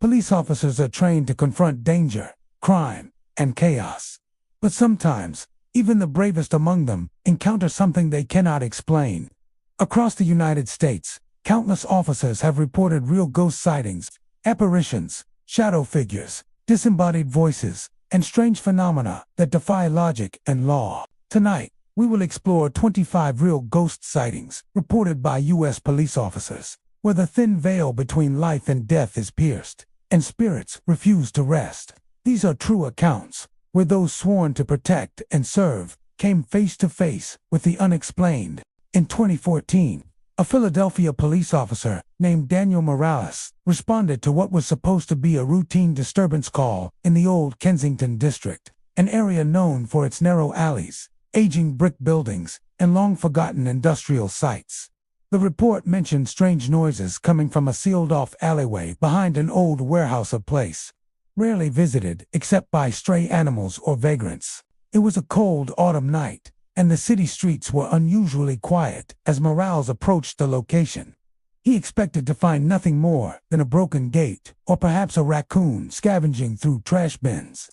Police officers are trained to confront danger, crime, and chaos. But sometimes, even the bravest among them encounter something they cannot explain. Across the United States, countless officers have reported real ghost sightings, apparitions, shadow figures, disembodied voices, and strange phenomena that defy logic and law. Tonight, we will explore 25 real ghost sightings reported by U.S. police officers, where the thin veil between life and death is pierced, and spirits refuse to rest. These are true accounts, where those sworn to protect and serve came face to face with the unexplained. In 2014, a Philadelphia police officer named Daniel Morales responded to what was supposed to be a routine disturbance call in the Old Kensington district, an area known for its narrow alleys, aging brick buildings, and long-forgotten industrial sites. The report mentioned strange noises coming from a sealed-off alleyway behind an old warehouse or place, rarely visited except by stray animals or vagrants. It was a cold autumn night, and the city streets were unusually quiet as Morales approached the location. He expected to find nothing more than a broken gate or perhaps a raccoon scavenging through trash bins.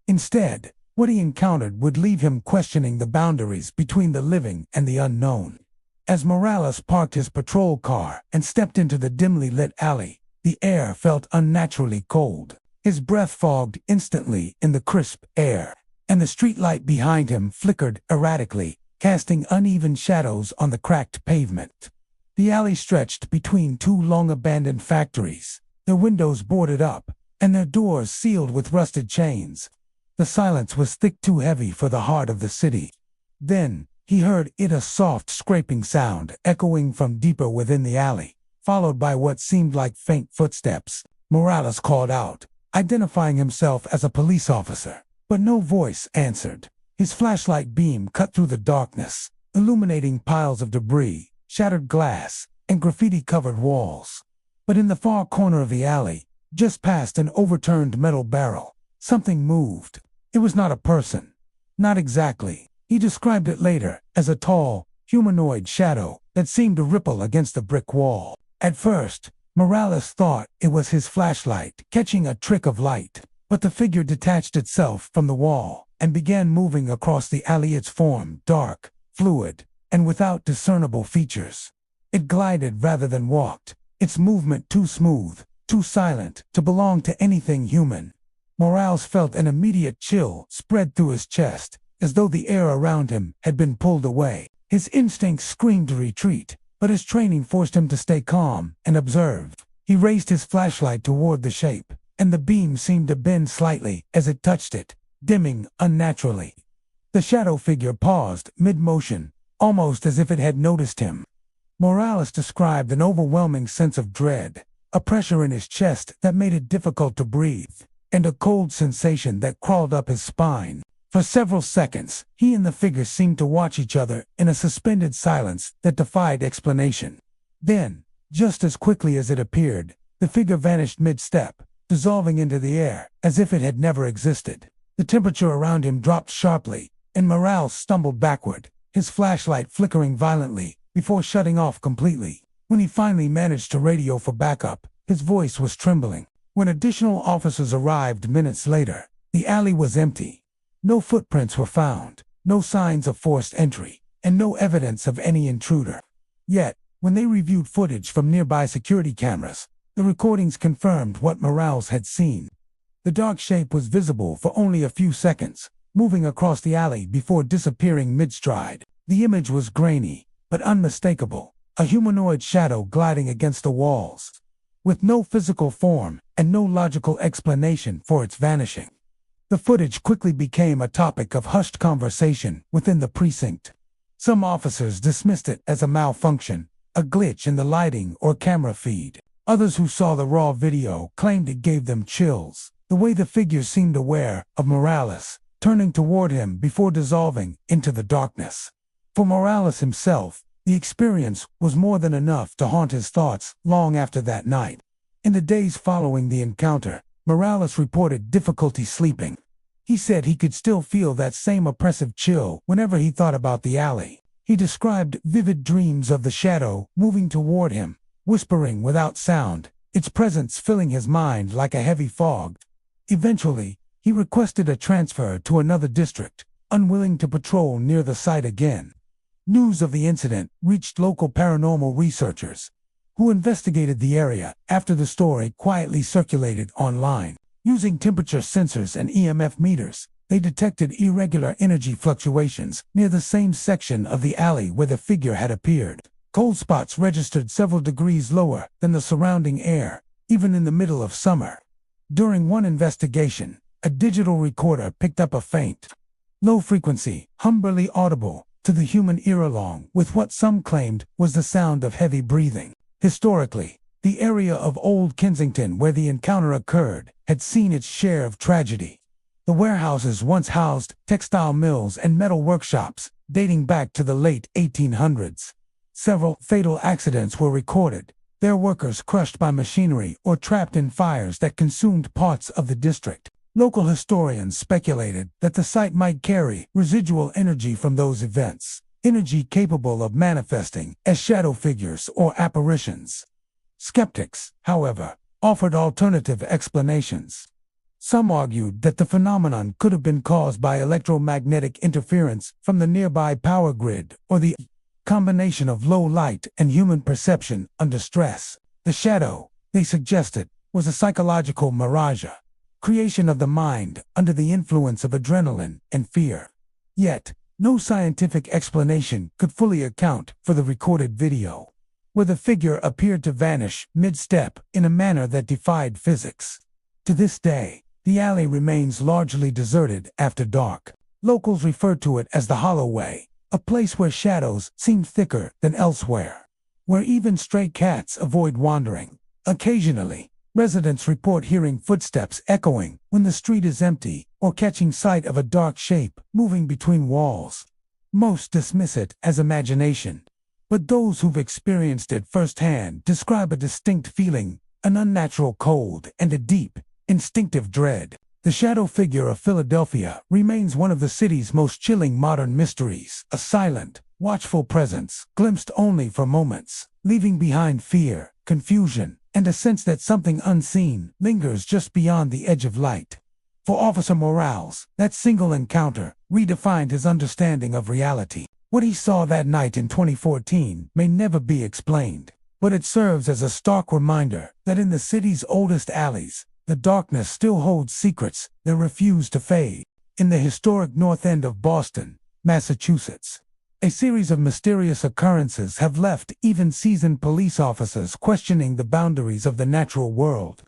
Instead, what he encountered would leave him questioning the boundaries between the living and the unknown. As Morales parked his patrol car and stepped into the dimly lit alley, the air felt unnaturally cold. His breath fogged instantly in the crisp air, and the streetlight behind him flickered erratically, casting uneven shadows on the cracked pavement. The alley stretched between two long-abandoned factories, their windows boarded up, and their doors sealed with rusted chains. The silence was thick, too heavy for the heart of the city. Then, he heard a soft scraping sound echoing from deeper within the alley, followed by what seemed like faint footsteps. Morales called out, identifying himself as a police officer, but no voice answered. His flashlight beam cut through the darkness, illuminating piles of debris, shattered glass, and graffiti-covered walls. But in the far corner of the alley, just past an overturned metal barrel, something moved. It was not a person. Not exactly. He described it later as a tall, humanoid shadow that seemed to ripple against the brick wall. At first, Morales thought it was his flashlight catching a trick of light, but the figure detached itself from the wall and began moving across the alley, its form dark, fluid, and without discernible features. It glided rather than walked, its movement too smooth, too silent to belong to anything human. Morales felt an immediate chill spread through his chest, as though the air around him had been pulled away. His instincts screamed to retreat, but his training forced him to stay calm and observe. He raised his flashlight toward the shape, and the beam seemed to bend slightly as it touched it, dimming unnaturally. The shadow figure paused mid-motion, almost as if it had noticed him. Morales described an overwhelming sense of dread, a pressure in his chest that made it difficult to breathe, and a cold sensation that crawled up his spine. For several seconds, he and the figure seemed to watch each other in a suspended silence that defied explanation. Then, just as quickly as it appeared, the figure vanished mid-step, dissolving into the air as if it had never existed. The temperature around him dropped sharply, and Morales stumbled backward, his flashlight flickering violently before shutting off completely. When he finally managed to radio for backup, his voice was trembling. When additional officers arrived minutes later, the alley was empty. No footprints were found, no signs of forced entry, and no evidence of any intruder. Yet, when they reviewed footage from nearby security cameras, the recordings confirmed what Morales had seen. The dark shape was visible for only a few seconds, moving across the alley before disappearing mid-stride. The image was grainy, but unmistakable, a humanoid shadow gliding against the walls, with no physical form and no logical explanation for its vanishing. The footage quickly became a topic of hushed conversation within the precinct. Some officers dismissed it as a malfunction, a glitch in the lighting or camera feed. Others who saw the raw video claimed it gave them chills, the way the figure seemed aware of Morales, turning toward him before dissolving into the darkness. For Morales himself, the experience was more than enough to haunt his thoughts long after that night. In the days following the encounter, Morales reported difficulty sleeping. He said he could still feel that same oppressive chill whenever he thought about the alley. He described vivid dreams of the shadow moving toward him, whispering without sound, its presence filling his mind like a heavy fog. Eventually, he requested a transfer to another district, unwilling to patrol near the site again. News of the incident reached local paranormal researchers, who investigated the area after the story quietly circulated online. Using temperature sensors and EMF meters, they detected irregular energy fluctuations near the same section of the alley where the figure had appeared. Cold spots registered several degrees lower than the surrounding air, even in the middle of summer. During one investigation, a digital recorder picked up a faint, low-frequency, hum barely audible to the human ear, along with what some claimed was the sound of heavy breathing. Historically, the area of Old Kensington where the encounter occurred had seen its share of tragedy. The warehouses once housed textile mills and metal workshops, dating back to the late 1800s. Several fatal accidents were recorded, their workers crushed by machinery or trapped in fires that consumed parts of the district. Local historians speculated that the site might carry residual energy from those events, energy capable of manifesting as shadow figures or apparitions. Skeptics, however, offered alternative explanations. Some argued that the phenomenon could have been caused by electromagnetic interference from the nearby power grid or the combination of low light and human perception under stress. The shadow, they suggested, was a psychological mirage, creation of the mind under the influence of adrenaline and fear. Yet, no scientific explanation could fully account for the recorded video, where the figure appeared to vanish mid-step in a manner that defied physics. To this day, the alley remains largely deserted after dark. Locals refer to it as the Hollow Way, a place where shadows seem thicker than elsewhere, where even stray cats avoid wandering. Occasionally, residents report hearing footsteps echoing when the street is empty or catching sight of a dark shape moving between walls. Most dismiss it as imagination, but those who've experienced it firsthand describe a distinct feeling, an unnatural cold and a deep, instinctive dread. The shadow figure of Philadelphia remains one of the city's most chilling modern mysteries, a silent, watchful presence, glimpsed only for moments, leaving behind fear, confusion, and a sense that something unseen lingers just beyond the edge of light. For Officer Morales, that single encounter redefined his understanding of reality. What he saw that night in 2014 may never be explained, but it serves as a stark reminder that in the city's oldest alleys, the darkness still holds secrets that refuse to fade. In the historic North End of Boston, Massachusetts, a series of mysterious occurrences have left even seasoned police officers questioning the boundaries of the natural world.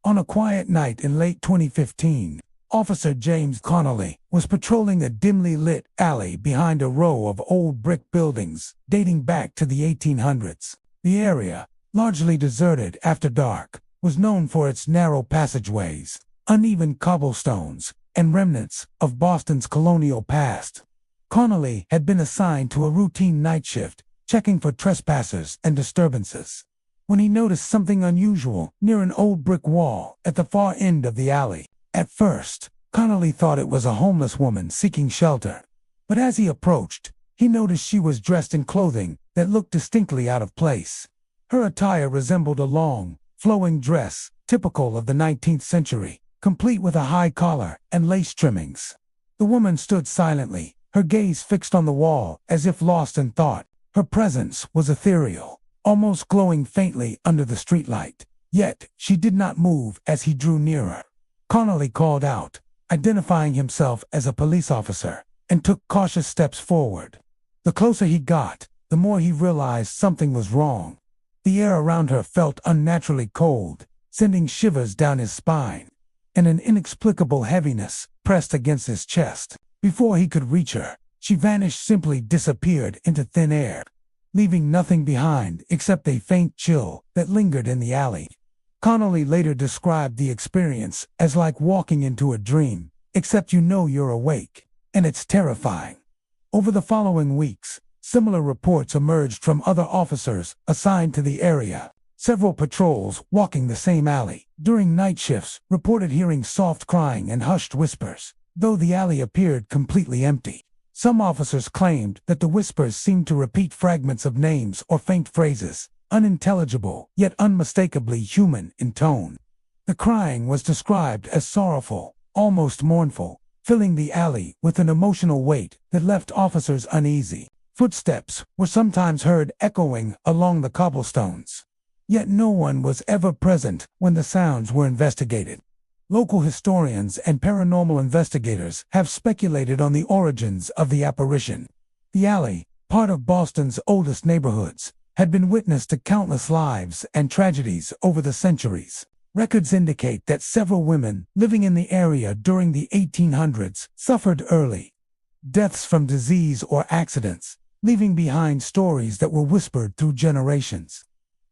On a quiet night in late 2015, Officer James Connolly was patrolling a dimly lit alley behind a row of old brick buildings dating back to the 1800s. The area, largely deserted after dark, was known for its narrow passageways, uneven cobblestones, and remnants of Boston's colonial past. Connolly had been assigned to a routine night shift, checking for trespassers and disturbances, when he noticed something unusual near an old brick wall at the far end of the alley. At first, Connolly thought it was a homeless woman seeking shelter, but as he approached, he noticed she was dressed in clothing that looked distinctly out of place. Her attire resembled a long, flowing dress, typical of the 19th century, complete with a high collar and lace trimmings. The woman stood silently, her gaze fixed on the wall as if lost in thought. Her presence was ethereal, almost glowing faintly under the streetlight. Yet, she did not move as he drew nearer. Connolly called out, identifying himself as a police officer, and took cautious steps forward. The closer he got, the more he realized something was wrong. The air around her felt unnaturally cold, sending shivers down his spine, and an inexplicable heaviness pressed against his chest. Before he could reach her, she vanished, simply disappeared into thin air, leaving nothing behind except a faint chill that lingered in the alley. Connolly later described the experience as like walking into a dream, except you know you're awake, and it's terrifying. Over the following weeks, similar reports emerged from other officers assigned to the area. Several patrols walking the same alley during night shifts reported hearing soft crying and hushed whispers, though the alley appeared completely empty. Some officers claimed that the whispers seemed to repeat fragments of names or faint phrases, unintelligible yet unmistakably human in tone. The crying was described as sorrowful, almost mournful, filling the alley with an emotional weight that left officers uneasy. Footsteps were sometimes heard echoing along the cobblestones. Yet no one was ever present when the sounds were investigated. Local historians and paranormal investigators have speculated on the origins of the apparition. The alley, part of Boston's oldest neighborhoods, had been witness to countless lives and tragedies over the centuries. Records indicate that several women living in the area during the 1800s suffered early deaths from disease or accidents, leaving behind stories that were whispered through generations.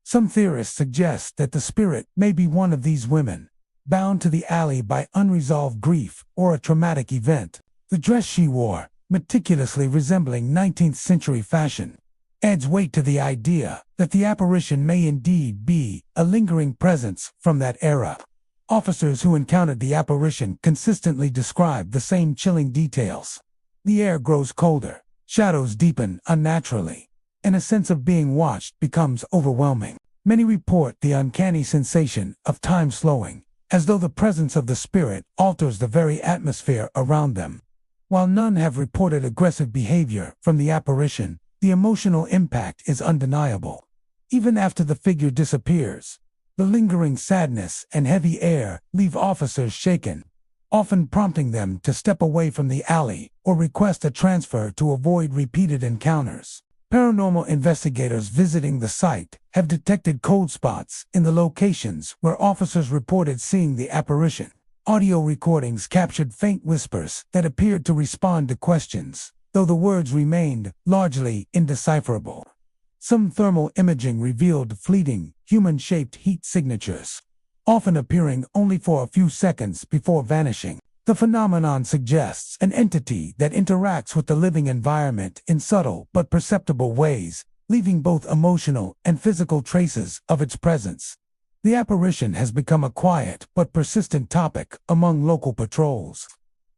Some theorists suggest that the spirit may be one of these women, bound to the alley by unresolved grief or a traumatic event. The dress she wore, meticulously resembling 19th century fashion, adds weight to the idea that the apparition may indeed be a lingering presence from that era. Officers who encountered the apparition consistently describe the same chilling details. The air grows colder, shadows deepen unnaturally, and a sense of being watched becomes overwhelming. Many report the uncanny sensation of time slowing, as though the presence of the spirit alters the very atmosphere around them. While none have reported aggressive behavior from the apparition, the emotional impact is undeniable. Even after the figure disappears, the lingering sadness and heavy air leave officers shaken, often prompting them to step away from the alley or request a transfer to avoid repeated encounters. Paranormal investigators visiting the site have detected cold spots in the locations where officers reported seeing the apparition. Audio recordings captured faint whispers that appeared to respond to questions, though the words remained largely indecipherable. Some thermal imaging revealed fleeting, human-shaped heat signatures, often appearing only for a few seconds before vanishing. The phenomenon suggests an entity that interacts with the living environment in subtle but perceptible ways, leaving both emotional and physical traces of its presence. The apparition has become a quiet but persistent topic among local patrols.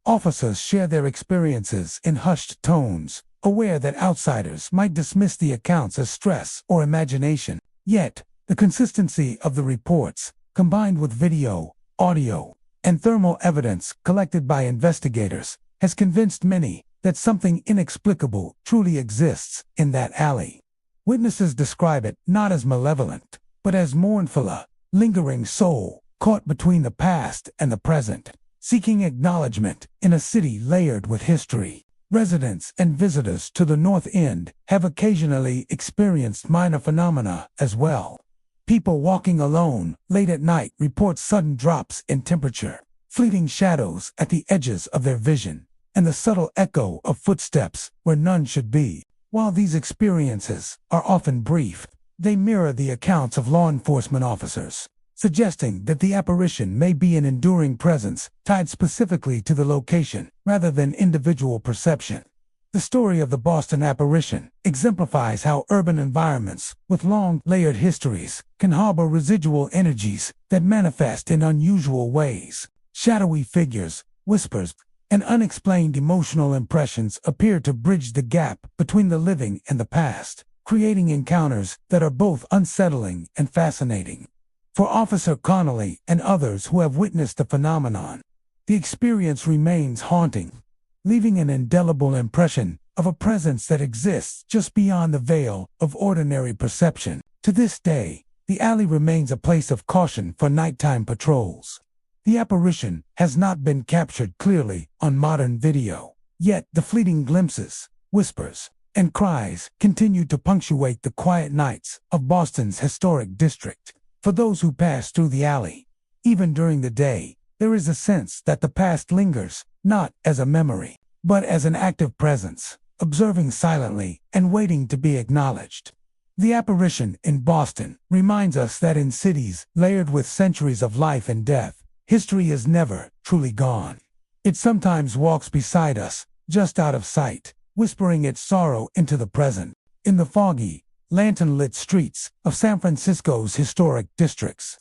Officers share their experiences in hushed tones, aware that outsiders might dismiss the accounts as stress or imagination. Yet, the consistency of the reports, combined with video, audio, and thermal evidence collected by investigators, has convinced many that something inexplicable truly exists in that alley. Witnesses describe it not as malevolent, but as mournful, a lingering soul caught between the past and the present, seeking acknowledgement in a city layered with history. Residents and visitors to the North End have occasionally experienced minor phenomena as well. People walking alone late at night report sudden drops in temperature, fleeting shadows at the edges of their vision, and the subtle echo of footsteps where none should be. While these experiences are often brief, they mirror the accounts of law enforcement officers, suggesting that the apparition may be an enduring presence tied specifically to the location rather than individual perception. The story of the Boston apparition exemplifies how urban environments with long, layered histories can harbor residual energies that manifest in unusual ways. Shadowy figures, whispers, and unexplained emotional impressions appear to bridge the gap between the living and the past, creating encounters that are both unsettling and fascinating. For Officer Connolly and others who have witnessed the phenomenon, the experience remains haunting, leaving an indelible impression of a presence that exists just beyond the veil of ordinary perception. To this day, the alley remains a place of caution for nighttime patrols. The apparition has not been captured clearly on modern video, yet the fleeting glimpses, whispers, and cries continue to punctuate the quiet nights of Boston's historic district. For those who pass through the alley, even during the day, there is a sense that the past lingers, not as a memory, but as an active presence, observing silently and waiting to be acknowledged. The apparition in Boston reminds us that in cities layered with centuries of life and death, history is never truly gone. It sometimes walks beside us, just out of sight, whispering its sorrow into the present. In the foggy, lantern-lit streets of San Francisco's historic districts,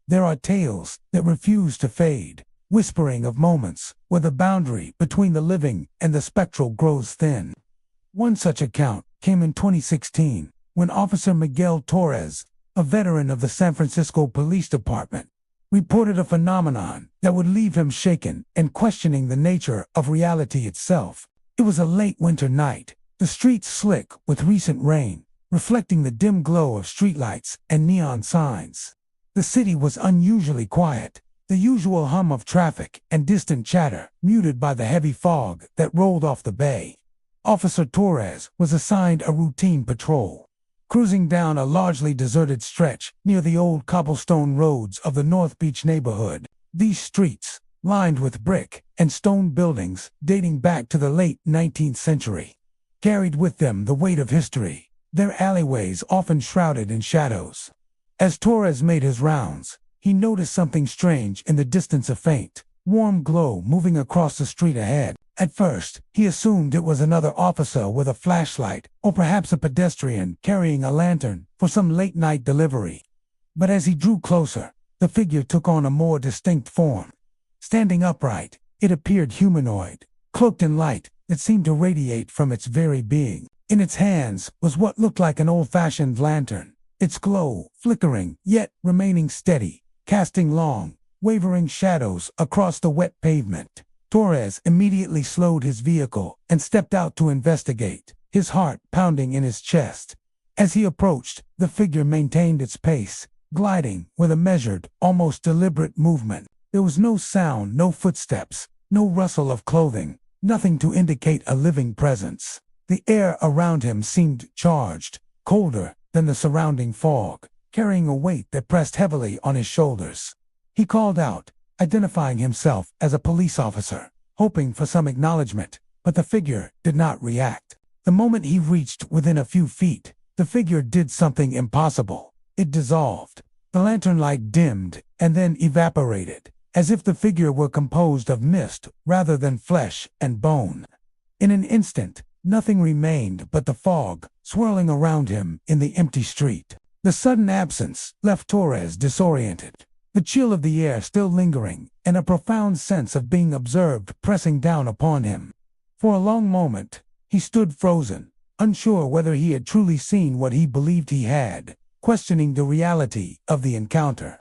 there are tales that refuse to fade, whispering of moments where the boundary between the living and the spectral grows thin. One such account came in 2016, when Officer Miguel Torres a veteran of the San Francisco Police Department, reported a phenomenon that would leave him shaken and questioning the nature of reality itself. It was a late winter night, the streets slick with recent rain, reflecting the dim glow of streetlights and neon signs. The city was unusually quiet, the usual hum of traffic and distant chatter muted by the heavy fog that rolled off the bay. Officer Torres was assigned a routine patrol, cruising down a largely deserted stretch near the old cobblestone roads of the North Beach neighborhood. These streets, lined with brick and stone buildings dating back to the late 19th century, carried with them the weight of history, their alleyways often shrouded in shadows. As Torres made his rounds, he noticed something strange in the distance, a faint, warm glow moving across the street ahead. At first, he assumed it was another officer with a flashlight, or perhaps a pedestrian carrying a lantern for some late-night delivery. But as he drew closer, the figure took on a more distinct form. Standing upright, it appeared humanoid, cloaked in light that seemed to radiate from its very being. In its hands was what looked like an old-fashioned lantern, its glow flickering yet remaining steady, casting long, wavering shadows across the wet pavement. Torres immediately slowed his vehicle and stepped out to investigate, his heart pounding in his chest. As he approached, the figure maintained its pace, gliding with a measured, almost deliberate movement. There was no sound, no footsteps, no rustle of clothing, nothing to indicate a living presence. The air around him seemed charged, colder than the surrounding fog, carrying a weight that pressed heavily on his shoulders. He called out, identifying himself as a police officer, hoping for some acknowledgement, but the figure did not react. The moment he reached within a few feet, the figure did something impossible. It dissolved. The lantern light dimmed and then evaporated, as if the figure were composed of mist rather than flesh and bone. In an instant, nothing remained but the fog swirling around him in the empty street. The sudden absence left Torres disoriented, the chill of the air still lingering, and a profound sense of being observed pressing down upon him. For a long moment, he stood frozen, unsure whether he had truly seen what he believed he had, questioning the reality of the encounter.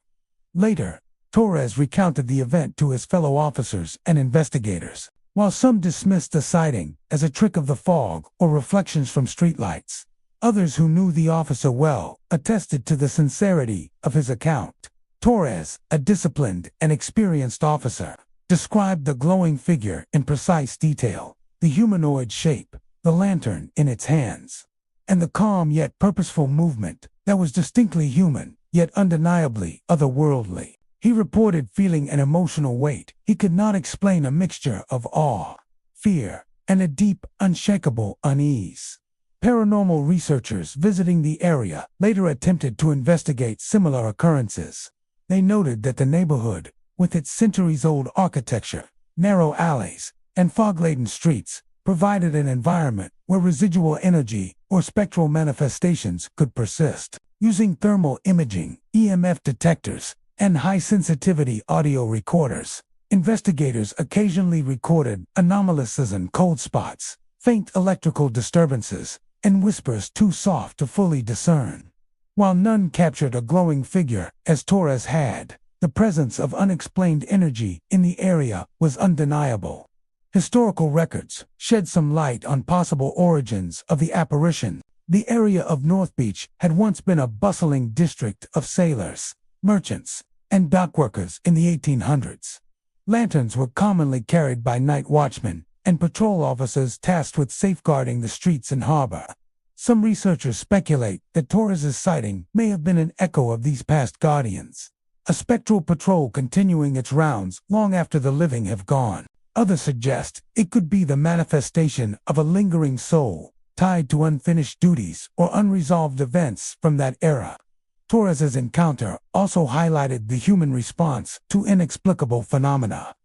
Later, Torres recounted the event to his fellow officers and investigators. While some dismissed the sighting as a trick of the fog or reflections from streetlights, others who knew the officer well attested to the sincerity of his account. Torres, a disciplined and experienced officer, described the glowing figure in precise detail, the humanoid shape, the lantern in its hands, and the calm yet purposeful movement that was distinctly human, yet undeniably otherworldly. He reported feeling an emotional weight he could not explain, a mixture of awe, fear, and a deep, unshakable unease. Paranormal researchers visiting the area later attempted to investigate similar occurrences. They noted that the neighborhood, with its centuries-old architecture, narrow alleys, and fog-laden streets, provided an environment where residual energy or spectral manifestations could persist. Using thermal imaging, EMF detectors, and high-sensitivity audio recorders, investigators occasionally recorded anomalies and cold spots, faint electrical disturbances, and whispers too soft to fully discern. While none captured a glowing figure, as Torres had, the presence of unexplained energy in the area was undeniable. Historical records shed some light on possible origins of the apparition. The area of North Beach had once been a bustling district of sailors, merchants, and dockworkers in the 1800s. Lanterns were commonly carried by night watchmen and patrol officers tasked with safeguarding the streets and harbor. Some researchers speculate that Torres's sighting may have been an echo of these past guardians, a spectral patrol continuing its rounds long after the living have gone. Others suggest it could be the manifestation of a lingering soul, tied to unfinished duties or unresolved events from that era. Torres's encounter also highlighted the human response to inexplicable phenomena.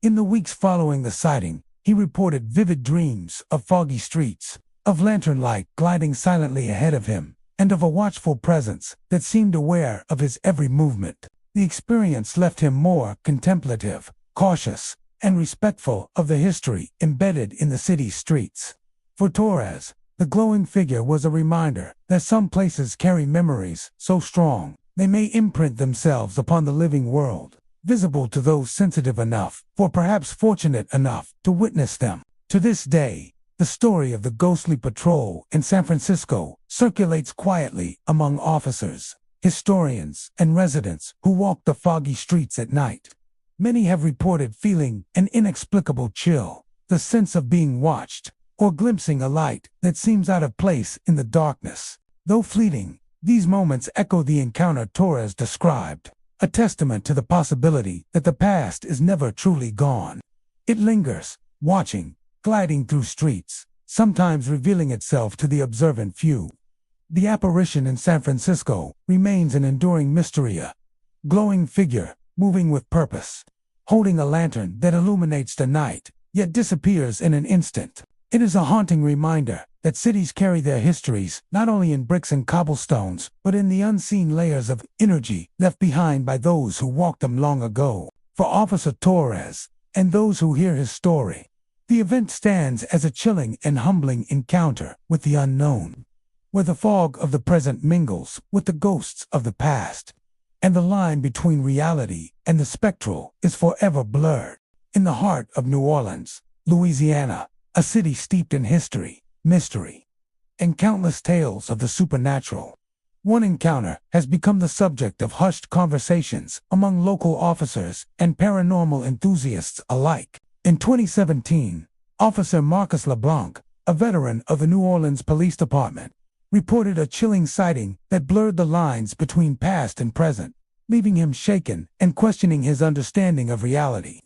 In the weeks following the sighting, he reported vivid dreams of foggy streets, of lantern light gliding silently ahead of him, and of a watchful presence that seemed aware of his every movement. The experience left him more contemplative, cautious, and respectful of the history embedded in the city's streets. For Torres, The glowing figure was a reminder that some places carry memories so strong they may imprint themselves upon the living world, visible to those sensitive enough, or perhaps fortunate enough, to witness them. To this day, the story of the ghostly patrol in San Francisco circulates quietly among officers, historians, and residents who walk the foggy streets at night. Many have reported feeling an inexplicable chill, the sense of being watched, or glimpsing a light that seems out of place in the darkness. Though fleeting, these moments echo the encounter Torres described, a testament to the possibility that the past is never truly gone. It lingers, watching, gliding through streets, sometimes revealing itself to the observant few. The apparition in San Francisco remains an enduring mystery, a glowing figure, moving with purpose, holding a lantern that illuminates the night, yet disappears in an instant. It is a haunting reminder that cities carry their histories not only in bricks and cobblestones, but in the unseen layers of energy left behind by those who walked them long ago. For Officer Torres, and those who hear his story, the event stands as a chilling and humbling encounter with the unknown, where the fog of the present mingles with the ghosts of the past, and the line between reality and the spectral is forever blurred. In the heart of New Orleans, Louisiana, a city steeped in history, mystery, and countless tales of the supernatural, one encounter has become the subject of hushed conversations among local officers and paranormal enthusiasts alike. In 2017, Officer Marcus LeBlanc, a veteran of the New Orleans Police Department, reported a chilling sighting that blurred the lines between past and present, leaving him shaken and questioning his understanding of reality.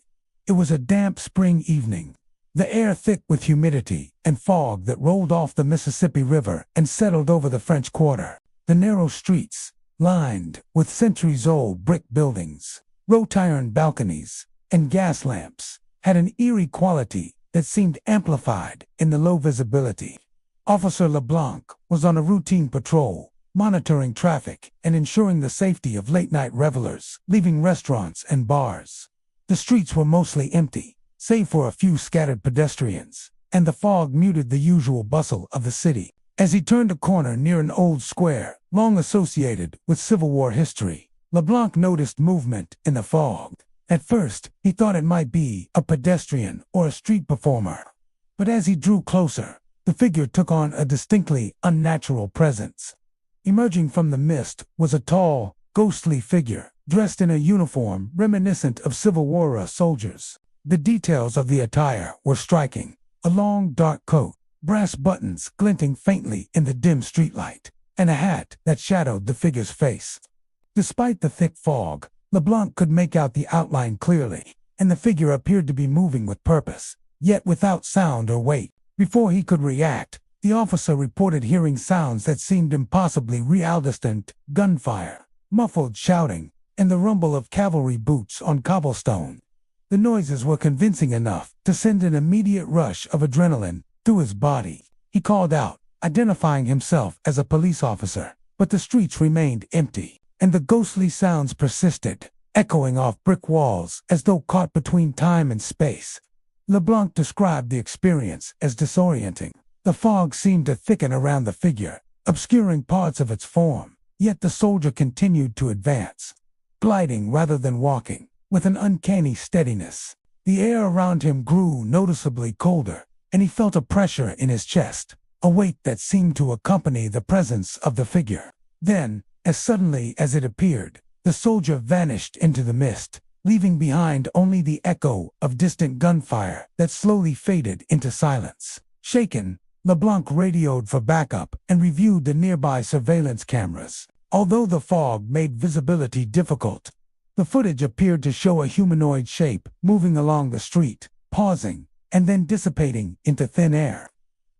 It was a damp spring evening, the air thick with humidity and fog that rolled off the Mississippi River and settled over the French Quarter. The narrow streets, lined with centuries-old brick buildings, wrought-iron balconies, and gas lamps, had an eerie quality that seemed amplified in the low visibility. Officer LeBlanc was on a routine patrol, monitoring traffic and ensuring the safety of late-night revelers leaving restaurants and bars. The streets were mostly empty, save for a few scattered pedestrians, and the fog muted the usual bustle of the city. As he turned a corner near an old square, long associated with Civil War history, LeBlanc noticed movement in the fog. At first, he thought it might be a pedestrian or a street performer. But as he drew closer, the figure took on a distinctly unnatural presence. Emerging from the mist was a tall, ghostly figure, dressed in a uniform reminiscent of Civil War soldiers. The details of the attire were striking: a long, dark coat, brass buttons glinting faintly in the dim streetlight, and a hat that shadowed the figure's face. Despite the thick fog, LeBlanc could make out the outline clearly, and the figure appeared to be moving with purpose, yet without sound or weight. Before he could react, the officer reported hearing sounds that seemed impossibly real: distant gunfire, muffled shouting, and the rumble of cavalry boots on cobblestone. The noises were convincing enough to send an immediate rush of adrenaline through his body. He called out, identifying himself as a police officer, but the streets remained empty, and the ghostly sounds persisted, echoing off brick walls as though caught between time and space. LeBlanc described the experience as disorienting. The fog seemed to thicken around the figure, obscuring parts of its form, yet the soldier continued to advance, gliding rather than walking, with an uncanny steadiness. The air around him grew noticeably colder, and he felt a pressure in his chest, a weight that seemed to accompany the presence of the figure. Then, as suddenly as it appeared, the soldier vanished into the mist, leaving behind only the echo of distant gunfire that slowly faded into silence. Shaken, LeBlanc radioed for backup and reviewed the nearby surveillance cameras. Although the fog made visibility difficult, the footage appeared to show a humanoid shape moving along the street, pausing, and then dissipating into thin air.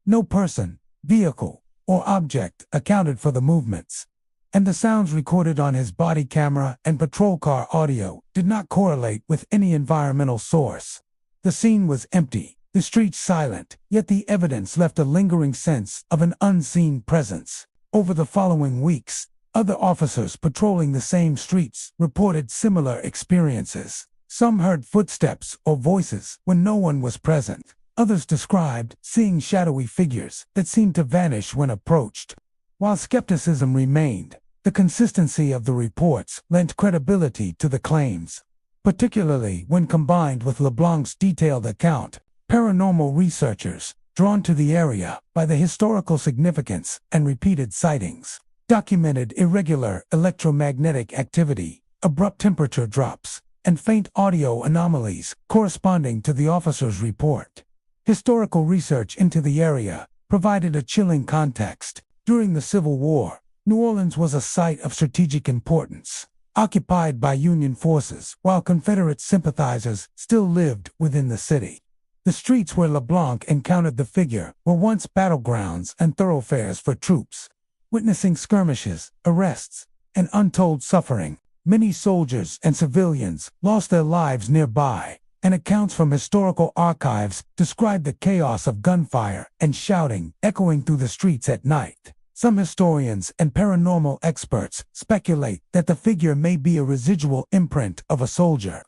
No person, vehicle, or object accounted for the movements, and the sounds recorded on his body camera and patrol car audio did not correlate with any environmental source. The scene was empty, the streets silent, yet the evidence left a lingering sense of an unseen presence. Over the following weeks, other officers patrolling the same streets reported similar experiences. Some heard footsteps or voices when no one was present, Others described seeing shadowy figures that seemed to vanish when approached. While skepticism remained, the consistency of the reports lent credibility to the claims. Particularly when combined with LeBlanc's detailed account, paranormal researchers, drawn to the area by the historical significance and repeated sightings, documented irregular electromagnetic activity, abrupt temperature drops, and faint audio anomalies corresponding to the officer's report. Historical research into the area provided a chilling context. During the Civil War, New Orleans was a site of strategic importance, occupied by Union forces while Confederate sympathizers still lived within the city. The streets where LeBlanc encountered the figure were once battlegrounds and thoroughfares for troops. Witnessing skirmishes, arrests, and untold suffering, many soldiers and civilians lost their lives nearby, and accounts from historical archives describe the chaos of gunfire and shouting echoing through the streets at night. Some historians and paranormal experts speculate that the figure may be a residual imprint of a soldier,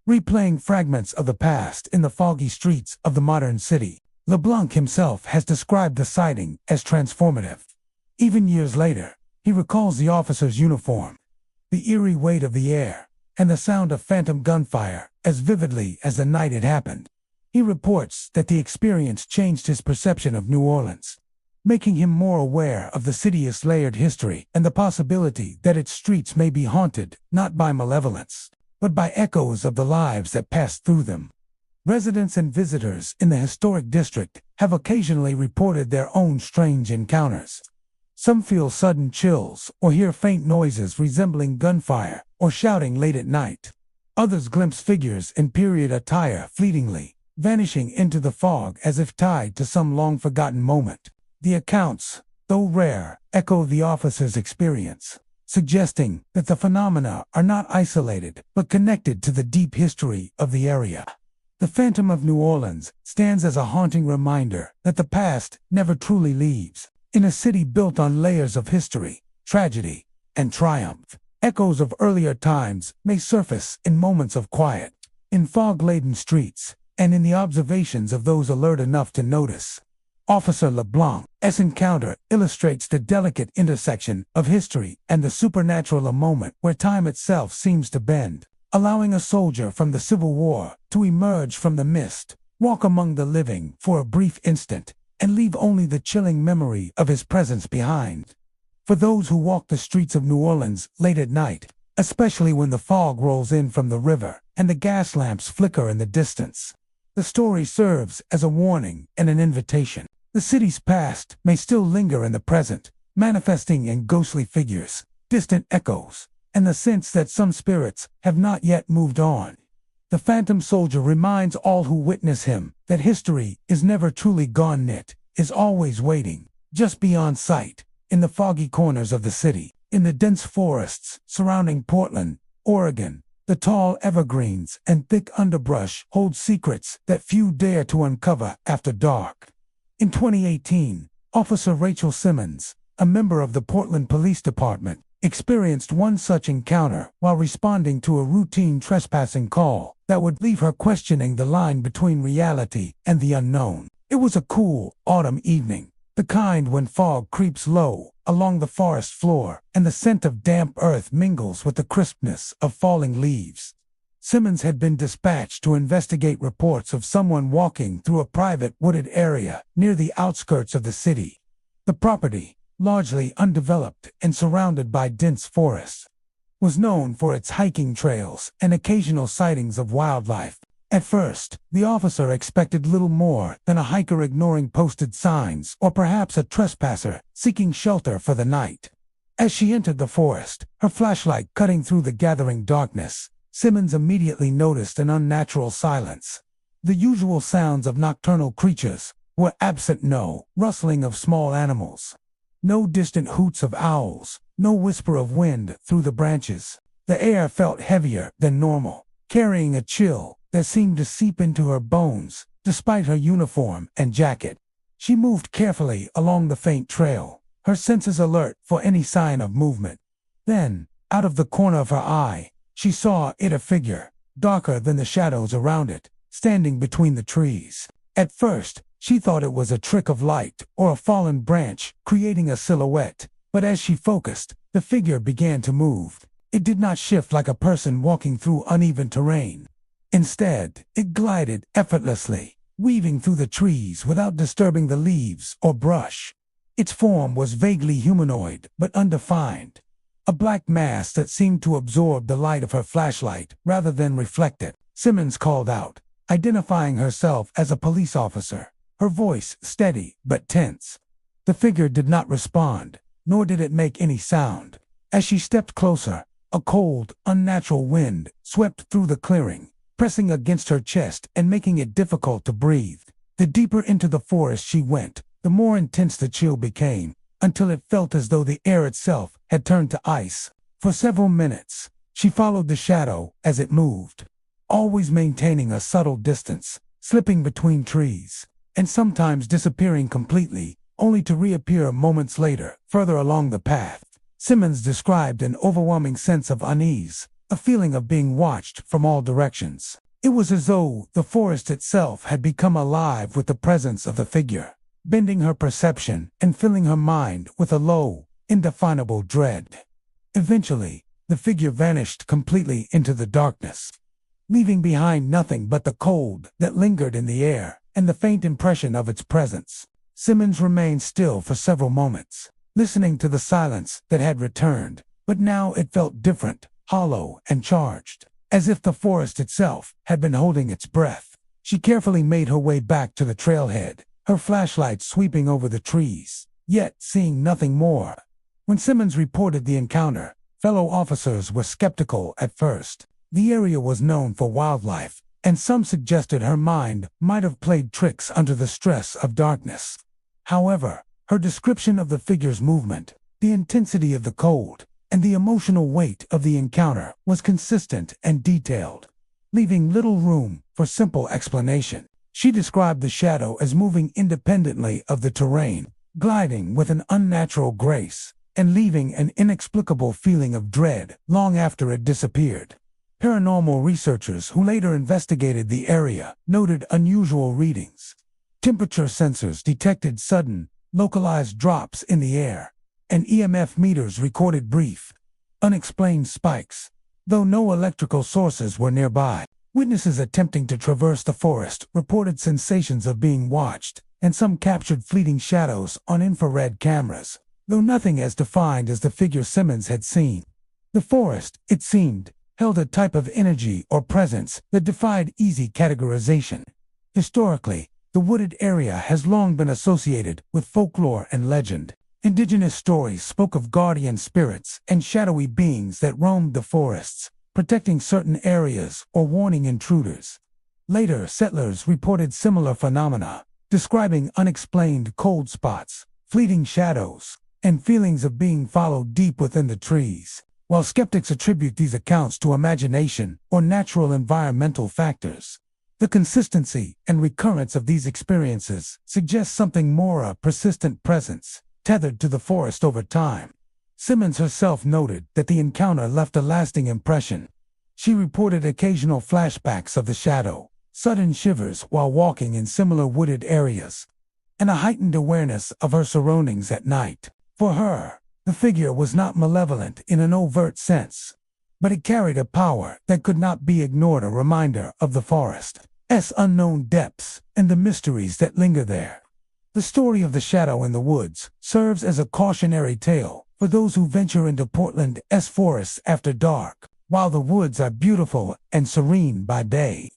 replaying fragments of the past in the foggy streets of the modern city. LeBlanc himself has described the sighting as transformative. Even years later, he recalls the officer's uniform, the eerie weight of the air, and the sound of phantom gunfire as vividly as the night it happened. He reports that the experience changed his perception of New Orleans, making him more aware of the city's layered history and the possibility that its streets may be haunted not by malevolence, but by echoes of the lives that passed through them. Residents and visitors in the historic district have occasionally reported their own strange encounters. Some feel sudden chills or hear faint noises resembling gunfire or shouting late at night. Others glimpse figures in period attire fleetingly, vanishing into the fog as if tied to some long-forgotten moment. The accounts, though rare, echo the officer's experience, suggesting that the phenomena are not isolated but connected to the deep history of the area. The Phantom of New Orleans stands as a haunting reminder that the past never truly leaves. In a city built on layers of history, tragedy, and triumph, echoes of earlier times may surface in moments of quiet, in fog-laden streets, and in the observations of those alert enough to notice. Officer LeBlanc's encounter illustrates the delicate intersection of history and the supernatural, a moment where time itself seems to bend, allowing a soldier from the Civil War to emerge from the mist, walk among the living for a brief instant, and leave only the chilling memory of his presence behind. For those who walk the streets of New Orleans late at night, especially when the fog rolls in from the river and the gas lamps flicker in the distance, the story serves as a warning and an invitation. The city's past may still linger in the present, manifesting in ghostly figures, distant echoes, and the sense that some spirits have not yet moved on. The phantom soldier reminds all who witness him that history is never truly gone. It is always waiting, just beyond sight, in the foggy corners of the city, in the dense forests surrounding Portland, Oregon. The tall evergreens and thick underbrush hold secrets that few dare to uncover after dark. In 2018, Officer Rachel Simmons, a member of the Portland Police Department, experienced one such encounter while responding to a routine trespassing call that would leave her questioning the line between reality and the unknown. It was a cool, autumn evening, the kind when fog creeps low along the forest floor and the scent of damp earth mingles with the crispness of falling leaves. Simmons had been dispatched to investigate reports of someone walking through a private wooded area near the outskirts of the city. The property, largely undeveloped and surrounded by dense forests, was known for its hiking trails and occasional sightings of wildlife. At first, the officer expected little more than a hiker ignoring posted signs or perhaps a trespasser seeking shelter for the night. As she entered the forest, her flashlight cutting through the gathering darkness, Simmons immediately noticed an unnatural silence. The usual sounds of nocturnal creatures were absent. No rustling of small animals, no distant hoots of owls, no whisper of wind through the branches. The air felt heavier than normal, carrying a chill that seemed to seep into her bones, despite her uniform and jacket. She moved carefully along the faint trail, her senses alert for any sign of movement. Then, out of the corner of her eye, she saw a figure, darker than the shadows around it, standing between the trees. At first, she thought it was a trick of light or a fallen branch creating a silhouette, but as she focused, the figure began to move. It did not shift like a person walking through uneven terrain. Instead, it glided effortlessly, weaving through the trees without disturbing the leaves or brush. Its form was vaguely humanoid but undefined, a black mass that seemed to absorb the light of her flashlight rather than reflect it. Simmons called out, identifying herself as a police officer, her voice steady but tense. The figure did not respond, nor did it make any sound. As she stepped closer, a cold, unnatural wind swept through the clearing, pressing against her chest and making it difficult to breathe. The deeper into the forest she went, the more intense the chill became, until it felt as though the air itself had turned to ice. For several minutes, she followed the shadow as it moved, always maintaining a subtle distance, slipping between trees, and sometimes disappearing completely, only to reappear moments later, further along the path. Simmons described an overwhelming sense of unease, a feeling of being watched from all directions. It was as though the forest itself had become alive with the presence of the figure, bending her perception and filling her mind with a low, indefinable dread. Eventually, the figure vanished completely into the darkness, leaving behind nothing but the cold that lingered in the air and the faint impression of its presence. Simmons remained still for several moments, listening to the silence that had returned, but now it felt different, hollow and charged, as if the forest itself had been holding its breath. She carefully made her way back to the trailhead, her flashlight sweeping over the trees, yet seeing nothing more. When Simmons reported the encounter, fellow officers were skeptical at first. The area was known for wildlife, and some suggested her mind might have played tricks under the stress of darkness. However, her description of the figure's movement, the intensity of the cold, and the emotional weight of the encounter was consistent and detailed, leaving little room for simple explanation. She described the shadow as moving independently of the terrain, gliding with an unnatural grace, and leaving an inexplicable feeling of dread long after it disappeared. Paranormal researchers who later investigated the area noted unusual readings. Temperature sensors detected sudden, localized drops in the air, and EMF meters recorded brief, unexplained spikes, though no electrical sources were nearby. Witnesses attempting to traverse the forest reported sensations of being watched, and some captured fleeting shadows on infrared cameras, though nothing as defined as the figure Simmons had seen. The forest, it seemed, held a type of energy or presence that defied easy categorization. Historically, the wooded area has long been associated with folklore and legend. Indigenous stories spoke of guardian spirits and shadowy beings that roamed the forests, protecting certain areas or warning intruders. Later, settlers reported similar phenomena, describing unexplained cold spots, fleeting shadows, and feelings of being followed deep within the trees. While skeptics attribute these accounts to imagination or natural environmental factors, the consistency and recurrence of these experiences suggests something more: a persistent presence, tethered to the forest over time. Simmons herself noted that the encounter left a lasting impression. She reported occasional flashbacks of the shadow, sudden shivers while walking in similar wooded areas, and a heightened awareness of her surroundings at night. For her, the figure was not malevolent in an overt sense, but it carried a power that could not be ignored, a reminder of the forest's unknown depths and the mysteries that linger there. The story of the shadow in the woods serves as a cautionary tale for those who venture into Portland's forests after dark. While the woods are beautiful and serene by day,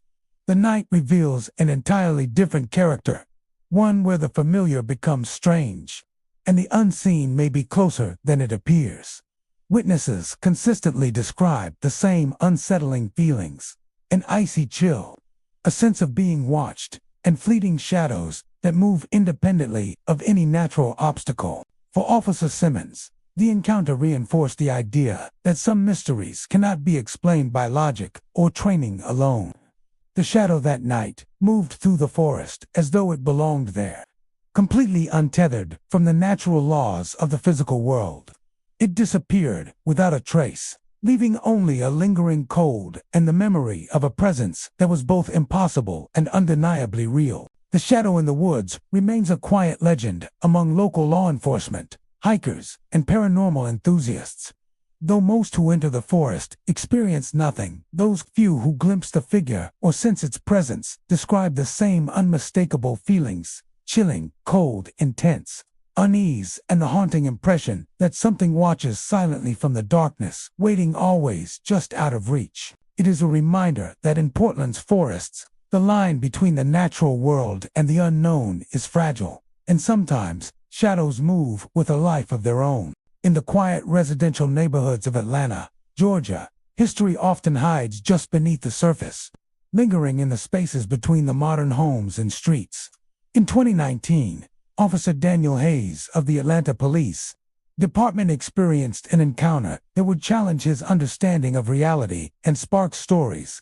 the night reveals an entirely different character, one where the familiar becomes strange, and the unseen may be closer than it appears. Witnesses consistently describe the same unsettling feelings: an icy chill, a sense of being watched, and fleeting shadows that move independently of any natural obstacle. For Officer Simmons, the encounter reinforced the idea that some mysteries cannot be explained by logic or training alone. The shadow that night moved through the forest as though it belonged there, completely untethered from the natural laws of the physical world. It disappeared without a trace, leaving only a lingering cold and the memory of a presence that was both impossible and undeniably real. The shadow in the woods remains a quiet legend among local law enforcement, hikers, and paranormal enthusiasts. Though most who enter the forest experience nothing, those few who glimpse the figure or sense its presence describe the same unmistakable feelings: chilling, cold, intense, unease, and the haunting impression that something watches silently from the darkness, waiting always just out of reach. It is a reminder that in Portland's forests, the line between the natural world and the unknown is fragile, and sometimes shadows move with a life of their own. In the quiet residential neighborhoods of Atlanta, Georgia, history often hides just beneath the surface, lingering in the spaces between the modern homes and streets. In 2019, Officer Daniel Hayes of the Atlanta Police Department experienced an encounter that would challenge his understanding of reality and spark stories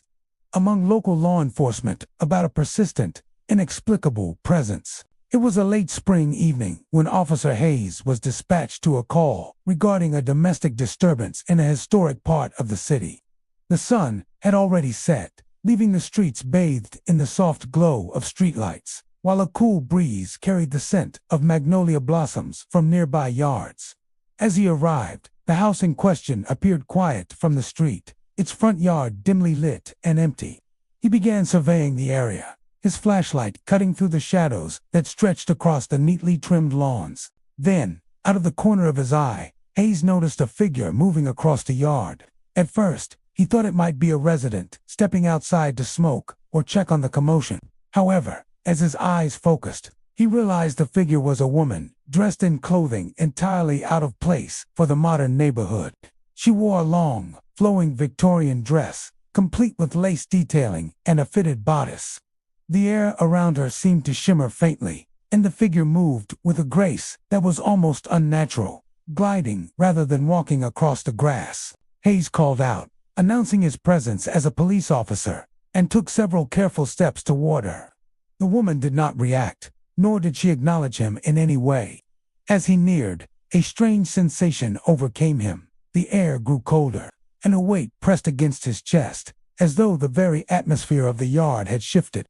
among local law enforcement about a persistent, inexplicable presence. It was a late spring evening when Officer Hayes was dispatched to a call regarding a domestic disturbance in a historic part of the city. The sun had already set, leaving the streets bathed in the soft glow of streetlights, while a cool breeze carried the scent of magnolia blossoms from nearby yards. As he arrived, the house in question appeared quiet from the street, its front yard dimly lit and empty. He began surveying the area, his flashlight cutting through the shadows that stretched across the neatly trimmed lawns. Then, out of the corner of his eye, Hayes noticed a figure moving across the yard. At first, he thought it might be a resident stepping outside to smoke or check on the commotion. However, as his eyes focused, he realized the figure was a woman, dressed in clothing entirely out of place for the modern neighborhood. She wore a long, flowing Victorian dress, complete with lace detailing and a fitted bodice. The air around her seemed to shimmer faintly, and the figure moved with a grace that was almost unnatural, gliding rather than walking across the grass. Hayes called out, announcing his presence as a police officer, and took several careful steps toward her. The woman did not react, nor did she acknowledge him in any way. As he neared, a strange sensation overcame him. The air grew colder, and a weight pressed against his chest, as though the very atmosphere of the yard had shifted.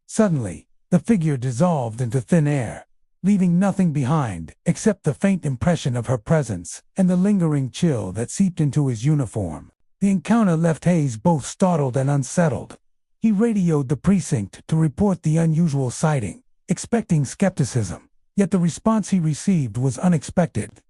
Suddenly, the figure dissolved into thin air, leaving nothing behind except the faint impression of her presence and the lingering chill that seeped into his uniform. The encounter left Hayes both startled and unsettled. He radioed the precinct to report the unusual sighting, expecting skepticism, yet the response he received was unexpected.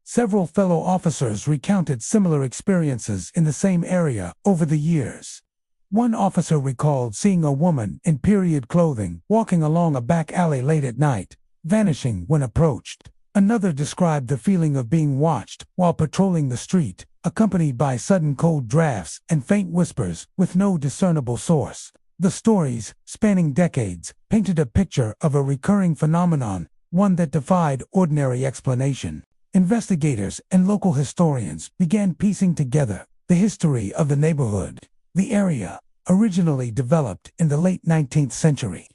Several fellow officers recounted similar experiences in the same area over the years. One officer recalled seeing a woman in period clothing walking along a back alley late at night, vanishing when approached. Another described the feeling of being watched while patrolling the street, accompanied by sudden cold drafts and faint whispers with no discernible source. The stories, spanning decades, painted a picture of a recurring phenomenon, one that defied ordinary explanation. Investigators and local historians began piecing together the history of the neighborhood. The area, originally developed in the late 19th century,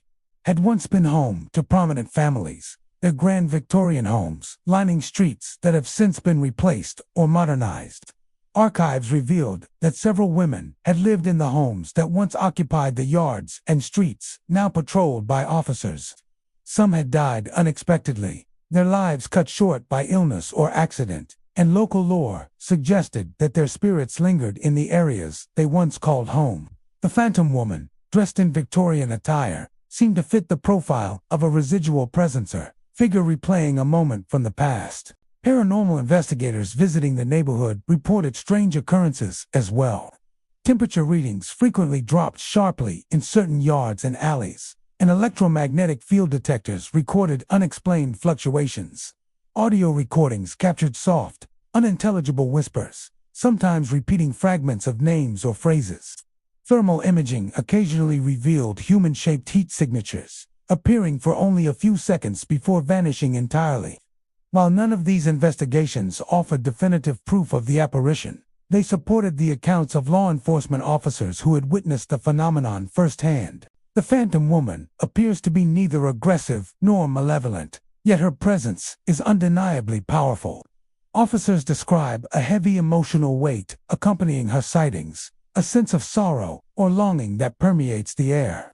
had once been home to prominent families, their grand Victorian homes lining streets that have since been replaced or modernized. Archives revealed that several women had lived in the homes that once occupied the yards and streets now patrolled by officers. Some had died unexpectedly, their lives cut short by illness or accident, and local lore suggested that their spirits lingered in the areas they once called home. The phantom woman, dressed in Victorian attire, seemed to fit the profile of a residual presencer, figure replaying a moment from the past. Paranormal investigators visiting the neighborhood reported strange occurrences as well. Temperature readings frequently dropped sharply in certain yards and alleys, and electromagnetic field detectors recorded unexplained fluctuations. Audio recordings captured soft, unintelligible whispers, sometimes repeating fragments of names or phrases. Thermal imaging occasionally revealed human-shaped heat signatures, appearing for only a few seconds before vanishing entirely. While none of these investigations offered definitive proof of the apparition, they supported the accounts of law enforcement officers who had witnessed the phenomenon firsthand. The phantom woman appears to be neither aggressive nor malevolent, yet her presence is undeniably powerful. Officers describe a heavy emotional weight accompanying her sightings, a sense of sorrow or longing that permeates the air.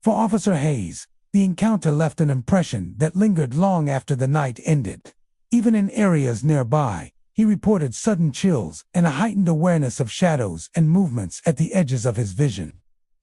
For Officer Hayes, The encounter left an impression that lingered long after the night ended. Even in areas nearby, he reported sudden chills and a heightened awareness of shadows and movements at the edges of his vision.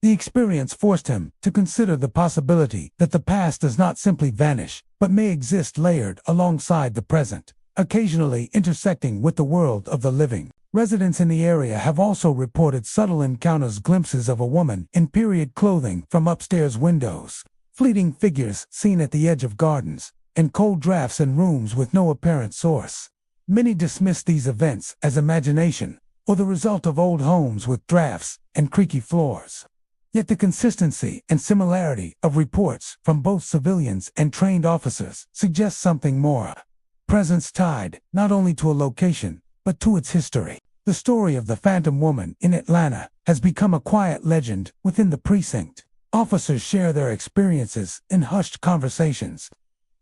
The experience forced him to consider the possibility that the past does not simply vanish, but may exist layered alongside the present, occasionally intersecting with the world of the living. Residents in the area have also reported subtle encounters, glimpses of a woman in period clothing from upstairs windows, fleeting figures seen at the edge of gardens, and cold drafts in rooms with no apparent source. Many dismiss these events as imagination, or the result of old homes with drafts and creaky floors. Yet the consistency and similarity of reports from both civilians and trained officers suggests something more. Presence tied not only to a location, but to its history. The story of the Phantom Woman in Atlanta has become a quiet legend within the precinct. Officers share their experiences in hushed conversations,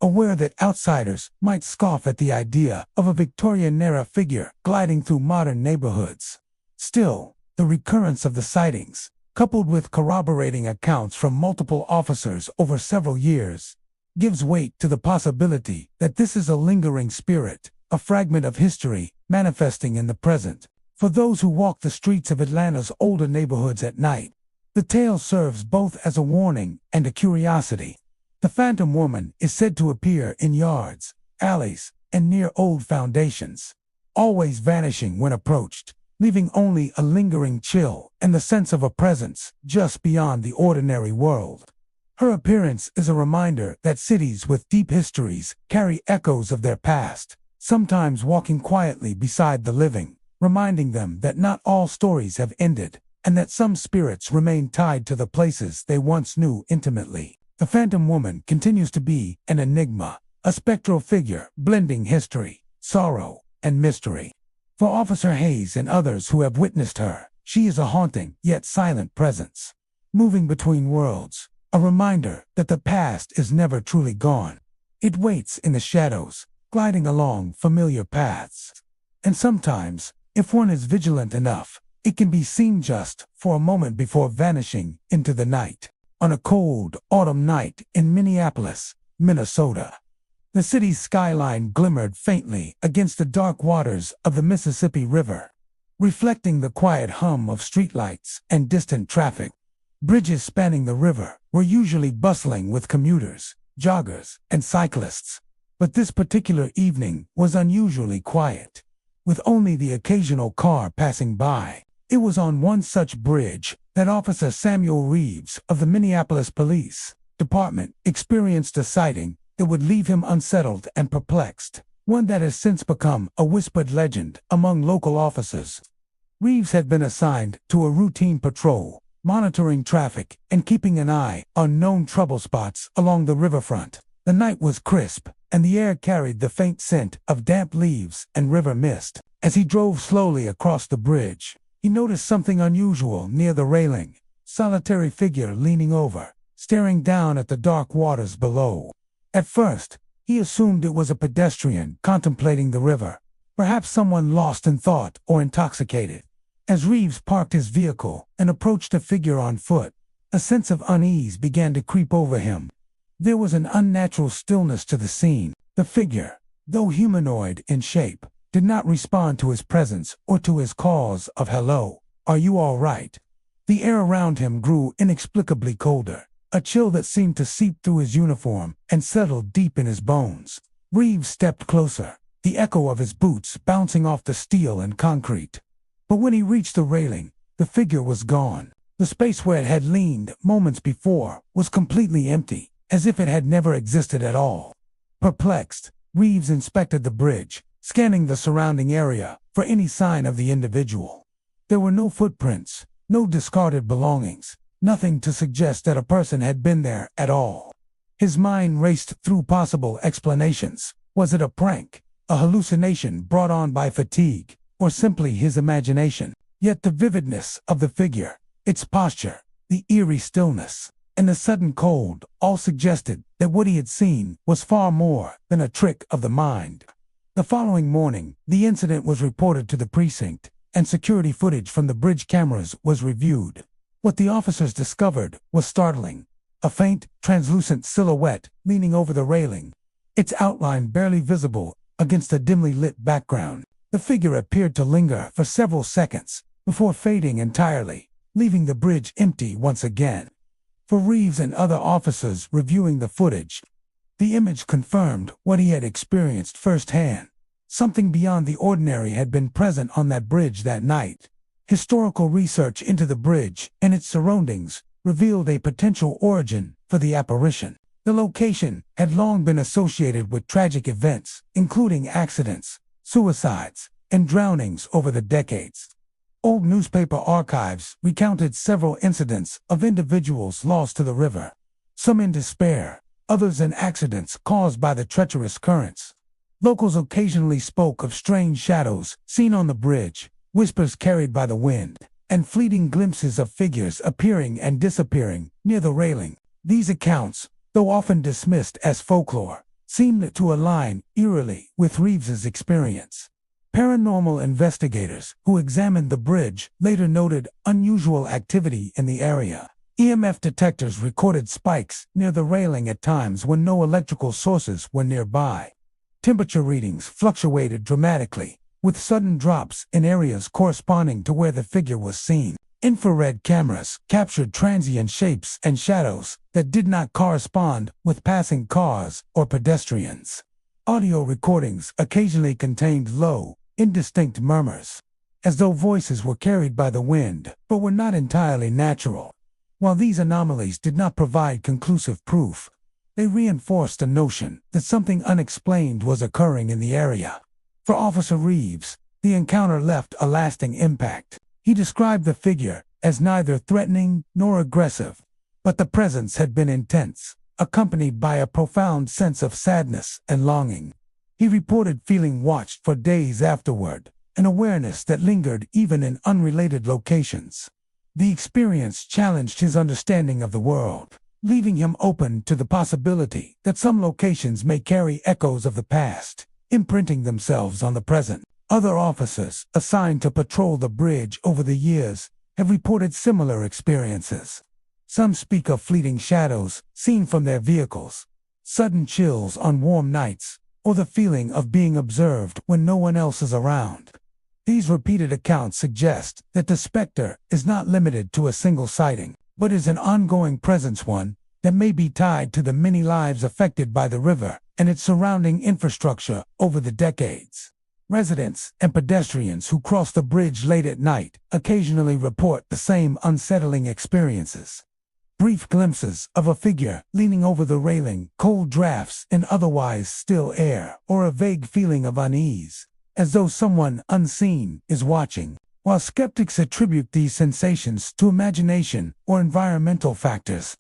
aware that outsiders might scoff at the idea of a Victorian-era figure gliding through modern neighborhoods. Still, the recurrence of the sightings, coupled with corroborating accounts from multiple officers over several years, gives weight to the possibility that this is a lingering spirit, a fragment of history manifesting in the present. For those who walk the streets of Atlanta's older neighborhoods at night, the tale serves both as a warning and a curiosity. The Phantom Woman is said to appear in yards, alleys, and near old foundations, always vanishing when approached, leaving only a lingering chill and the sense of a presence just beyond the ordinary world. Her appearance is a reminder that cities with deep histories carry echoes of their past, sometimes walking quietly beside the living, reminding them that not all stories have ended, and that some spirits remain tied to the places they once knew intimately. The Phantom Woman continues to be an enigma, a spectral figure blending history, sorrow, and mystery. For Officer Hayes and others who have witnessed her, she is a haunting yet silent presence, moving between worlds, a reminder that the past is never truly gone. It waits in the shadows, gliding along familiar paths. And sometimes, if one is vigilant enough, it can be seen just for a moment before vanishing into the night. On a cold autumn night in Minneapolis, Minnesota, the city's skyline glimmered faintly against the dark waters of the Mississippi River, reflecting the quiet hum of streetlights and distant traffic. Bridges spanning the river were usually bustling with commuters, joggers, and cyclists, but this particular evening was unusually quiet, with only the occasional car passing by. It was on one such bridge that Officer Samuel Reeves of the Minneapolis Police Department experienced a sighting that would leave him unsettled and perplexed, one that has since become a whispered legend among local officers. Reeves had been assigned to a routine patrol, monitoring traffic and keeping an eye on known trouble spots along the riverfront. The night was crisp, and the air carried the faint scent of damp leaves and river mist. As he drove slowly across the bridge, he noticed something unusual near the railing. Solitary figure leaning over, staring down at the dark waters below. At first, he assumed it was a pedestrian contemplating the river, perhaps someone lost in thought or intoxicated. As Reeves parked his vehicle and approached the figure on foot, a sense of unease began to creep over him. There was an unnatural stillness to the scene. The figure, though humanoid in shape, did not respond to his presence or to his calls of "Hello, are you all right?" The air around him grew inexplicably colder, a chill that seemed to seep through his uniform and settle deep in his bones. Reeves stepped closer, the echo of his boots bouncing off the steel and concrete. But when he reached the railing, the figure was gone. The space where it had leaned moments before was completely empty, as if it had never existed at all. Perplexed, Reeves inspected the bridge, scanning the surrounding area for any sign of the individual. There were no footprints, no discarded belongings, nothing to suggest that a person had been there at all. His mind raced through possible explanations. Was it a prank, a hallucination brought on by fatigue, or simply his imagination? Yet the vividness of the figure, its posture, the eerie stillness, and the sudden cold all suggested that what he had seen was far more than a trick of the mind. The following morning, the incident was reported to the precinct, and security footage from the bridge cameras was reviewed. What the officers discovered was startling. a faint, translucent silhouette leaning over the railing, its outline barely visible against a dimly lit background. The figure appeared to linger for several seconds before fading entirely, leaving the bridge empty once again. For Reeves and other officers reviewing the footage, the image confirmed what he had experienced firsthand. Something beyond the ordinary had been present on that bridge that night. Historical research into the bridge and its surroundings revealed a potential origin for the apparition. The location had long been associated with tragic events, including accidents, suicides, and drownings over the decades. Old newspaper archives recounted several incidents of individuals lost to the river, some in despair, others in accidents caused by the treacherous currents. Locals occasionally spoke of strange shadows seen on the bridge, whispers carried by the wind, and fleeting glimpses of figures appearing and disappearing near the railing. These accounts, though often dismissed as folklore, seemed to align eerily with Reeves's experience. Paranormal investigators who examined the bridge later noted unusual activity in the area. EMF detectors recorded spikes near the railing at times when no electrical sources were nearby. Temperature readings fluctuated dramatically, with sudden drops in areas corresponding to where the figure was seen. Infrared cameras captured transient shapes and shadows that did not correspond with passing cars or pedestrians. Audio recordings occasionally contained low, indistinct murmurs, as though voices were carried by the wind but were not entirely natural. While these anomalies did not provide conclusive proof, they reinforced the notion that something unexplained was occurring in the area. For Officer Reeves, the encounter left a lasting impact. He described the figure as neither threatening nor aggressive, but the presence had been intense, accompanied by a profound sense of sadness and longing. He reported feeling watched for days afterward, an awareness that lingered even in unrelated locations. The experience challenged his understanding of the world, leaving him open to the possibility that some locations may carry echoes of the past, imprinting themselves on the present. Other officers assigned to patrol the bridge over the years have reported similar experiences. Some speak of fleeting shadows seen from their vehicles, sudden chills on warm nights, or the feeling of being observed when no one else is around. These repeated accounts suggest that the specter is not limited to a single sighting, but is an ongoing presence, one that may be tied to the many lives affected by the river and its surrounding infrastructure over the decades. Residents and pedestrians who cross the bridge late at night occasionally report the same unsettling experiences. Brief glimpses of a figure leaning over the railing, cold drafts in otherwise still air, or a vague feeling of unease, as though someone unseen is watching. While skeptics attribute these sensations to imagination or environmental factors,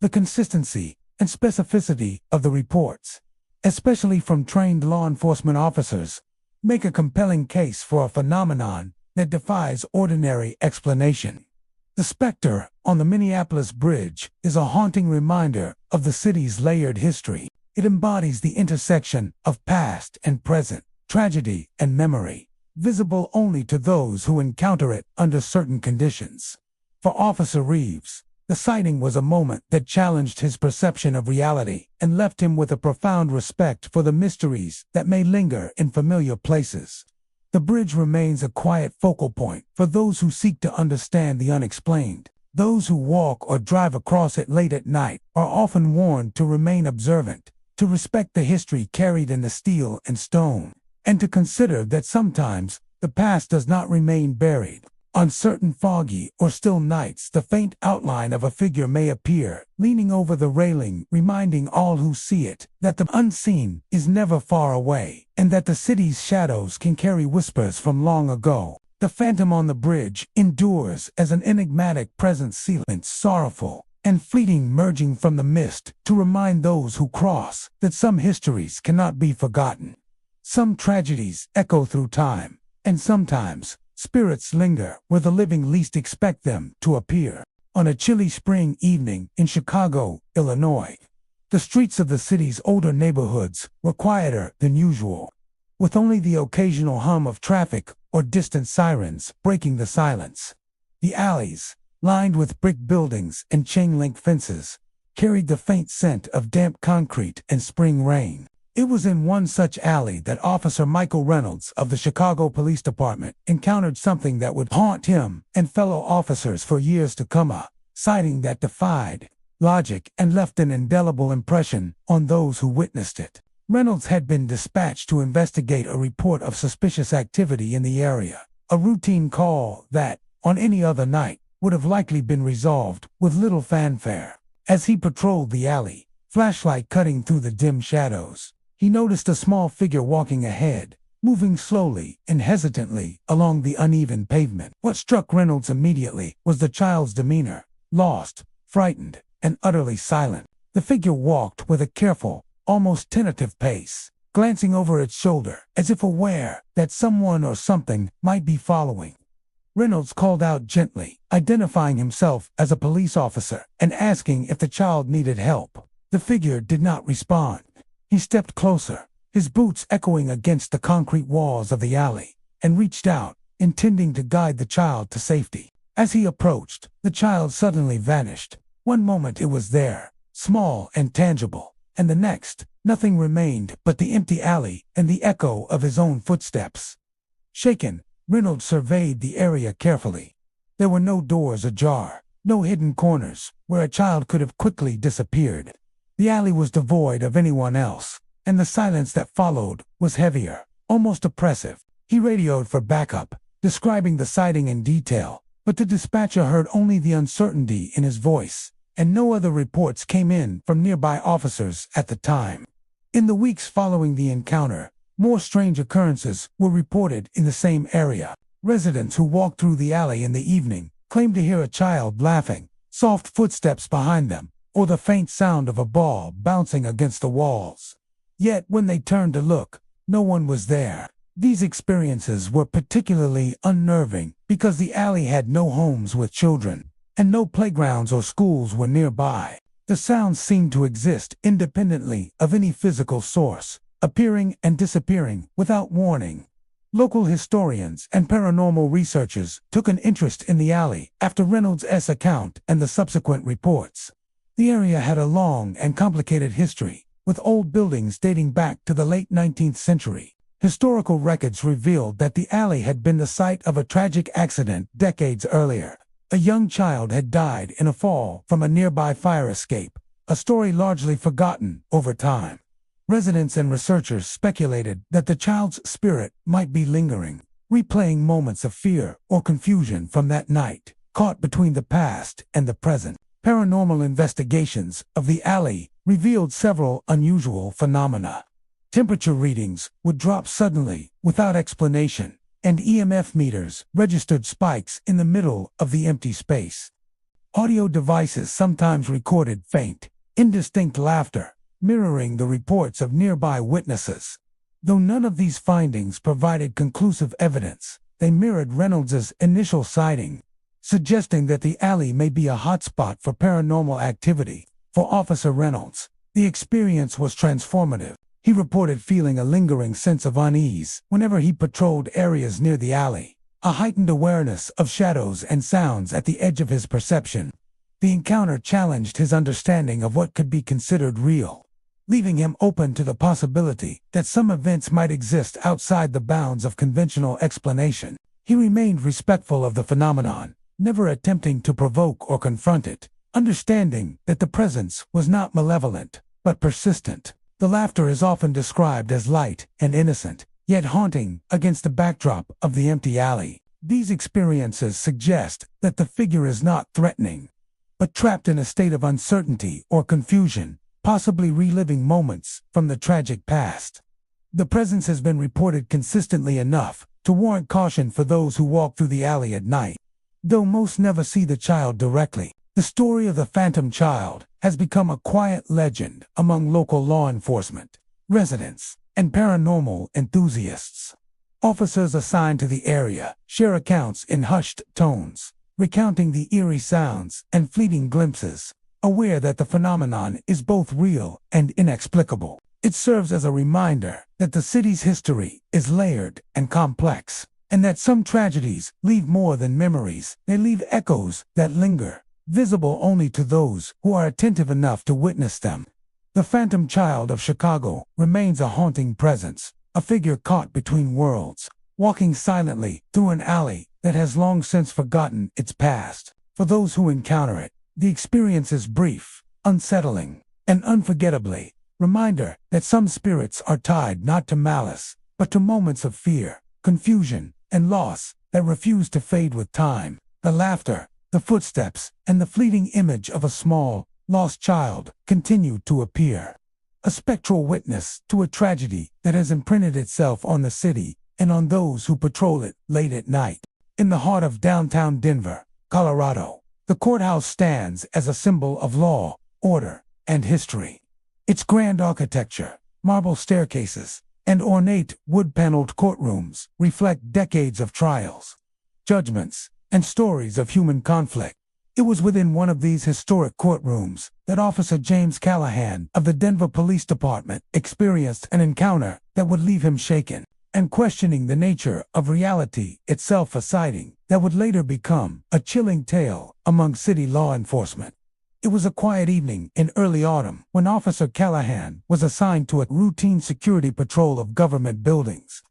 the consistency and specificity of the reports, especially from trained law enforcement officers, make a compelling case for a phenomenon that defies ordinary explanation. The specter on the Minneapolis Bridge is a haunting reminder of the city's layered history. It embodies the intersection of past and present, tragedy and memory, visible only to those who encounter it under certain conditions. For Officer Reeves, the sighting was a moment that challenged his perception of reality and left him with a profound respect for the mysteries that may linger in familiar places. The bridge remains a quiet focal point for those who seek to understand the unexplained. Those who walk or drive across it late at night are often warned to remain observant, to respect the history carried in the steel and stone, and to consider that sometimes the past does not remain buried. On certain foggy or still nights, the faint outline of a figure may appear, leaning over the railing, reminding all who see it that the unseen is never far away, and that the city's shadows can carry whispers from long ago. The phantom on the bridge endures as an enigmatic presence, silent, sorrowful, and fleeting, merging from the mist to remind those who cross that some histories cannot be forgotten. Some tragedies echo through time, and sometimes spirits linger where the living least expect them to appear. On a chilly spring evening in Chicago, Illinois, the streets of the city's older neighborhoods were quieter than usual, with only the occasional hum of traffic or distant sirens breaking the silence. The alleys, lined with brick buildings and chain-link fences, carried the faint scent of damp concrete and spring rain. It was in one such alley that Officer Michael Reynolds of the Chicago Police Department encountered something that would haunt him and fellow officers for years to come, a sighting that defied logic and left an indelible impression on those who witnessed it. Reynolds had been dispatched to investigate a report of suspicious activity in the area, a routine call that, on any other night, would have likely been resolved with little fanfare. As he patrolled the alley, flashlight cutting through the dim shadows, he noticed a small figure walking ahead, moving slowly and hesitantly along the uneven pavement. What struck Reynolds immediately was the child's demeanor, lost, frightened, and utterly silent. The figure walked with a careful, almost tentative pace, glancing over its shoulder as if aware that someone or something might be following. Reynolds called out gently, identifying himself as a police officer and asking if the child needed help. The figure did not respond. He stepped closer, his boots echoing against the concrete walls of the alley, and reached out, intending to guide the child to safety. As he approached, the child suddenly vanished. One moment it was there, small and tangible, and the next, nothing remained but the empty alley and the echo of his own footsteps. Shaken, Reynolds surveyed the area carefully. There were no doors ajar, no hidden corners where a child could have quickly disappeared. The alley was devoid of anyone else, and the silence that followed was heavier, almost oppressive. He radioed for backup, describing the sighting in detail, but the dispatcher heard only the uncertainty in his voice, and no other reports came in from nearby officers at the time. In the weeks following the encounter, more strange occurrences were reported in the same area. Residents who walked through the alley in the evening claimed to hear a child laughing, soft footsteps behind them, or the faint sound of a ball bouncing against the walls. Yet when they turned to look, no one was there. These experiences were particularly unnerving because the alley had no homes with children, and no playgrounds or schools were nearby. The sounds seemed to exist independently of any physical source, appearing and disappearing without warning. Local historians and paranormal researchers took an interest in the alley after Reynolds' account and the subsequent reports. The area had a long and complicated history, with old buildings dating back to the late 19th century. Historical records revealed that the alley had been the site of a tragic accident decades earlier. A young child had died in a fall from a nearby fire escape, a story largely forgotten over time. Residents and researchers speculated that the child's spirit might be lingering, replaying moments of fear or confusion from that night, caught between the past and the present. Paranormal investigations of the alley revealed several unusual phenomena. Temperature readings would drop suddenly, without explanation, and EMF meters registered spikes in the middle of the empty space. Audio devices sometimes recorded faint, indistinct laughter, mirroring the reports of nearby witnesses. Though none of these findings provided conclusive evidence, they mirrored Reynolds' initial sighting, suggesting that the alley may be a hotspot for paranormal activity. For Officer Reynolds, the experience was transformative. He reported feeling a lingering sense of unease whenever he patrolled areas near the alley, a heightened awareness of shadows and sounds at the edge of his perception. The encounter challenged his understanding of what could be considered real, leaving him open to the possibility that some events might exist outside the bounds of conventional explanation. He remained respectful of the phenomenon, never attempting to provoke or confront it, understanding that the presence was not malevolent, but persistent. The laughter is often described as light and innocent, yet haunting against the backdrop of the empty alley. These experiences suggest that the figure is not threatening, but trapped in a state of uncertainty or confusion, possibly reliving moments from the tragic past. The presence has been reported consistently enough to warrant caution for those who walk through the alley at night. Though most never see the child directly, the story of the phantom child has become a quiet legend among local law enforcement, residents, and paranormal enthusiasts. Officers assigned to the area share accounts in hushed tones, recounting the eerie sounds and fleeting glimpses, aware that the phenomenon is both real and inexplicable. It serves as a reminder that the city's history is layered and complex, and that some tragedies leave more than memories, they leave echoes that linger. visible only to those who are attentive enough to witness them. The phantom child of Chicago remains a haunting presence, a figure caught between worlds, walking silently through an alley that has long since forgotten its past. For those who encounter it, the experience is brief, unsettling, and unforgettably reminder that some spirits are tied not to malice, but to moments of fear, confusion, and loss that refuse to fade with time. The laughter, the footsteps, and the fleeting image of a small, lost child continue to appear. A spectral witness to a tragedy that has imprinted itself on the city and on those who patrol it late at night. In the heart of downtown Denver, Colorado, the courthouse stands as a symbol of law, order, and history. Its grand architecture, marble staircases, and ornate wood-paneled courtrooms reflect decades of trials, judgments, and stories of human conflict. It was within one of these historic courtrooms that Officer James Callahan of the Denver Police Department experienced an encounter that would leave him shaken and questioning the nature of reality itself, a sighting that would later become a chilling tale among city law enforcement. It was a quiet evening in early autumn when Officer Callahan was assigned to a routine security patrol of government buildings.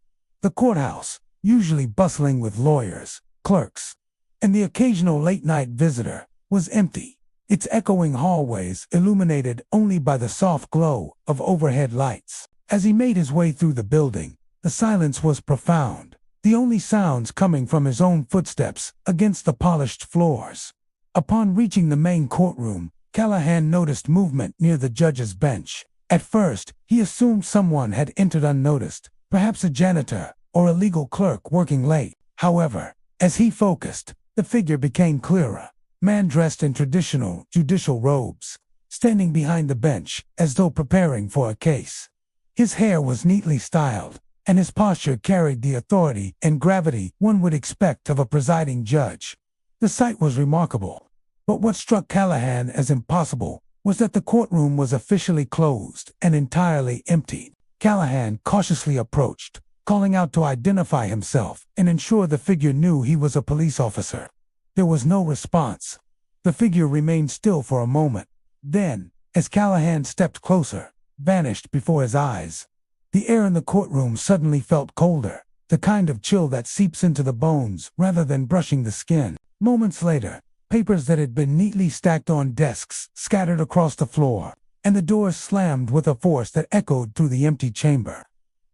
The courthouse, usually bustling with lawyers, clerks, and the occasional late-night visitor, was empty, its echoing hallways illuminated only by the soft glow of overhead lights. As he made his way through the building, the silence was profound, the only sounds coming from his own footsteps against the polished floors. Upon reaching the main courtroom, Callahan noticed movement near the judge's bench. At first, he assumed someone had entered unnoticed, perhaps a janitor or a legal clerk working late. However, as he focused, the figure became clearer. Man dressed in traditional judicial robes, standing behind the bench as though preparing for a case. His hair was neatly styled, and his posture carried the authority and gravity one would expect of a presiding judge. The sight was remarkable, but what struck Callahan as impossible was that the courtroom was officially closed and entirely empty. Callahan cautiously approached, calling out to identify himself and ensure the figure knew he was a police officer. There was no response. The figure remained still for a moment, then, as Callahan stepped closer, vanished before his eyes. The air in the courtroom suddenly felt colder, the kind of chill that seeps into the bones rather than brushing the skin. Moments later, papers that had been neatly stacked on desks scattered across the floor, and the doors slammed with a force that echoed through the empty chamber.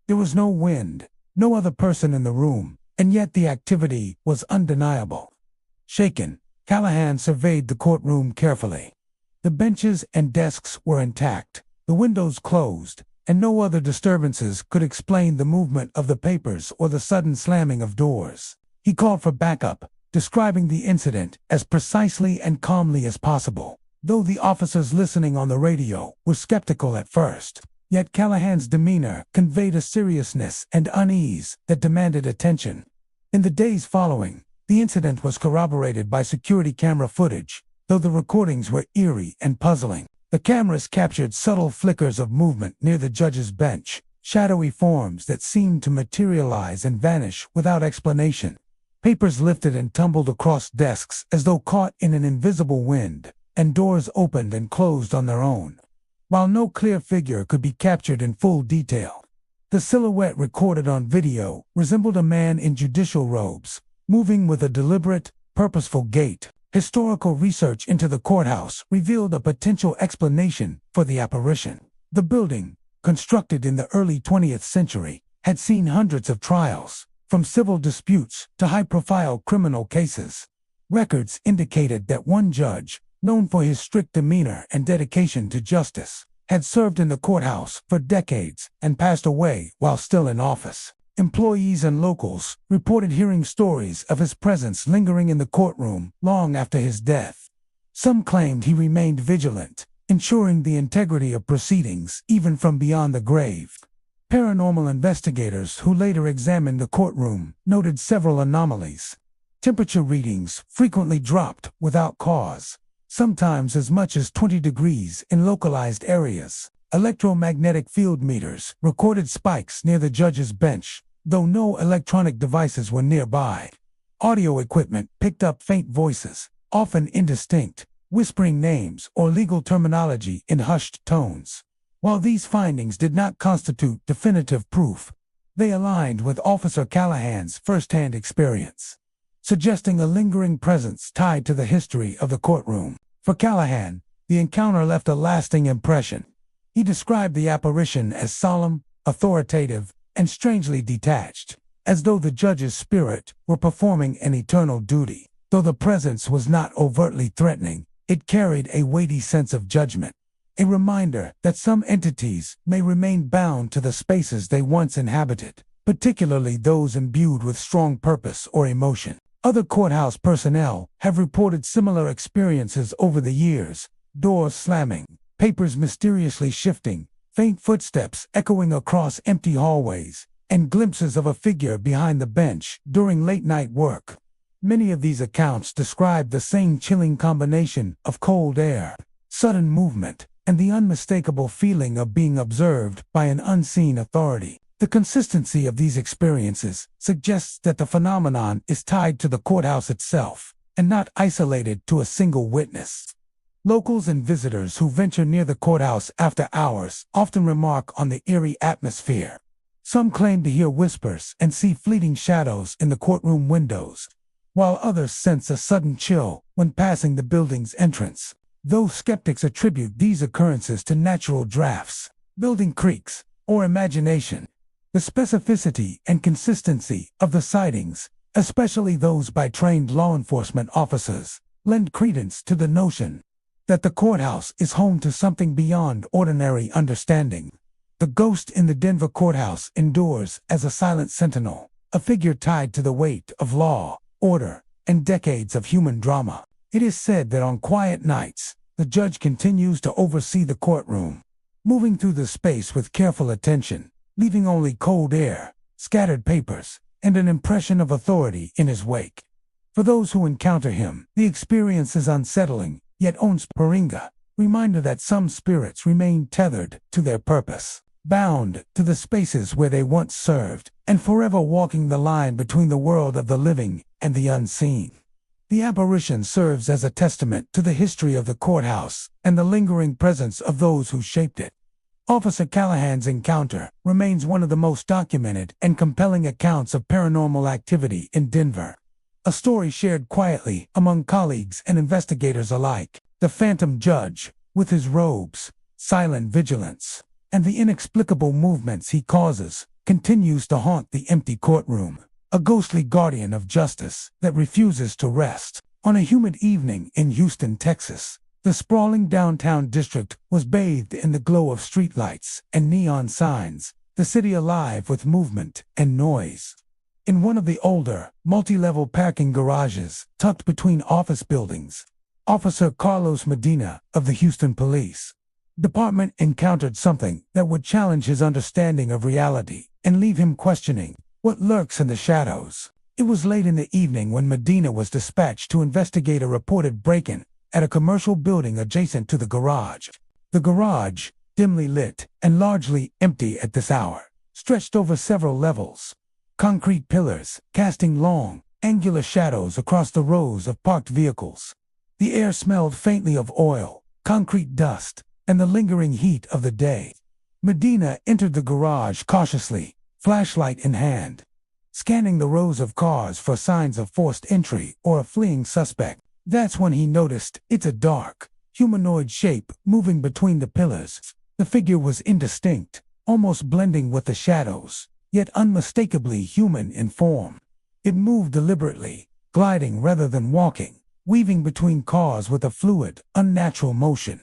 There was no wind, no other person in the room, and yet the activity was undeniable. Shaken, Callahan surveyed the courtroom carefully. The benches and desks were intact, the windows closed, and no other disturbances could explain the movement of the papers or the sudden slamming of doors. He called for backup, describing the incident as precisely and calmly as possible, though the officers listening on the radio were skeptical at first. Yet Callahan's demeanor conveyed a seriousness and unease that demanded attention. In the days following, the incident was corroborated by security camera footage, though the recordings were eerie and puzzling. The cameras captured subtle flickers of movement near the judge's bench, shadowy forms that seemed to materialize and vanish without explanation. Papers lifted and tumbled across desks as though caught in an invisible wind, and doors opened and closed on their own. While no clear figure could be captured in full detail, the silhouette recorded on video resembled a man in judicial robes, moving with a deliberate, purposeful gait. Historical research into the courthouse revealed a potential explanation for the apparition. The building, constructed in the early 20th century, had seen hundreds of trials, from civil disputes to high-profile criminal cases. Records indicated that one judge, known for his strict demeanor and dedication to justice, had served in the courthouse for decades and passed away while still in office. Employees and locals reported hearing stories of his presence lingering in the courtroom long after his death. Some claimed he remained vigilant, ensuring the integrity of proceedings even from beyond the grave. Paranormal investigators who later examined the courtroom noted several anomalies. Temperature readings frequently dropped without cause, sometimes as much as 20 degrees in localized areas. Electromagnetic field meters recorded spikes near the judge's bench, though no electronic devices were nearby. Audio equipment picked up faint voices, often indistinct, whispering names or legal terminology in hushed tones. While these findings did not constitute definitive proof, they aligned with Officer Callahan's first-hand experience, suggesting a lingering presence tied to the history of the courtroom. For Callahan, the encounter left a lasting impression. He described the apparition as solemn, authoritative, and strangely detached, as though the judge's spirit were performing an eternal duty. Though the presence was not overtly threatening, it carried a weighty sense of judgment, a reminder that some entities may remain bound to the spaces they once inhabited, particularly those imbued with strong purpose or emotion. Other courthouse personnel have reported similar experiences over the years: doors slamming, papers mysteriously shifting, faint footsteps echoing across empty hallways, and glimpses of a figure behind the bench during late-night work. Many of these accounts describe the same chilling combination of cold air, sudden movement, and the unmistakable feeling of being observed by an unseen authority. The consistency of these experiences suggests that the phenomenon is tied to the courthouse itself, and not isolated to a single witness. Locals and visitors who venture near the courthouse after hours often remark on the eerie atmosphere. Some claim to hear whispers and see fleeting shadows in the courtroom windows, while others sense a sudden chill when passing the building's entrance. Though skeptics attribute these occurrences to natural drafts, building creaks, or imagination, the specificity and consistency of the sightings, especially those by trained law enforcement officers, lend credence to the notion that the courthouse is home to something beyond ordinary understanding. The ghost in the Denver courthouse endures as a silent sentinel, a figure tied to the weight of law, order, and decades of human drama. It is said that on quiet nights, the judge continues to oversee the courtroom, moving through the space with careful attention, leaving only cold air, scattered papers, and an impression of authority in his wake. For those who encounter him, the experience is unsettling, yet unspurring, reminder that some spirits remain tethered to their purpose, bound to the spaces where they once served, and forever walking the line between the world of the living and the unseen. The apparition serves as a testament to the history of the courthouse and the lingering presence of those who shaped it. Officer Callahan's encounter remains one of the most documented and compelling accounts of paranormal activity in Denver. A story shared quietly among colleagues and investigators alike. The phantom judge, with his robes, silent vigilance, and the inexplicable movements he causes, continues to haunt the empty courtroom, a ghostly guardian of justice that refuses to rest. On a humid evening in Houston, Texas, the sprawling downtown district was bathed in the glow of streetlights and neon signs, the city alive with movement and noise. In one of the older, multi-level parking garages, tucked between office buildings, Officer Carlos Medina of the Houston Police Department encountered something that would challenge his understanding of reality and leave him questioning what lurks in the shadows. It was late in the evening when Medina was dispatched to investigate a reported break-in at a commercial building adjacent to the garage. The garage, dimly lit and largely empty at this hour, stretched over several levels. Concrete pillars, casting long, angular shadows across the rows of parked vehicles. The air smelled faintly of oil, concrete dust, and the lingering heat of the day. Medina entered the garage cautiously, flashlight in hand, scanning the rows of cars for signs of forced entry or a fleeing suspect. That's when he noticed it's a dark, humanoid shape moving between the pillars. The figure was indistinct, almost blending with the shadows, yet unmistakably human in form. It moved deliberately, gliding rather than walking, weaving between cars with a fluid, unnatural motion.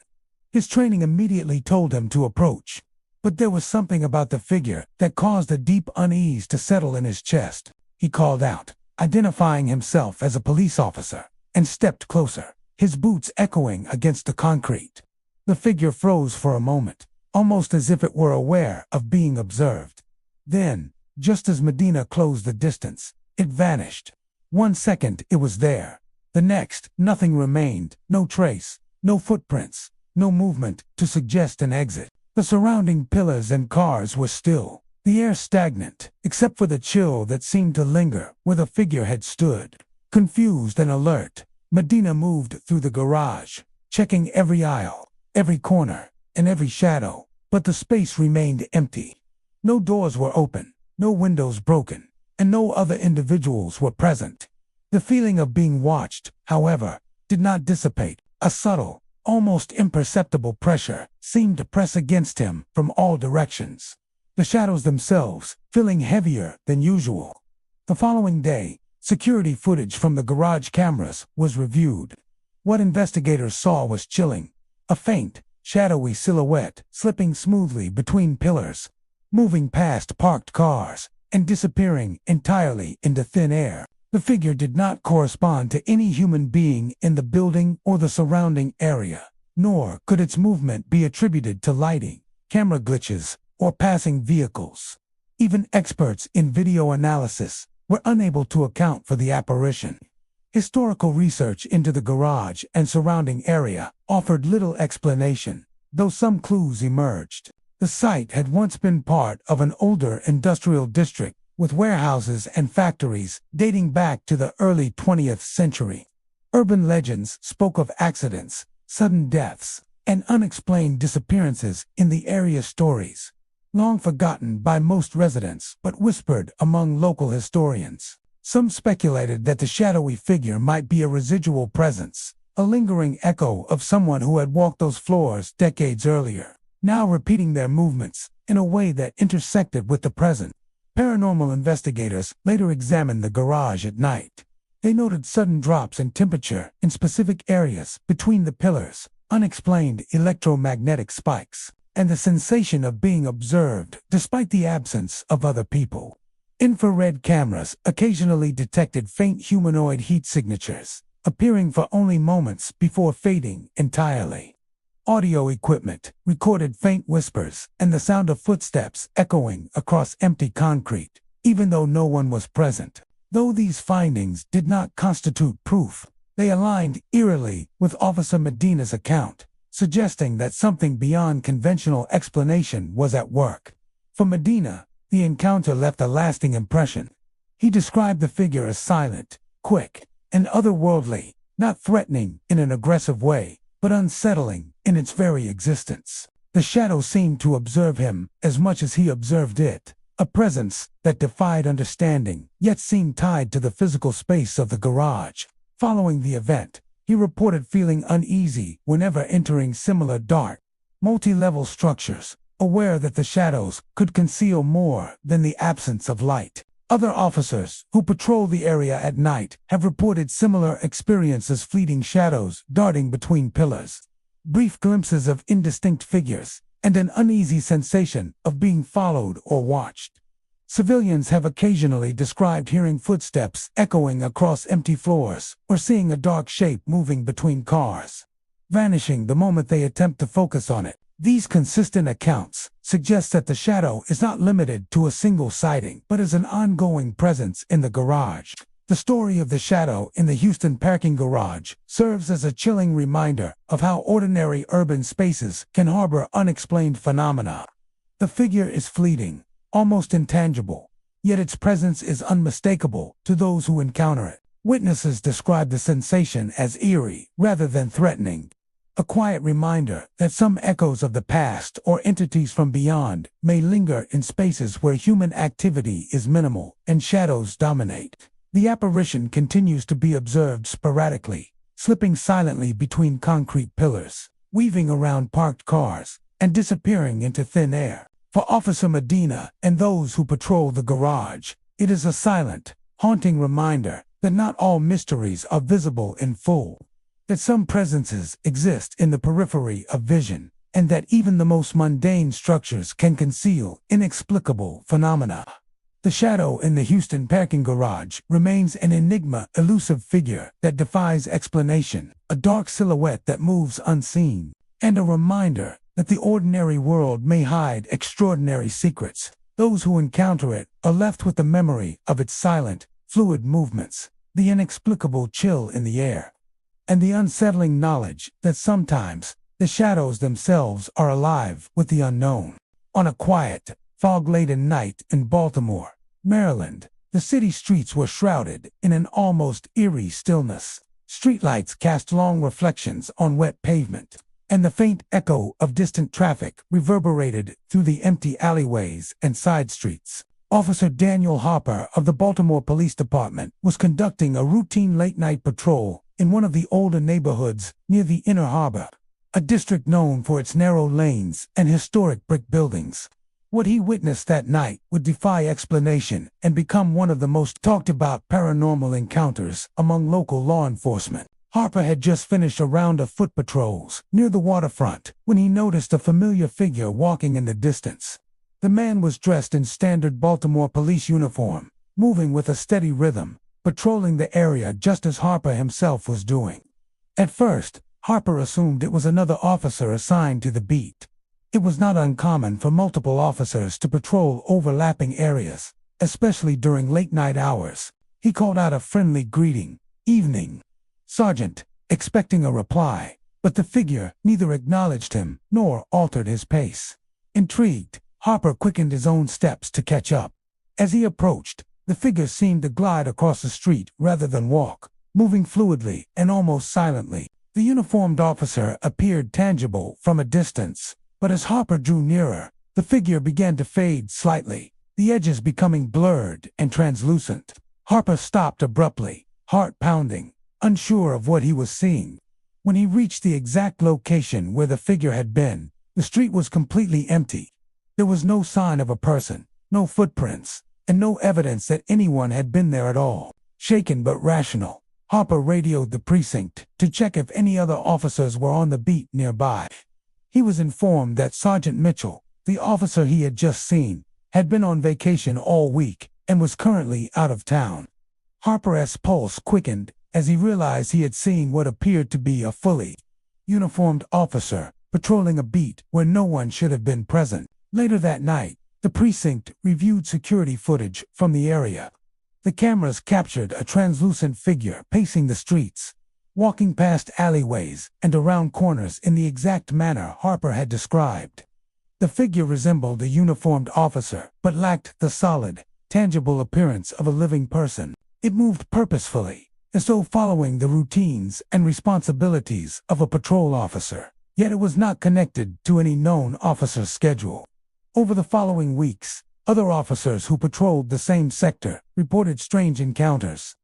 His training immediately told him to approach, but there was something about the figure that caused a deep unease to settle in his chest. He called out, identifying himself as a police officer, and stepped closer, his boots echoing against the concrete. The figure froze for a moment, almost as if it were aware of being observed. Then, just as Medina closed the distance, it vanished. 1 second it was there. The next, nothing remained, no trace, no footprints, no movement to suggest an exit. The surrounding pillars and cars were still, the air stagnant, except for the chill that seemed to linger where the figure had stood. Confused and alert, Medina moved through the garage, checking every aisle, every corner, and every shadow, but the space remained empty. No doors were open, no windows broken, and no other individuals were present. The feeling of being watched, however, did not dissipate. A subtle, almost imperceptible pressure seemed to press against him from all directions, the shadows themselves feeling heavier than usual. The following day, security footage from the garage cameras was reviewed. What investigators saw was chilling. A faint, shadowy silhouette slipping smoothly between pillars, moving past parked cars, and disappearing entirely into thin air. The figure did not correspond to any human being in the building or the surrounding area, nor could its movement be attributed to lighting, camera glitches, or passing vehicles. Even experts in video analysis were unable to account for the apparition. Historical research into the garage and surrounding area offered little explanation, though some clues emerged. The site had once been part of an older industrial district with warehouses and factories dating back to the early 20th century. Urban legends spoke of accidents, sudden deaths, and unexplained disappearances in the area's stories, long forgotten by most residents but whispered among local historians. Some speculated that the shadowy figure might be a residual presence, a lingering echo of someone who had walked those floors decades earlier, now repeating their movements in a way that intersected with the present. Paranormal investigators later examined the garage at night. They noted sudden drops in temperature in specific areas between the pillars, unexplained electromagnetic spikes, and the sensation of being observed despite the absence of other people. Infrared cameras occasionally detected faint humanoid heat signatures, appearing for only moments before fading entirely. Audio equipment recorded faint whispers and the sound of footsteps echoing across empty concrete, even though no one was present. Though these findings did not constitute proof, they aligned eerily with Officer Medina's account, suggesting that something beyond conventional explanation was at work. For Medina, the encounter left a lasting impression. He described the figure as silent, quick, and otherworldly, not threatening in an aggressive way, but unsettling in its very existence. The shadow seemed to observe him as much as he observed it, a presence that defied understanding, yet seemed tied to the physical space of the garage. Following the event, he reported feeling uneasy whenever entering similar dark, multi-level structures, aware that the shadows could conceal more than the absence of light. Other officers who patrol the area at night have reported similar experiences: fleeting shadows darting between pillars, brief glimpses of indistinct figures, and an uneasy sensation of being followed or watched. Civilians have occasionally described hearing footsteps echoing across empty floors or seeing a dark shape moving between cars, vanishing the moment they attempt to focus on it. These consistent accounts suggest that the shadow is not limited to a single sighting, but is an ongoing presence in the garage. The story of the shadow in the Houston parking garage serves as a chilling reminder of how ordinary urban spaces can harbor unexplained phenomena. The figure is fleeting, almost intangible, yet its presence is unmistakable to those who encounter it. Witnesses describe the sensation as eerie rather than threatening, a quiet reminder that some echoes of the past or entities from beyond may linger in spaces where human activity is minimal and shadows dominate. The apparition continues to be observed sporadically, slipping silently between concrete pillars, weaving around parked cars, and disappearing into thin air. For Officer Medina and those who patrol the garage, it is a silent, haunting reminder that not all mysteries are visible in full, that some presences exist in the periphery of vision, and that even the most mundane structures can conceal inexplicable phenomena. The shadow in the Houston parking garage remains an enigma, elusive figure that defies explanation, a dark silhouette that moves unseen, and a reminder that the ordinary world may hide extraordinary secrets. Those who encounter it are left with the memory of its silent, fluid movements, the inexplicable chill in the air, and the unsettling knowledge that sometimes the shadows themselves are alive with the unknown. On a quiet, fog-laden night in Baltimore, Maryland, the city streets were shrouded in an almost eerie stillness. Streetlights cast long reflections on wet pavement, and the faint echo of distant traffic reverberated through the empty alleyways and side streets. Officer Daniel Harper of the Baltimore Police Department was conducting a routine late-night patrol in one of the older neighborhoods near the Inner Harbor, a district known for its narrow lanes and historic brick buildings. What he witnessed that night would defy explanation and become one of the most talked-about paranormal encounters among local law enforcement. Harper had just finished a round of foot patrols near the waterfront when he noticed a familiar figure walking in the distance. The man was dressed in standard Baltimore police uniform, moving with a steady rhythm, patrolling the area just as Harper himself was doing. At first, Harper assumed it was another officer assigned to the beat. It was not uncommon for multiple officers to patrol overlapping areas, especially during late-night hours. He called out a friendly greeting, "Evening, Sergeant," expecting a reply, but the figure neither acknowledged him nor altered his pace. Intrigued, Harper quickened his own steps to catch up. As he approached, the figure seemed to glide across the street rather than walk, moving fluidly and almost silently. The uniformed officer appeared tangible from a distance, but as Harper drew nearer, the figure began to fade slightly, the edges becoming blurred and translucent. Harper stopped abruptly, heart pounding, unsure of what he was seeing. When he reached the exact location where the figure had been, the street was completely empty. There was no sign of a person, no footprints, and no evidence that anyone had been there at all. Shaken but rational, Harper radioed the precinct to check if any other officers were on the beat nearby. He was informed that Sergeant Mitchell, the officer he had just seen, had been on vacation all week and was currently out of town. Harper's pulse quickened as he realized he had seen what appeared to be a fully uniformed officer patrolling a beat where no one should have been present. Later that night, the precinct reviewed security footage from the area. The cameras captured a translucent figure pacing the streets, walking past alleyways and around corners in the exact manner Harper had described. The figure resembled a uniformed officer, but lacked the solid, tangible appearance of a living person. It moved purposefully, as though following the routines and responsibilities of a patrol officer, yet it was not connected to any known officer's schedule. Over the following weeks, other officers who patrolled the same sector reported strange encounters.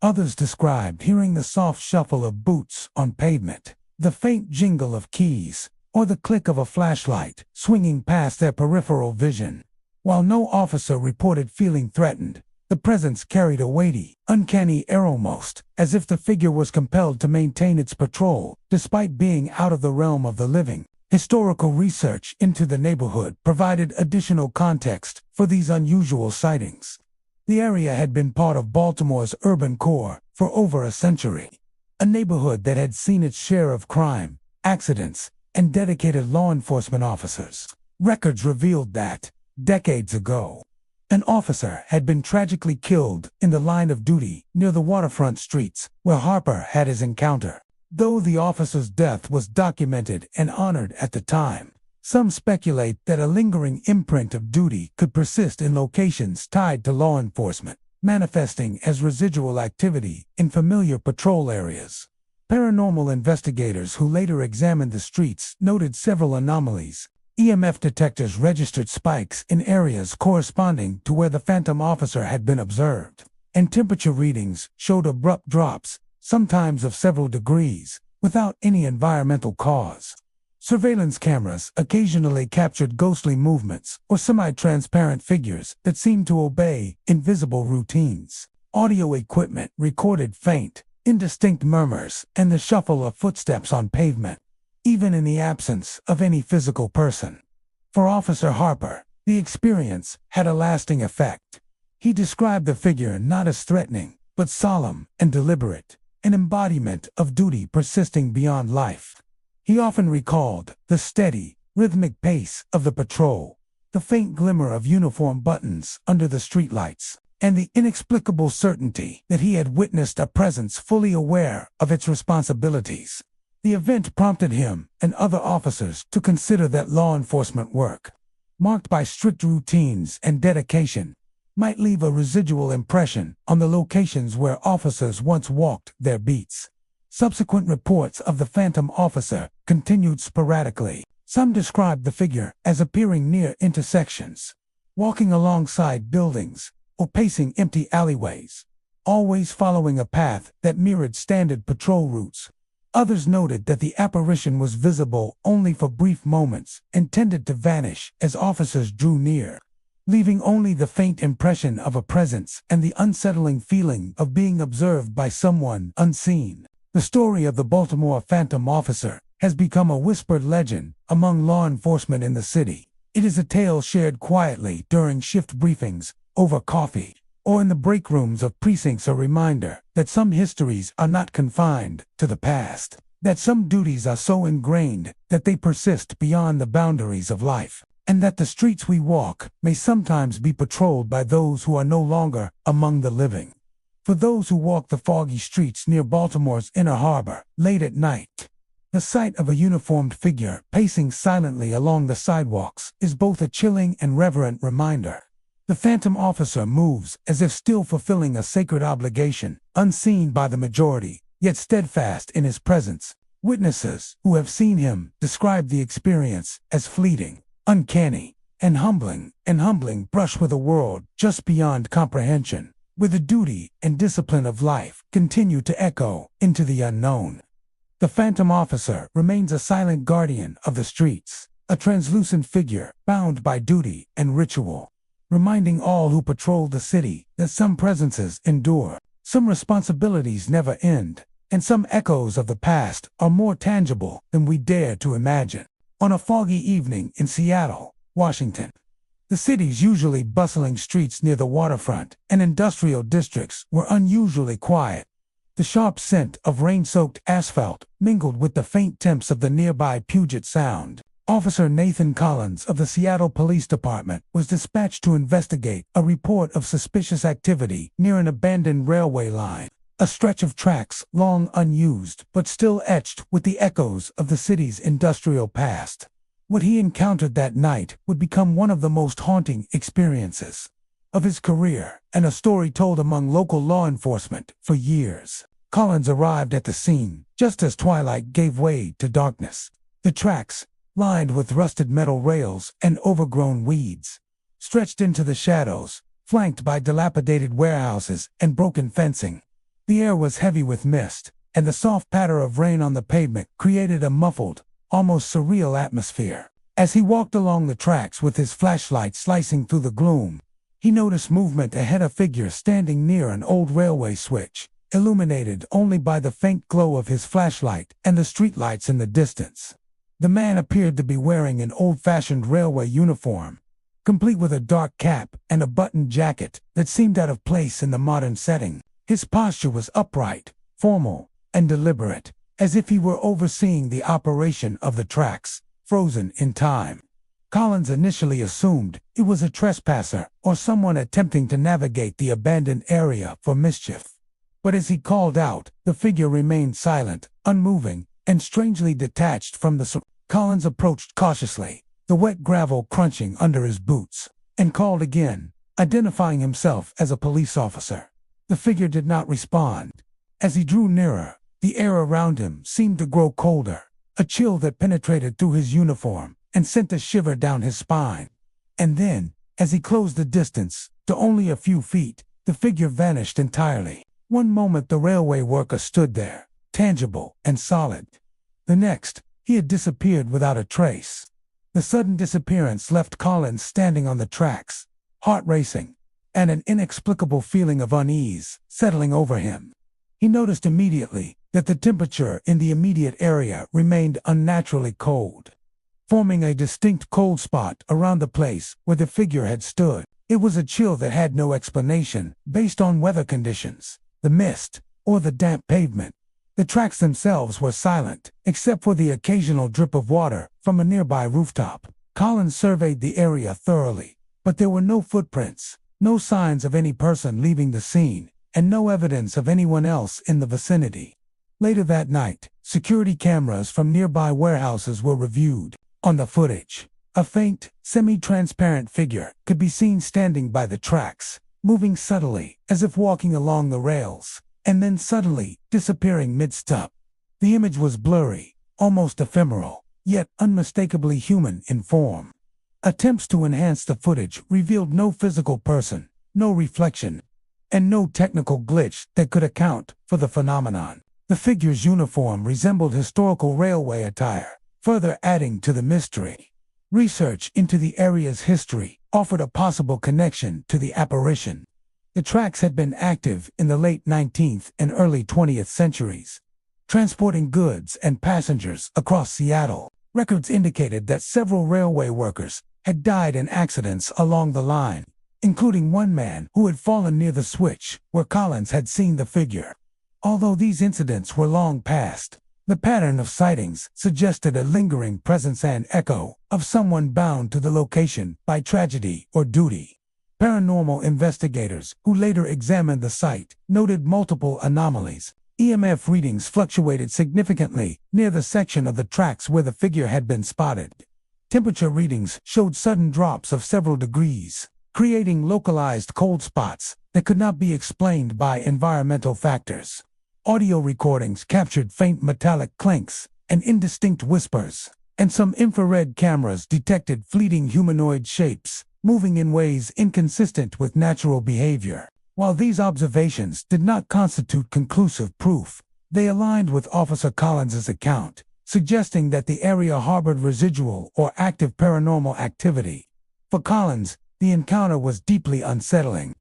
Others described hearing the soft shuffle of boots on pavement, the faint jingle of keys, or the click of a flashlight swinging past their peripheral vision. While no officer reported feeling threatened, the presence carried a weighty, uncanny air, almost as if the figure was compelled to maintain its patrol despite being out of the realm of the living. Historical research into the neighborhood provided additional context for these unusual sightings. The area had been part of Baltimore's urban core for over a century, a neighborhood that had seen its share of crime, accidents, and dedicated law enforcement officers. Records revealed that, decades ago, an officer had been tragically killed in the line of duty near the waterfront streets where Harper had his encounter. Though the officer's death was documented and honored at the time, some speculate that a lingering imprint of duty could persist in locations tied to law enforcement, manifesting as residual activity in familiar patrol areas. Paranormal investigators who later examined the streets noted several anomalies. EMF detectors registered spikes in areas corresponding to where the phantom officer had been observed, and temperature readings showed abrupt drops, sometimes of several degrees, without any environmental cause. Surveillance cameras occasionally captured ghostly movements or semi-transparent figures that seemed to obey invisible routines. Audio equipment recorded faint, indistinct murmurs and the shuffle of footsteps on pavement, even in the absence of any physical person. For Officer Harper, the experience had a lasting effect. He described the figure not as threatening, but solemn and deliberate, an embodiment of duty persisting beyond life. He often recalled the steady, rhythmic pace of the patrol, the faint glimmer of uniform buttons under the streetlights, and the inexplicable certainty that he had witnessed a presence fully aware of its responsibilities. The event prompted him and other officers to consider that law enforcement work, marked by strict routines and dedication, might leave a residual impression on the locations where officers once walked their beats. Subsequent reports of the phantom officer continued sporadically. Some described the figure as appearing near intersections, walking alongside buildings, or pacing empty alleyways, always following a path that mirrored standard patrol routes. Others noted that the apparition was visible only for brief moments and tended to vanish as officers drew near, leaving only the faint impression of a presence and the unsettling feeling of being observed by someone unseen. The story of the Baltimore Phantom Officer has become a whispered legend among law enforcement in the city. It is a tale shared quietly during shift briefings, over coffee, or in the break rooms of precincts, a reminder that some histories are not confined to the past, that some duties are so ingrained that they persist beyond the boundaries of life, and that the streets we walk may sometimes be patrolled by those who are no longer among the living. For those who walk the foggy streets near Baltimore's Inner Harbor late at night, the sight of a uniformed figure pacing silently along the sidewalks is both a chilling and reverent reminder. The phantom officer moves as if still fulfilling a sacred obligation, unseen by the majority, yet steadfast in his presence. Witnesses who have seen him describe the experience as fleeting, uncanny, and humbling brush with a world just beyond comprehension, where the duty and discipline of life continue to echo into the unknown. The phantom officer remains a silent guardian of the streets, a translucent figure bound by duty and ritual, reminding all who patrol the city that some presences endure, some responsibilities never end, and some echoes of the past are more tangible than we dare to imagine. On a foggy evening in Seattle, Washington, the city's usually bustling streets near the waterfront and industrial districts were unusually quiet. The sharp scent of rain-soaked asphalt mingled with the faint temps of the nearby Puget Sound. Officer Nathan Collins of the Seattle Police Department was dispatched to investigate a report of suspicious activity near an abandoned railway line, a stretch of tracks long unused but still etched with the echoes of the city's industrial past. What he encountered that night would become one of the most haunting experiences of his career, and a story told among local law enforcement for years. Collins arrived at the scene just as twilight gave way to darkness. The tracks, lined with rusted metal rails and overgrown weeds, stretched into the shadows, flanked by dilapidated warehouses and broken fencing. The air was heavy with mist, and the soft patter of rain on the pavement created a muffled, almost surreal atmosphere. As he walked along the tracks with his flashlight slicing through the gloom, he noticed movement ahead, a figure standing near an old railway switch, illuminated only by the faint glow of his flashlight and the streetlights in the distance. The man appeared to be wearing an old-fashioned railway uniform, complete with a dark cap and a buttoned jacket that seemed out of place in the modern setting. His posture was upright, formal, and deliberate, as if he were overseeing the operation of the tracks, frozen in time. Collins initially assumed it was a trespasser or someone attempting to navigate the abandoned area for mischief. But as he called out, the figure remained silent, unmoving, and strangely detached from the Collins approached cautiously, the wet gravel crunching under his boots, and called again, identifying himself as a police officer. The figure did not respond. As he drew nearer, the air around him seemed to grow colder, a chill that penetrated through his uniform and sent a shiver down his spine. And then, as he closed the distance to only a few feet, the figure vanished entirely. One moment the railway worker stood there, tangible and solid. The next, he had disappeared without a trace. The sudden disappearance left Collins standing on the tracks, heart racing, and an inexplicable feeling of unease settling over him. He noticed immediately that the temperature in the immediate area remained unnaturally cold, forming a distinct cold spot around the place where the figure had stood. It was a chill that had no explanation based on weather conditions, the mist, or the damp pavement. The tracks themselves were silent, except for the occasional drip of water from a nearby rooftop. Collins surveyed the area thoroughly, but there were no footprints, no signs of any person leaving the scene, and no evidence of anyone else in the vicinity. Later that night, security cameras from nearby warehouses were reviewed. On the footage, a faint, semi-transparent figure could be seen standing by the tracks, moving subtly as if walking along the rails, and then suddenly disappearing mid-step. The image was blurry, almost ephemeral, yet unmistakably human in form. Attempts to enhance the footage revealed no physical person, no reflection, and no technical glitch that could account for the phenomenon. The figure's uniform resembled historical railway attire, further adding to the mystery. Research into the area's history offered a possible connection to the apparition. The tracks had been active in the late 19th and early 20th centuries, transporting goods and passengers across Seattle. Records indicated that several railway workers had died in accidents along the line, including one man who had fallen near the switch where Collins had seen the figure. Although these incidents were long past, the pattern of sightings suggested a lingering presence and echo of someone bound to the location by tragedy or duty. Paranormal investigators who later examined the site noted multiple anomalies. EMF readings fluctuated significantly near the section of the tracks where the figure had been spotted. Temperature readings showed sudden drops of several degrees, creating localized cold spots that could not be explained by environmental factors. Audio recordings captured faint metallic clinks and indistinct whispers, and some infrared cameras detected fleeting humanoid shapes, moving in ways inconsistent with natural behavior. While these observations did not constitute conclusive proof, they aligned with Officer Collins's account, suggesting that the area harbored residual or active paranormal activity. For Collins, the encounter was deeply unsettling.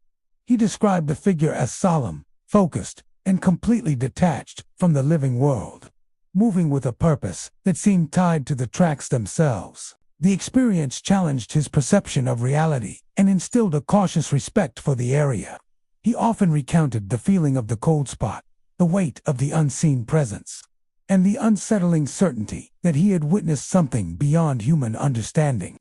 He described the figure as solemn, focused, and completely detached from the living world, moving with a purpose that seemed tied to the tracks themselves. The experience challenged his perception of reality and instilled a cautious respect for the area. He often recounted the feeling of the cold spot, the weight of the unseen presence, and the unsettling certainty that he had witnessed something beyond human understanding.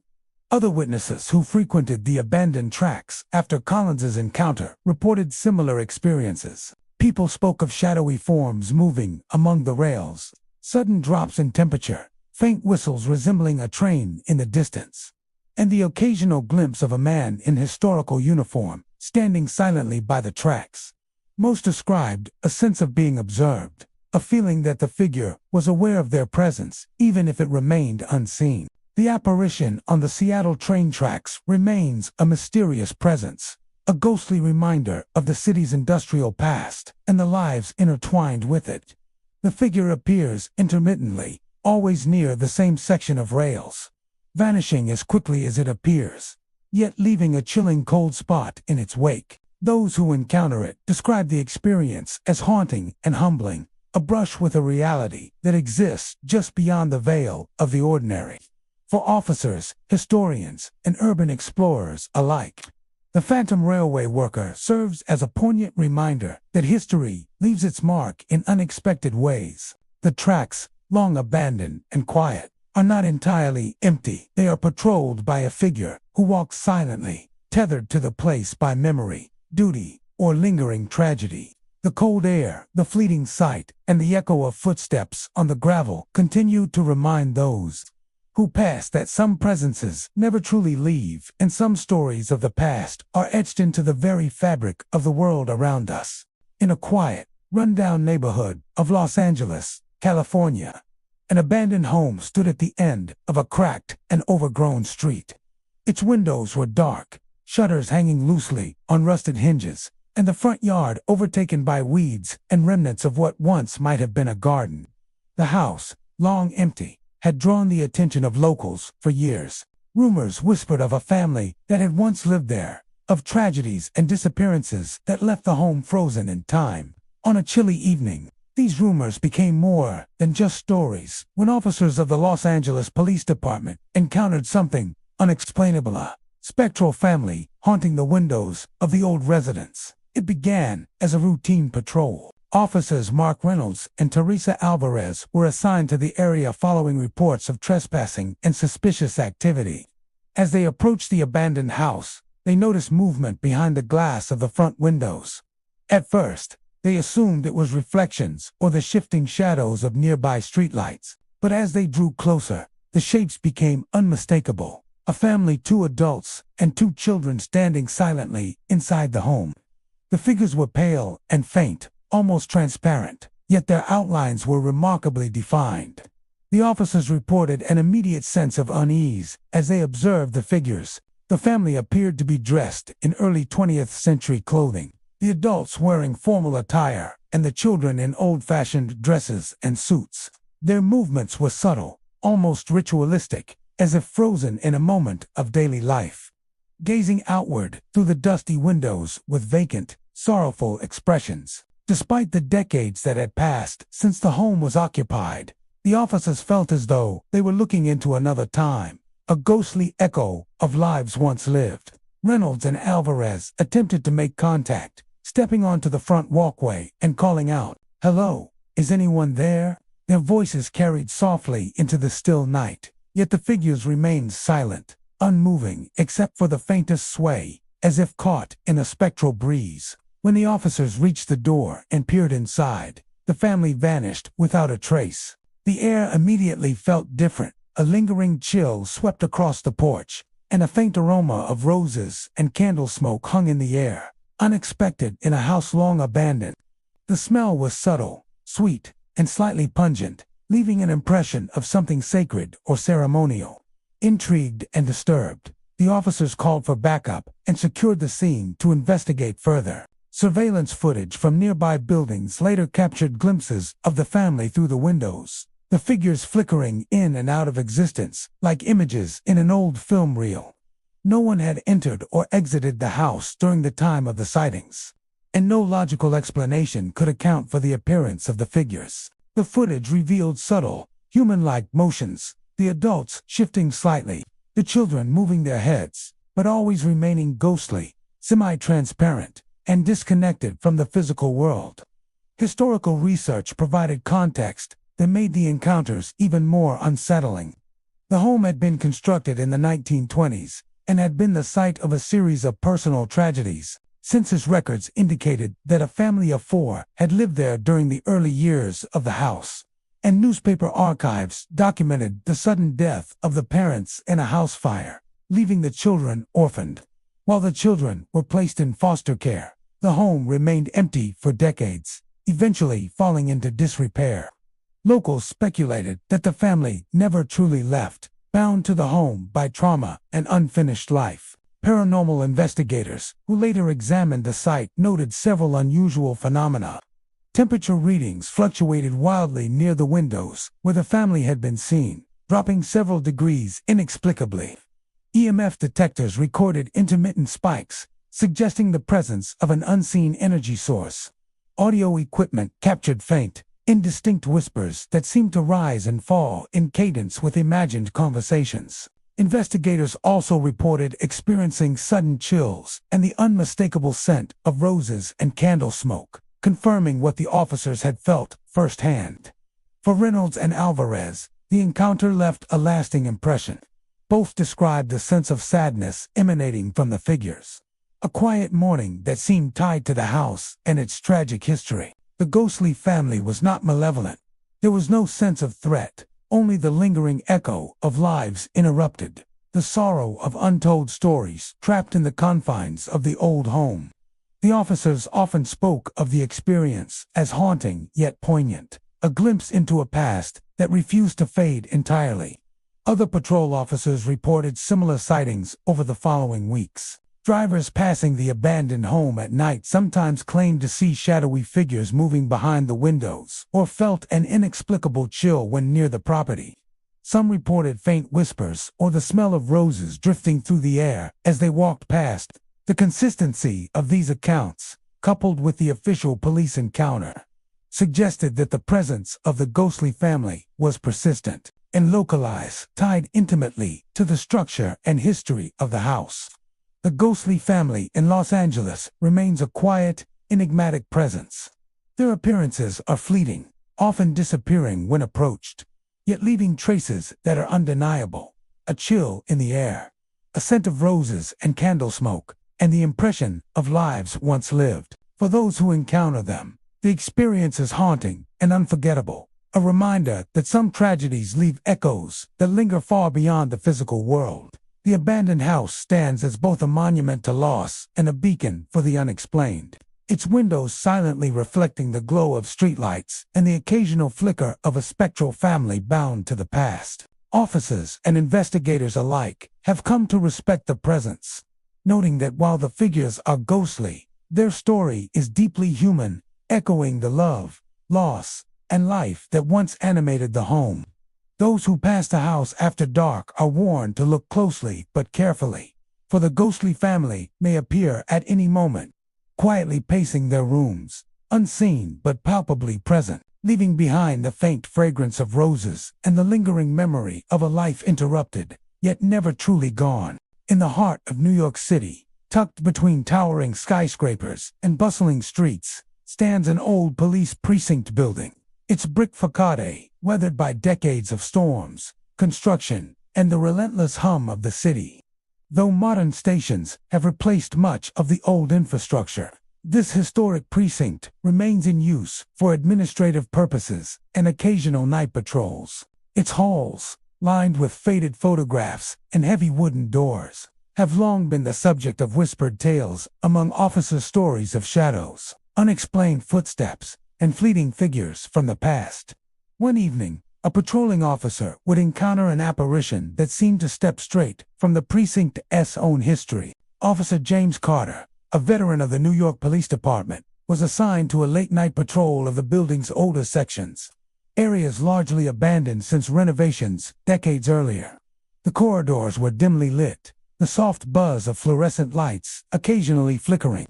Other witnesses who frequented the abandoned tracks after Collins's encounter reported similar experiences. People spoke of shadowy forms moving among the rails, sudden drops in temperature, faint whistles resembling a train in the distance, and the occasional glimpse of a man in historical uniform standing silently by the tracks. Most described a sense of being observed, a feeling that the figure was aware of their presence, even if it remained unseen. The apparition on the Seattle train tracks remains a mysterious presence, a ghostly reminder of the city's industrial past and the lives intertwined with it. The figure appears intermittently, always near the same section of rails, vanishing as quickly as it appears, yet leaving a chilling cold spot in its wake. Those who encounter it describe the experience as haunting and humbling, a brush with a reality that exists just beyond the veil of the ordinary. For officers, historians, and urban explorers alike, the phantom railway worker serves as a poignant reminder that history leaves its mark in unexpected ways. The tracks, long abandoned and quiet, are not entirely empty. They are patrolled by a figure who walks silently, tethered to the place by memory, duty, or lingering tragedy. The cold air, the fleeting sight, and the echo of footsteps on the gravel continue to remind those who pass that some presences never truly leave, and some stories of the past are etched into the very fabric of the world around us. In a quiet, run-down neighborhood of Los Angeles, California, an abandoned home stood at the end of a cracked and overgrown street. Its windows were dark, shutters hanging loosely on rusted hinges, and the front yard overtaken by weeds and remnants of what once might have been a garden. The house, long empty, had drawn the attention of locals for years. Rumors whispered of a family that had once lived there, of tragedies and disappearances that left the home frozen in time. On a chilly evening, these rumors became more than just stories when officers of the Los Angeles Police Department encountered something unexplainable, a spectral family haunting the windows of the old residence. It began as a routine patrol. Officers Mark Reynolds and Teresa Alvarez were assigned to the area following reports of trespassing and suspicious activity. As they approached the abandoned house, they noticed movement behind the glass of the front windows. At first, they assumed it was reflections or the shifting shadows of nearby streetlights, but as they drew closer, the shapes became unmistakable. A family, 2 adults and 2 children standing silently inside the home. The figures were pale and faint, almost transparent, yet their outlines were remarkably defined. The officers reported an immediate sense of unease as they observed the figures. The family appeared to be dressed in early 20th century clothing, the adults wearing formal attire and the children in old-fashioned dresses and suits. Their movements were subtle, almost ritualistic, as if frozen in a moment of daily life, gazing outward through the dusty windows with vacant, sorrowful expressions. Despite the decades that had passed since the home was occupied, the officers felt as though they were looking into another time, a ghostly echo of lives once lived. Reynolds and Alvarez attempted to make contact, stepping onto the front walkway and calling out, "Hello, is anyone there?" Their voices carried softly into the still night, yet the figures remained silent, unmoving except for the faintest sway, as if caught in a spectral breeze. When the officers reached the door and peered inside, the family vanished without a trace. The air immediately felt different. A lingering chill swept across the porch, and a faint aroma of roses and candle smoke hung in the air, unexpected in a house long abandoned. The smell was subtle, sweet, and slightly pungent, leaving an impression of something sacred or ceremonial. Intrigued and disturbed, the officers called for backup and secured the scene to investigate further. Surveillance footage from nearby buildings later captured glimpses of the family through the windows, the figures flickering in and out of existence like images in an old film reel. No one had entered or exited the house during the time of the sightings, and no logical explanation could account for the appearance of the figures. The footage revealed subtle, human-like motions, the adults shifting slightly, the children moving their heads, but always remaining ghostly, semi-transparent, and disconnected from the physical world. Historical research provided context that made the encounters even more unsettling. The home had been constructed in the 1920s and had been the site of a series of personal tragedies. Census records indicated that a family of 4 had lived there during the early years of the house, and newspaper archives documented the sudden death of the parents in a house fire, leaving the children orphaned. While the children were placed in foster care, the home remained empty for decades, eventually falling into disrepair. Locals speculated that the family never truly left, bound to the home by trauma and unfinished life. Paranormal investigators, who later examined the site, noted several unusual phenomena. Temperature readings fluctuated wildly near the windows where the family had been seen, dropping several degrees inexplicably. EMF detectors recorded intermittent spikes, suggesting the presence of an unseen energy source. Audio equipment captured faint, indistinct whispers that seemed to rise and fall in cadence with imagined conversations. Investigators also reported experiencing sudden chills and the unmistakable scent of roses and candle smoke, confirming what the officers had felt firsthand. For Reynolds and Alvarez, the encounter left a lasting impression. Both described the sense of sadness emanating from the figures, a quiet mourning that seemed tied to the house and its tragic history. The ghostly family was not malevolent. There was no sense of threat, only the lingering echo of lives interrupted, the sorrow of untold stories trapped in the confines of the old home. The officers often spoke of the experience as haunting yet poignant, a glimpse into a past that refused to fade entirely. Other patrol officers reported similar sightings over the following weeks. Drivers passing the abandoned home at night sometimes claimed to see shadowy figures moving behind the windows, or felt an inexplicable chill when near the property. Some reported faint whispers or the smell of roses drifting through the air as they walked past. The consistency of these accounts, coupled with the official police encounter, suggested that the presence of the ghostly family was persistent and localized, tied intimately to the structure and history of the house. The ghostly family in Los Angeles remains a quiet, enigmatic presence. Their appearances are fleeting, often disappearing when approached, yet leaving traces that are undeniable. A chill in the air, a scent of roses and candle smoke, and the impression of lives once lived. For those who encounter them, the experience is haunting and unforgettable, a reminder that some tragedies leave echoes that linger far beyond the physical world. The abandoned house stands as both a monument to loss and a beacon for the unexplained. its windows silently reflecting the glow of streetlights and the occasional flicker of a spectral family bound to the past. Officers and investigators alike have come to respect the presence, noting that while the figures are ghostly, their story is deeply human, echoing the love, loss, and life that once animated the home. Those who pass the house after dark are warned to look closely but carefully, for the ghostly family may appear at any moment, quietly pacing their rooms, unseen but palpably present, leaving behind the faint fragrance of roses and the lingering memory of a life interrupted, yet never truly gone. In the heart of New York City, tucked between towering skyscrapers and bustling streets, stands an old police precinct building. Its brick facade, weathered by decades of storms, construction, and the relentless hum of the city. Though modern stations have replaced much of the old infrastructure, this historic precinct remains in use for administrative purposes and occasional night patrols. Its halls, lined with faded photographs and heavy wooden doors, have long been the subject of whispered tales among officers' stories of shadows, unexplained footsteps, and fleeting figures from the past. One evening, a patrolling officer would encounter an apparition that seemed to step straight from the precinct's own history. Officer James Carter, a veteran of the New York Police Department, was assigned to a late-night patrol of the building's older sections, areas largely abandoned since renovations decades earlier. The corridors were dimly lit, the soft buzz of fluorescent lights occasionally flickering,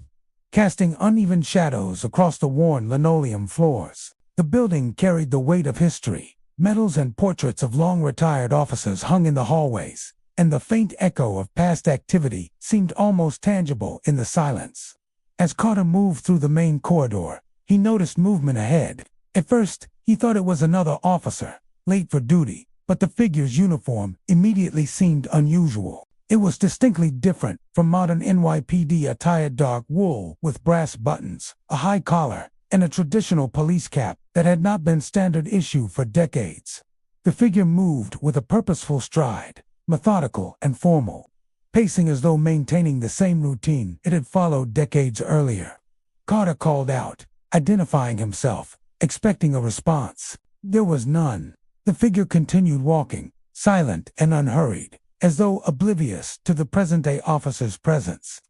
casting uneven shadows across the worn linoleum floors. The building carried the weight of history. Medals and portraits of long-retired officers hung in the hallways, and the faint echo of past activity seemed almost tangible in the silence. As Carter moved through the main corridor, he noticed movement ahead. At first, he thought it was another officer, late for duty, but the figure's uniform immediately seemed unusual. It was distinctly different from modern NYPD attire: dark wool with brass buttons, a high collar, and a traditional police cap that had not been standard issue for decades. The figure moved with a purposeful stride, methodical and formal, pacing as though maintaining the same routine it had followed decades earlier. Carter called out, identifying himself, expecting a response. There was none. The figure continued walking, silent and unhurried, as though oblivious to the present-day officer's presence.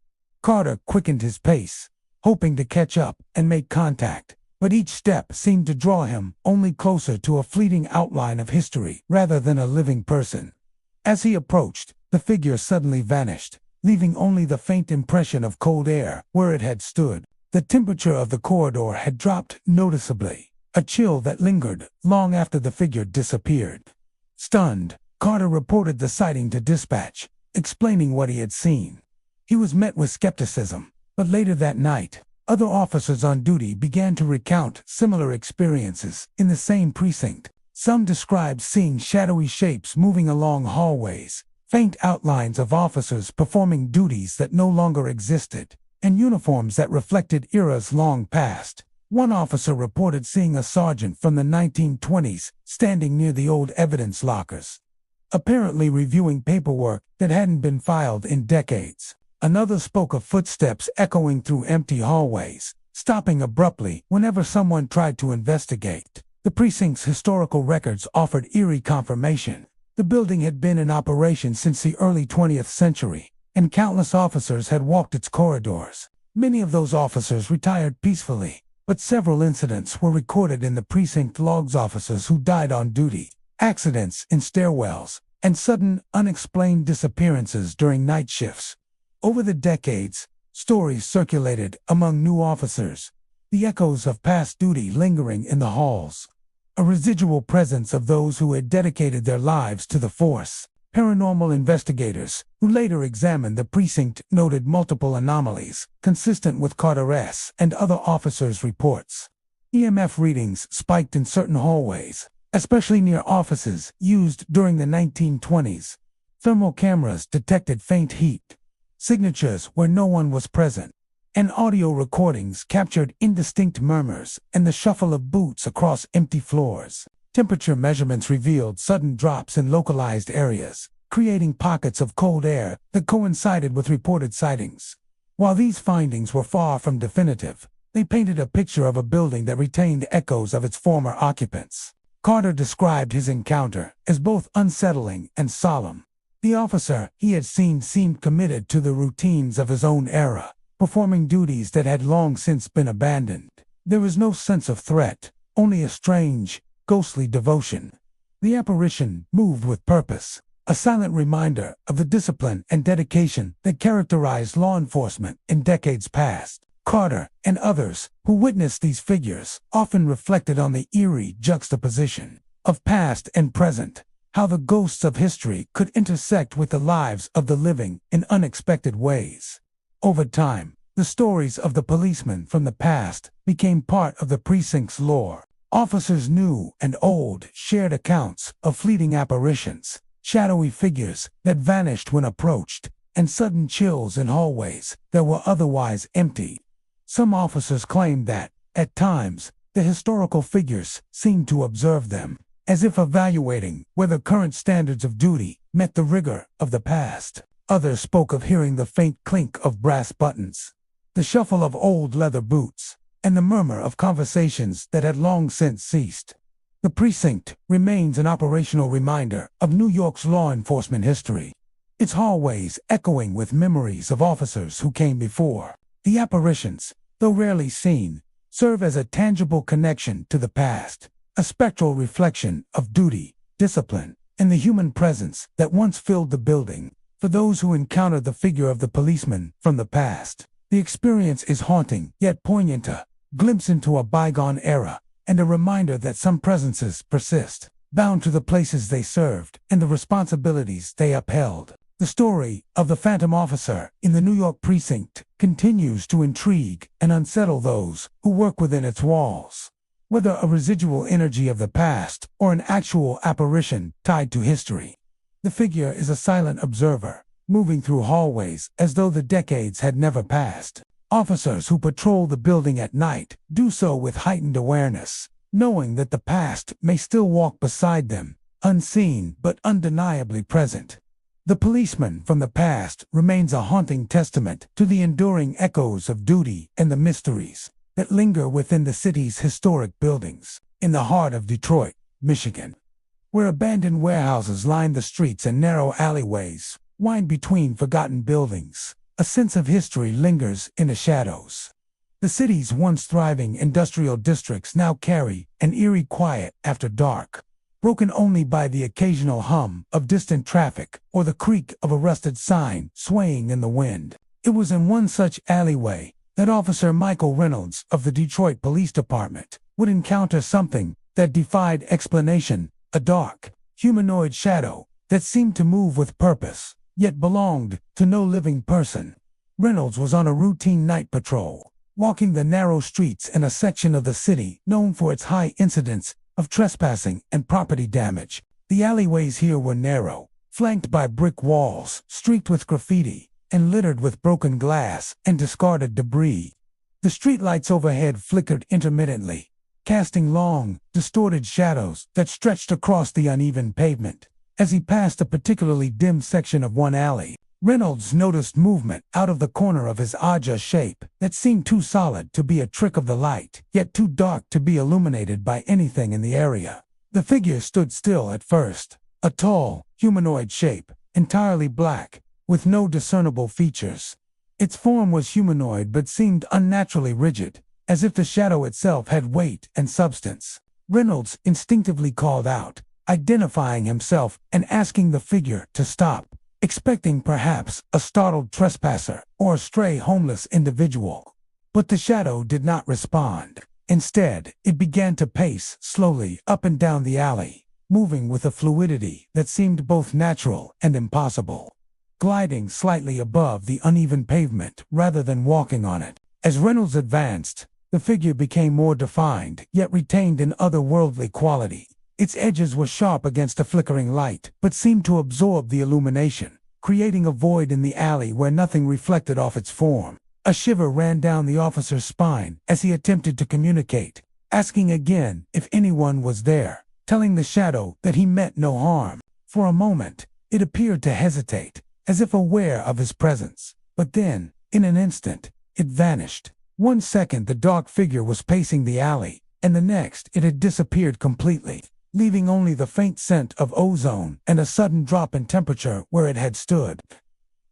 Carter quickened his pace, hoping to catch up and make contact, but each step seemed to draw him only closer to a fleeting outline of history rather than a living person. As he approached, the figure suddenly vanished, leaving only the faint impression of cold air where it had stood. The temperature of the corridor had dropped noticeably, a chill that lingered long after the figure disappeared. Stunned, Carter reported the sighting to dispatch, explaining what he had seen. He was met with skepticism, but later that night, other officers on duty began to recount similar experiences in the same precinct. Some described seeing shadowy shapes moving along hallways, faint outlines of officers performing duties that no longer existed, and uniforms that reflected eras long past. One officer reported seeing a sergeant from the 1920s standing near the old evidence lockers, apparently reviewing paperwork that hadn't been filed in decades. Another spoke of footsteps echoing through empty hallways, stopping abruptly whenever someone tried to investigate. The precinct's historical records offered eerie confirmation. The building had been in operation since the early 20th century, and countless officers had walked its corridors. Many of those officers retired peacefully, but several incidents were recorded in the precinct logs: officers who died on duty, accidents in stairwells, and sudden, unexplained disappearances during night shifts. Over the decades, stories circulated among new officers, the echoes of past duty lingering in the halls, a residual presence of those who had dedicated their lives to the force. Paranormal investigators, who later examined the precinct, noted multiple anomalies consistent with Carter's and other officers' reports. EMF readings spiked in certain hallways, especially near offices used during the 1920s. Thermal cameras detected faint heat signatures where no one was present, and audio recordings captured indistinct murmurs and the shuffle of boots across empty floors. Temperature measurements revealed sudden drops in localized areas, creating pockets of cold air that coincided with reported sightings. While these findings were far from definitive, They painted a picture of a building that retained echoes of its former occupants. Carter described his encounter as both unsettling and solemn. The officer he had seen seemed committed to the routines of his own era, performing duties that had long since been abandoned. There was no sense of threat, only a strange, ghostly devotion. The apparition moved with purpose, a silent reminder of the discipline and dedication that characterized law enforcement in decades past. Carter and others who witnessed these figures often reflected on the eerie juxtaposition of past and present, how the ghosts of history could intersect with the lives of the living in unexpected ways. Over time, the stories of the policemen from the past became part of the precinct's lore. Officers new and old shared accounts of fleeting apparitions, shadowy figures that vanished when approached, and sudden chills in hallways that were otherwise empty. Some officers claimed that, at times, the historical figures seemed to observe them, as if evaluating whether current standards of duty met the rigor of the past. Others spoke of hearing the faint clink of brass buttons, the shuffle of old leather boots, and the murmur of conversations that had long since ceased. The precinct remains an operational reminder of New York's law enforcement history, its hallways echoing with memories of officers who came before. The apparitions, though rarely seen, serve as a tangible connection to the past, a spectral reflection of duty, discipline, and the human presence that once filled the building. For those who encountered the figure of the policeman from the past, the experience is haunting yet poignant, a glimpse into a bygone era, and a reminder that some presences persist, bound to the places they served and the responsibilities they upheld. The story of the Phantom Officer in the New York precinct continues to intrigue and unsettle those who work within its walls. Whether a residual energy of the past or an actual apparition tied to history, the figure is a silent observer, moving through hallways as though the decades had never passed. Officers who patrol the building at night do so with heightened awareness, knowing that the past may still walk beside them, unseen but undeniably present. The policeman from the past remains a haunting testament to the enduring echoes of duty and the mysteries that linger within the city's historic buildings. In the heart of Detroit, Michigan, where abandoned warehouses line the streets and narrow alleyways wind between forgotten buildings, a sense of history lingers in the shadows. The city's once thriving industrial districts now carry an eerie quiet after dark, broken only by the occasional hum of distant traffic or the creak of a rusted sign swaying in the wind. It was in one such alleyway that Officer Michael Reynolds of the Detroit Police Department would encounter something that defied explanation, a dark, humanoid shadow that seemed to move with purpose, yet belonged to no living person. Reynolds was on a routine night patrol, walking the narrow streets in a section of the city known for its high incidence of trespassing and property damage. The alleyways here were narrow, flanked by brick walls, streaked with graffiti, and littered with broken glass and discarded debris. The streetlights overhead flickered intermittently, casting long, distorted shadows that stretched across the uneven pavement. As he passed a particularly dim section of one alley, Reynolds noticed movement out of the corner of his Aja shape that seemed too solid to be a trick of the light, yet too dark to be illuminated by anything in the area. The figure stood still at first, a tall, humanoid shape, entirely black, with no discernible features. Its form was humanoid but seemed unnaturally rigid, as if the shadow itself had weight and substance. Reynolds instinctively called out, identifying himself and asking the figure to stop, expecting perhaps a startled trespasser or a stray homeless individual. But the shadow did not respond. Instead, it began to pace slowly up and down the alley, moving with a fluidity that seemed both natural and impossible, gliding slightly above the uneven pavement rather than walking on it. As Reynolds advanced, the figure became more defined, yet retained an otherworldly quality. Its edges were sharp against the flickering light, but seemed to absorb the illumination, creating a void in the alley where nothing reflected off its form. A shiver ran down the officer's spine as he attempted to communicate, asking again if anyone was there, telling the shadow that he meant no harm. For a moment, it appeared to hesitate, as if aware of his presence, but then, in an instant, it vanished. One second the dark figure was pacing the alley, and the next it had disappeared completely, leaving only the faint scent of ozone and a sudden drop in temperature where it had stood.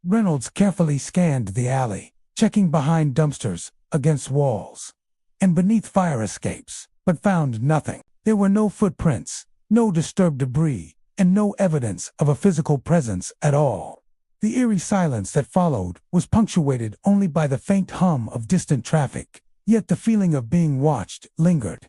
Reynolds carefully scanned the alley, checking behind dumpsters, against walls, and beneath fire escapes, but found nothing. There were no footprints, no disturbed debris, and no evidence of a physical presence at all. The eerie silence that followed was punctuated only by the faint hum of distant traffic, yet the feeling of being watched lingered.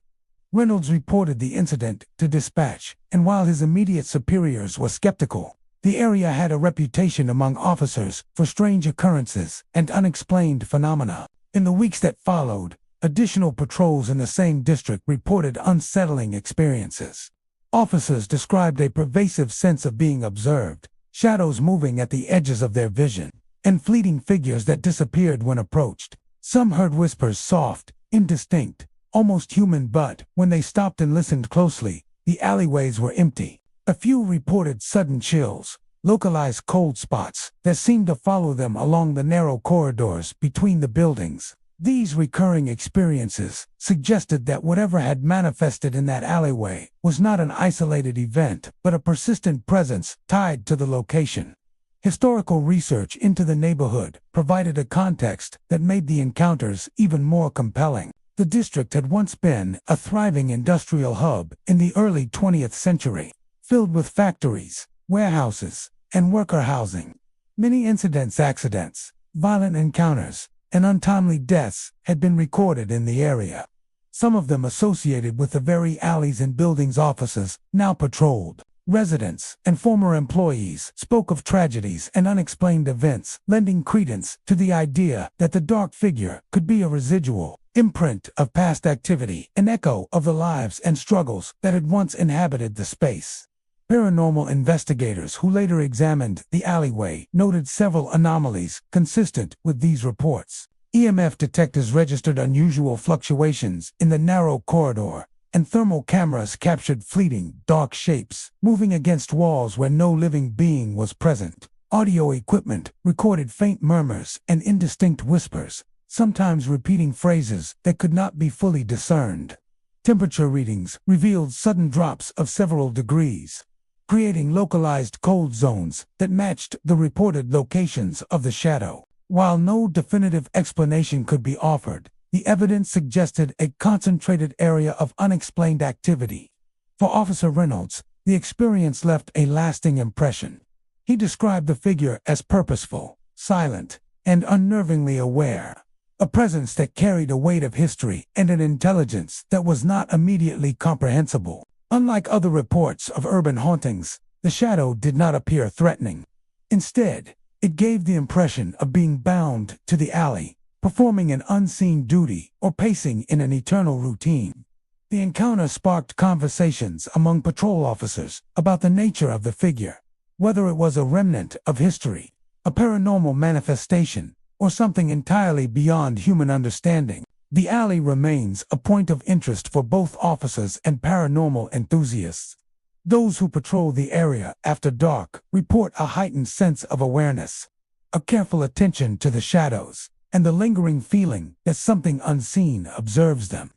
Reynolds reported the incident to dispatch, and while his immediate superiors were skeptical, the area had a reputation among officers for strange occurrences and unexplained phenomena. In the weeks that followed, additional patrols in the same district reported unsettling experiences. Officers described a pervasive sense of being observed, shadows moving at the edges of their vision, and fleeting figures that disappeared when approached. Some heard whispers, soft, indistinct, almost human, but when they stopped and listened closely, the alleyways were empty. A few reported sudden chills, localized cold spots that seemed to follow them along the narrow corridors between the buildings. These recurring experiences suggested that whatever had manifested in that alleyway was not an isolated event, but a persistent presence tied to the location. Historical research into the neighborhood provided a context that made the encounters even more compelling. The district had once been a thriving industrial hub in the early 20th century, filled with factories, warehouses, and worker housing. Many accidents, violent encounters, and untimely deaths had been recorded in the area, some of them associated with the very alleys and buildings officers now patrolled. Residents and former employees spoke of tragedies and unexplained events, lending credence to the idea that the dark figure could be a residual imprint of past activity, an echo of the lives and struggles that had once inhabited the space. Paranormal investigators who later examined the alleyway noted several anomalies consistent with these reports. EMF detectors registered unusual fluctuations in the narrow corridor, and thermal cameras captured fleeting, dark shapes moving against walls where no living being was present. Audio equipment recorded faint murmurs and indistinct whispers, sometimes repeating phrases that could not be fully discerned. Temperature readings revealed sudden drops of several degrees, creating localized cold zones that matched the reported locations of the shadow. While no definitive explanation could be offered, the evidence suggested a concentrated area of unexplained activity. For Officer Reynolds, the experience left a lasting impression. He described the figure as purposeful, silent, and unnervingly aware, a presence that carried a weight of history and an intelligence that was not immediately comprehensible. Unlike other reports of urban hauntings, the shadow did not appear threatening. Instead, it gave the impression of being bound to the alley, performing an unseen duty or pacing in an eternal routine. The encounter sparked conversations among patrol officers about the nature of the figure, whether it was a remnant of history, a paranormal manifestation, or something entirely beyond human understanding. The alley remains a point of interest for both officers and paranormal enthusiasts. Those who patrol the area after dark report a heightened sense of awareness, a careful attention to the shadows, and the lingering feeling that something unseen observes them.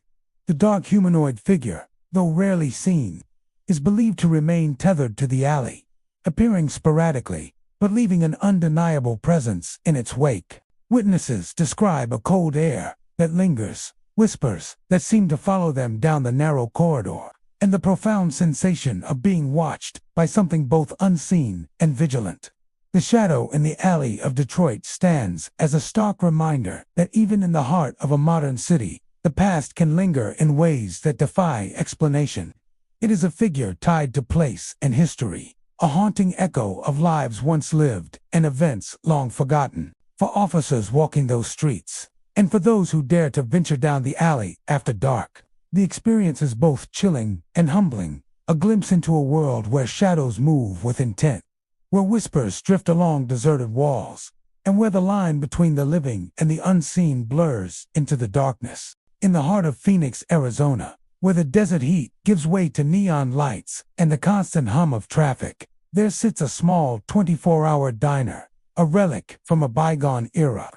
The dark humanoid figure, though rarely seen, is believed to remain tethered to the alley, appearing sporadically, but leaving an undeniable presence in its wake. Witnesses describe a cold air that lingers, whispers that seem to follow them down the narrow corridor, and the profound sensation of being watched by something both unseen and vigilant. The shadow in the alley of Detroit stands as a stark reminder that even in the heart of a modern city, the past can linger in ways that defy explanation. It is a figure tied to place and history, a haunting echo of lives once lived and events long forgotten. For officers walking those streets, and for those who dare to venture down the alley after dark, the experience is both chilling and humbling, a glimpse into a world where shadows move with intent, where whispers drift along deserted walls, and where the line between the living and the unseen blurs into the darkness. In the heart of Phoenix, Arizona, where the desert heat gives way to neon lights and the constant hum of traffic, there sits a small 24-hour diner, a relic from a bygone era.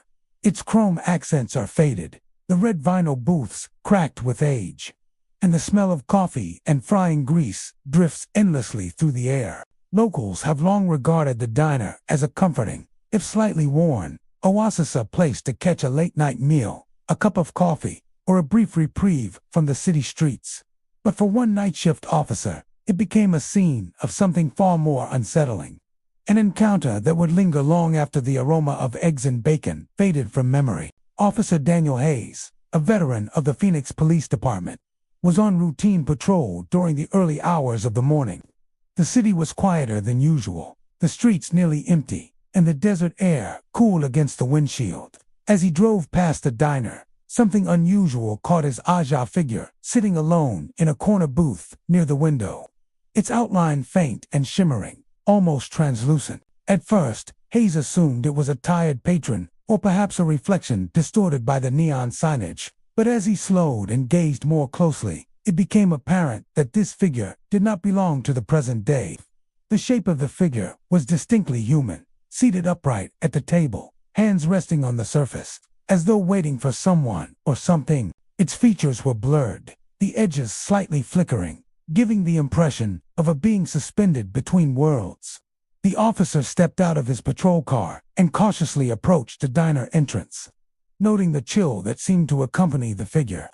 Its chrome accents are faded, the red vinyl booths cracked with age, and the smell of coffee and frying grease drifts endlessly through the air. Locals have long regarded the diner as a comforting, if slightly worn, oasis, a place to catch a late-night meal, a cup of coffee, or a brief reprieve from the city streets. But for one night shift officer, it became a scene of something far more unsettling. An encounter that would linger long after the aroma of eggs and bacon faded from memory. Officer Daniel Hayes, a veteran of the Phoenix Police Department, was on routine patrol during the early hours of the morning. The city was quieter than usual, the streets nearly empty, and the desert air cool against the windshield. As he drove past the diner, something unusual caught his eye: a figure sitting alone in a corner booth near the window, its outline faint and shimmering, almost translucent. At first, Hayes assumed it was a tired patron, or perhaps a reflection distorted by the neon signage. But as he slowed and gazed more closely, it became apparent that this figure did not belong to the present day. The shape of the figure was distinctly human, seated upright at the table, hands resting on the surface, as though waiting for someone or something. Its features were blurred, the edges slightly flickering, giving the impression of a being suspended between worlds. The officer stepped out of his patrol car and cautiously approached the diner entrance, noting the chill that seemed to accompany the figure.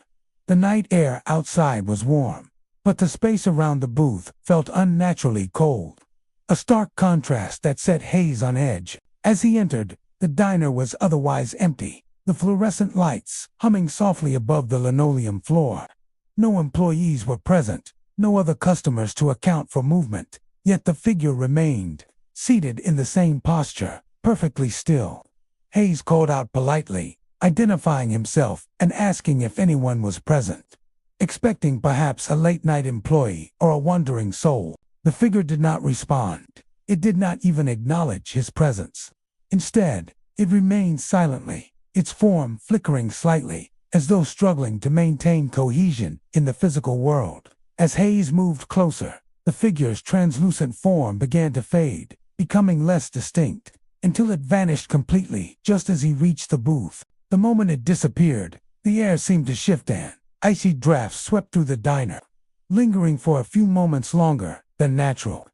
The night air outside was warm, but the space around the booth felt unnaturally cold, a stark contrast that set Hayes on edge. As he entered, the diner was otherwise empty, the fluorescent lights humming softly above the linoleum floor. No employees were present, no other customers to account for movement, yet the figure remained, seated in the same posture, perfectly still. Hayes called out politely, identifying himself and asking if anyone was present, expecting perhaps a late-night employee or a wandering soul. The figure did not respond. It did not even acknowledge his presence. Instead, it remained silently, its form flickering slightly, as though struggling to maintain cohesion in the physical world. As Hayes moved closer, the figure's translucent form began to fade, becoming less distinct, until it vanished completely just as he reached the booth. The moment it disappeared, the air seemed to shift and icy drafts swept through the diner, lingering for a few moments longer than natural.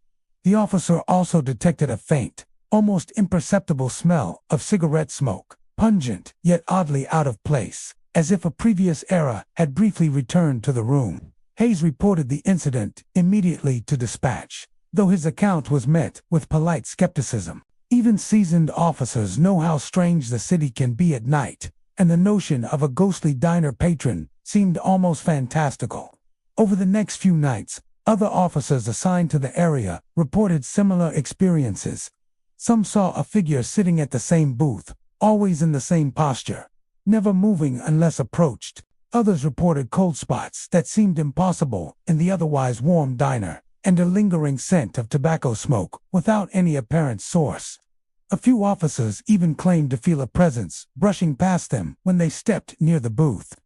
The officer also detected a faint, almost imperceptible smell of cigarette smoke, pungent yet oddly out of place, as if a previous era had briefly returned to the room. Hayes reported the incident immediately to dispatch, though his account was met with polite skepticism. Even seasoned officers know how strange the city can be at night, and the notion of a ghostly diner patron seemed almost fantastical. Over the next few nights, other officers assigned to the area reported similar experiences. Some saw a figure sitting at the same booth, always in the same posture, never moving unless approached. Others reported cold spots that seemed impossible in the otherwise warm diner, and a lingering scent of tobacco smoke without any apparent source. A few officers even claimed to feel a presence brushing past them when they stepped near the booth,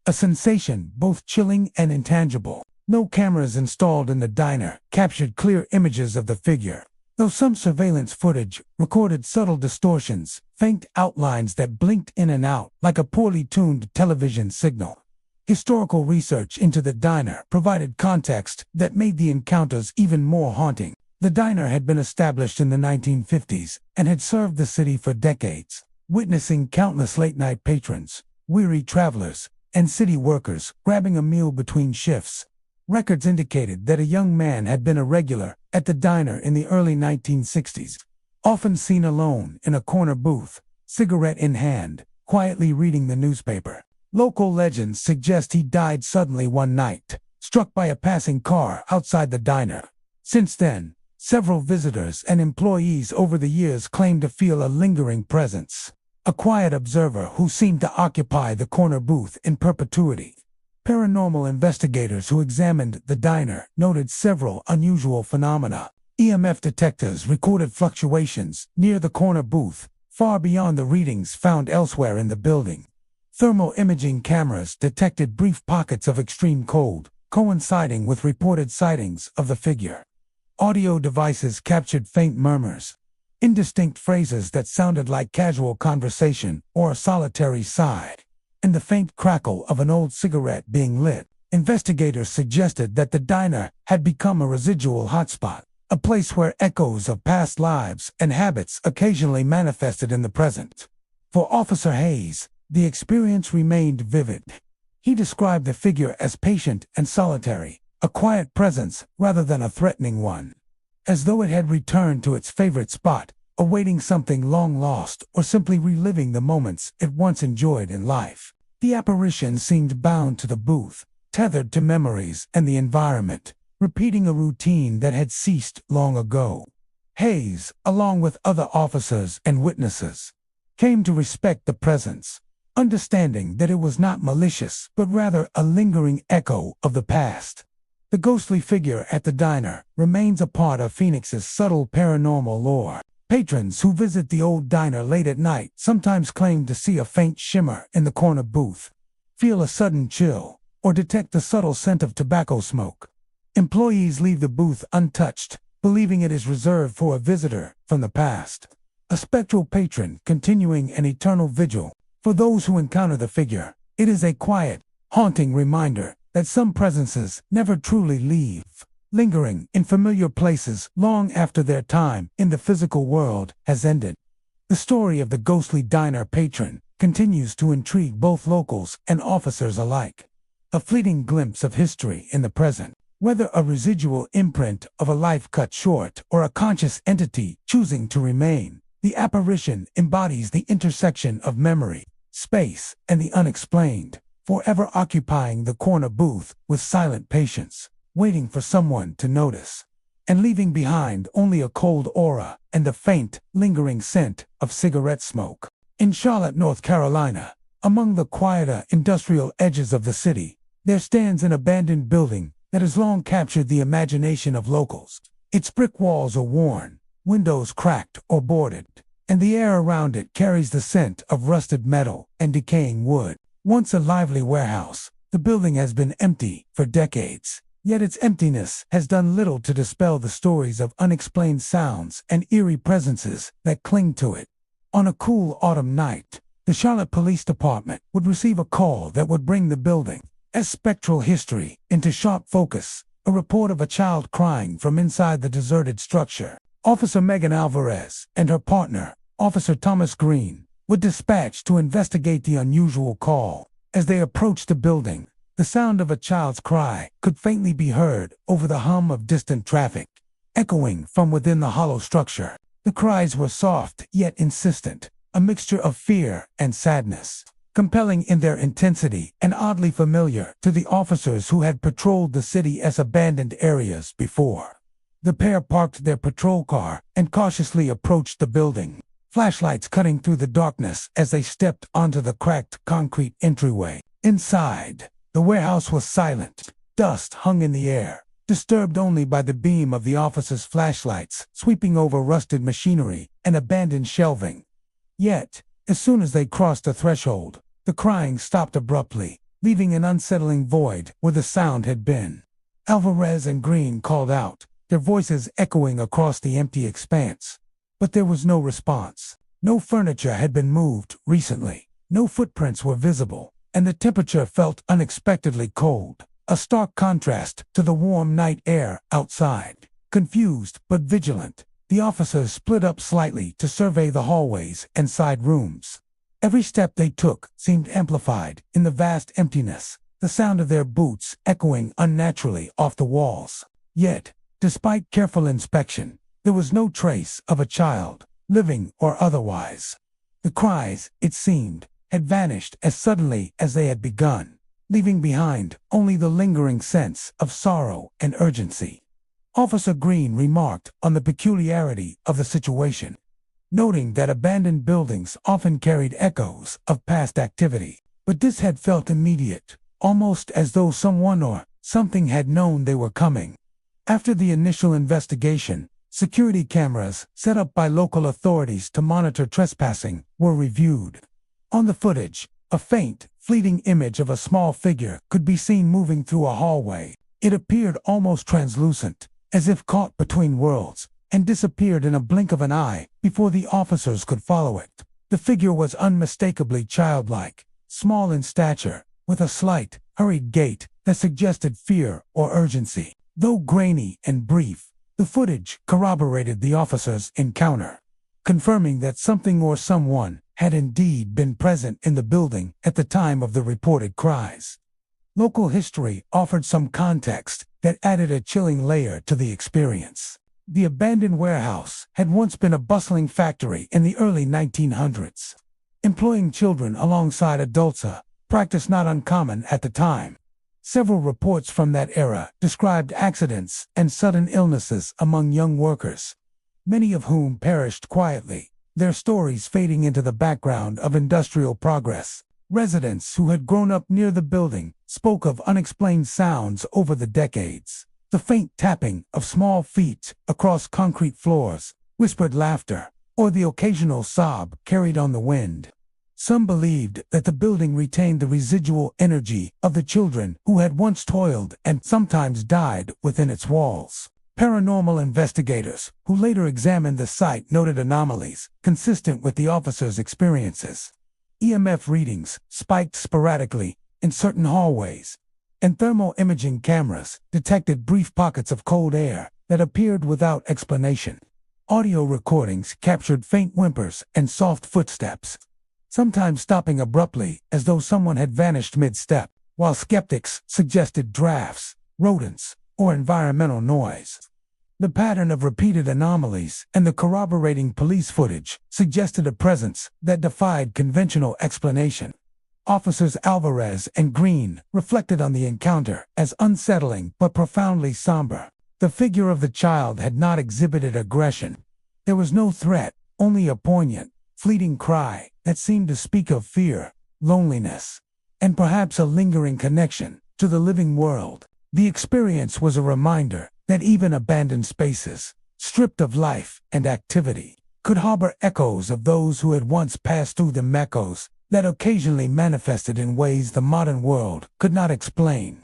a sensation both chilling and intangible. No cameras installed in the diner captured clear images of the figure, though some surveillance footage recorded subtle distortions, faint outlines that blinked in and out like a poorly tuned television signal. Historical research into the diner provided context that made the encounters even more haunting. The diner had been established in the 1950s and had served the city for decades, witnessing countless late-night patrons, weary travelers, and city workers grabbing a meal between shifts. Records indicated that a young man had been a regular at the diner in the early 1960s, often seen alone in a corner booth, cigarette in hand, quietly reading the newspaper. Local legends suggest he died suddenly one night, struck by a passing car outside the diner. Since then, several visitors and employees over the years claim to feel a lingering presence, a quiet observer who seemed to occupy the corner booth in perpetuity. Paranormal investigators who examined the diner noted several unusual phenomena. EMF detectors recorded fluctuations near the corner booth, far beyond the readings found elsewhere in the building. Thermal imaging cameras detected brief pockets of extreme cold, coinciding with reported sightings of the figure. Audio devices captured faint murmurs, indistinct phrases that sounded like casual conversation or a solitary sigh. and the faint crackle of an old cigarette being lit. Investigators suggested that the diner had become a residual hotspot, a place where echoes of past lives and habits occasionally manifested in the present. For Officer Hayes, the experience remained vivid. He described the figure as patient and solitary, a quiet presence rather than a threatening one, as though it had returned to its favorite spot, awaiting something long lost or simply reliving the moments it once enjoyed in life. The apparition seemed bound to the booth, tethered to memories and the environment, repeating a routine that had ceased long ago. Hayes, along with other officers and witnesses, came to respect the presence, understanding that it was not malicious but rather a lingering echo of the past. The ghostly figure at the diner remains a part of Phoenix's subtle paranormal lore. Patrons who visit the old diner late at night sometimes claim to see a faint shimmer in the corner booth, feel a sudden chill, or detect the subtle scent of tobacco smoke. Employees leave the booth untouched, believing it is reserved for a visitor from the past, a spectral patron continuing an eternal vigil. For those who encounter the figure, it is a quiet, haunting reminder that some presences never truly leave, lingering in familiar places long after their time in the physical world has ended. The story of the ghostly diner patron continues to intrigue both locals and officers alike. A fleeting glimpse of history in the present, whether a residual imprint of a life cut short or a conscious entity choosing to remain, the apparition embodies the intersection of memory, space, and the unexplained, forever occupying the corner booth with silent patience, waiting for someone to notice, and leaving behind only a cold aura and the faint, lingering scent of cigarette smoke. In Charlotte, North Carolina, among the quieter industrial edges of the city, there stands an abandoned building that has long captured the imagination of locals. Its brick walls are worn, windows cracked or boarded, and the air around it carries the scent of rusted metal and decaying wood. Once a lively warehouse, the building has been empty for decades, yet its emptiness has done little to dispel the stories of unexplained sounds and eerie presences that cling to it. On a cool autumn night, the Charlotte Police Department would receive a call that would bring the building's spectral history into sharp focus, a report of a child crying from inside the deserted structure. Officer Megan Alvarez and her partner, Officer Thomas Green, were dispatched to investigate the unusual call. As they approached the building, the sound of a child's cry could faintly be heard over the hum of distant traffic, echoing from within the hollow structure. The cries were soft yet insistent, a mixture of fear and sadness, compelling in their intensity and oddly familiar to the officers who had patrolled the city as abandoned areas before. The pair parked their patrol car and cautiously approached the building, flashlights cutting through the darkness as they stepped onto the cracked concrete entryway. Inside, the warehouse was silent. Dust hung in the air, disturbed only by the beam of the officers' flashlights sweeping over rusted machinery and abandoned shelving. Yet, as soon as they crossed the threshold, the crying stopped abruptly, leaving an unsettling void where the sound had been. Alvarez and Green called out, their voices echoing across the empty expanse. But there was no response. No furniture had been moved recently. No footprints were visible, and the temperature felt unexpectedly cold, a stark contrast to the warm night air outside. Confused but vigilant, the officers split up slightly to survey the hallways and side rooms. Every step they took seemed amplified in the vast emptiness, the sound of their boots echoing unnaturally off the walls. Yet, despite careful inspection, there was no trace of a child, living or otherwise. The cries, it seemed, had vanished as suddenly as they had begun, leaving behind only the lingering sense of sorrow and urgency. Officer Green remarked on the peculiarity of the situation, noting that abandoned buildings often carried echoes of past activity, but this had felt immediate, almost as though someone or something had known they were coming. After the initial investigation, security cameras set up by local authorities to monitor trespassing were reviewed. On the footage, a faint, fleeting image of a small figure could be seen moving through a hallway. It appeared almost translucent, as if caught between worlds, and disappeared in a blink of an eye before the officers could follow it. The figure was unmistakably childlike, small in stature, with a slight, hurried gait that suggested fear or urgency. Though grainy and brief, the footage corroborated the officer's encounter, confirming that something or someone had indeed been present in the building at the time of the reported cries. Local history offered some context that added a chilling layer to the experience. The abandoned warehouse had once been a bustling factory in the early 1900s, employing children alongside adults, a practice not uncommon at the time. Several reports from that era described accidents and sudden illnesses among young workers, many of whom perished quietly, their stories fading into the background of industrial progress. Residents who had grown up near the building spoke of unexplained sounds over the decades, the faint tapping of small feet across concrete floors, whispered laughter, or the occasional sob carried on the wind. Some believed that the building retained the residual energy of the children who had once toiled and sometimes died within its walls. Paranormal investigators who later examined the site noted anomalies consistent with the officers' experiences. EMF readings spiked sporadically in certain hallways, and thermal imaging cameras detected brief pockets of cold air that appeared without explanation. Audio recordings captured faint whimpers and soft footsteps, sometimes stopping abruptly as though someone had vanished mid-step, while skeptics suggested drafts, rodents, or environmental noise. The pattern of repeated anomalies and the corroborating police footage suggested a presence that defied conventional explanation. Officers Alvarez and Green reflected on the encounter as unsettling but profoundly somber. The figure of the child had not exhibited aggression. There was no threat, only a poignant, fleeting cry that seemed to speak of fear, loneliness, and perhaps a lingering connection to the living world. The experience was a reminder that even abandoned spaces, stripped of life and activity, could harbor echoes of those who had once passed through them, echoes that occasionally manifested in ways the modern world could not explain.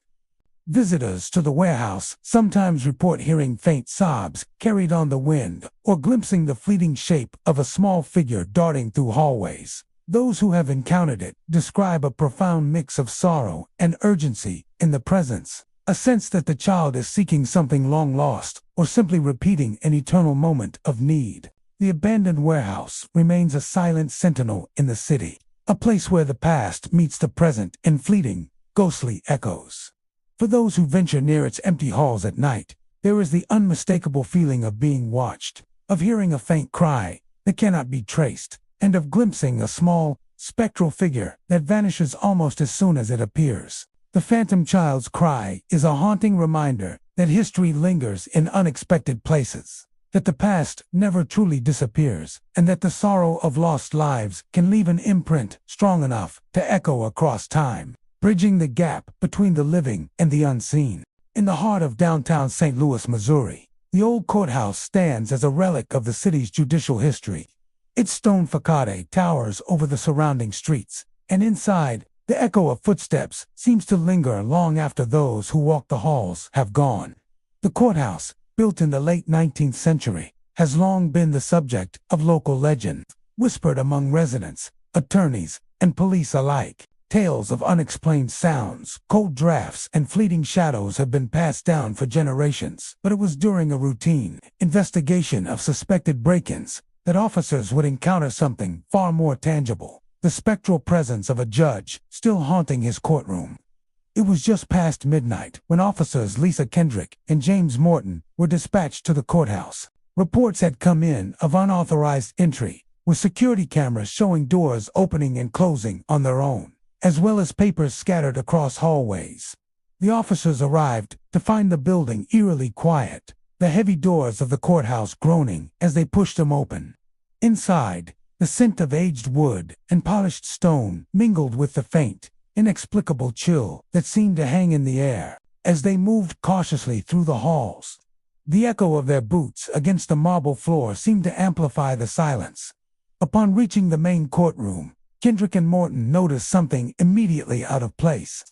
Visitors to the warehouse sometimes report hearing faint sobs carried on the wind or glimpsing the fleeting shape of a small figure darting through hallways. Those who have encountered it describe a profound mix of sorrow and urgency in the presence, a sense that the child is seeking something long lost or simply repeating an eternal moment of need. The abandoned warehouse remains a silent sentinel in the city, a place where the past meets the present in fleeting, ghostly echoes. For those who venture near its empty halls at night, there is the unmistakable feeling of being watched, of hearing a faint cry that cannot be traced, and of glimpsing a small, spectral figure that vanishes almost as soon as it appears. The phantom child's cry is a haunting reminder that history lingers in unexpected places, that the past never truly disappears, and that the sorrow of lost lives can leave an imprint strong enough to echo across time, bridging the gap between the living and the unseen. In the heart of downtown St. Louis, Missouri, the old courthouse stands as a relic of the city's judicial history. Its stone facade towers over the surrounding streets, and inside, the echo of footsteps seems to linger long after those who walk the halls have gone. The courthouse, built in the late 19th century, has long been the subject of local legend, whispered among residents, attorneys, and police alike. Tales of unexplained sounds, cold drafts, and fleeting shadows have been passed down for generations. But it was during a routine investigation of suspected break-ins that officers would encounter something far more tangible: the spectral presence of a judge still haunting his courtroom. It was just past midnight when officers Lisa Kendrick and James Morton were dispatched to the courthouse. Reports had come in of unauthorized entry, with security cameras showing doors opening and closing on their own, as well as papers scattered across hallways. The officers arrived to find the building eerily quiet, the heavy doors of the courthouse groaning as they pushed them open. Inside, the scent of aged wood and polished stone mingled with the faint, inexplicable chill that seemed to hang in the air as they moved cautiously through the halls. The echo of their boots against the marble floor seemed to amplify the silence. Upon reaching the main courtroom, Kendrick and Morton noticed something immediately out of place.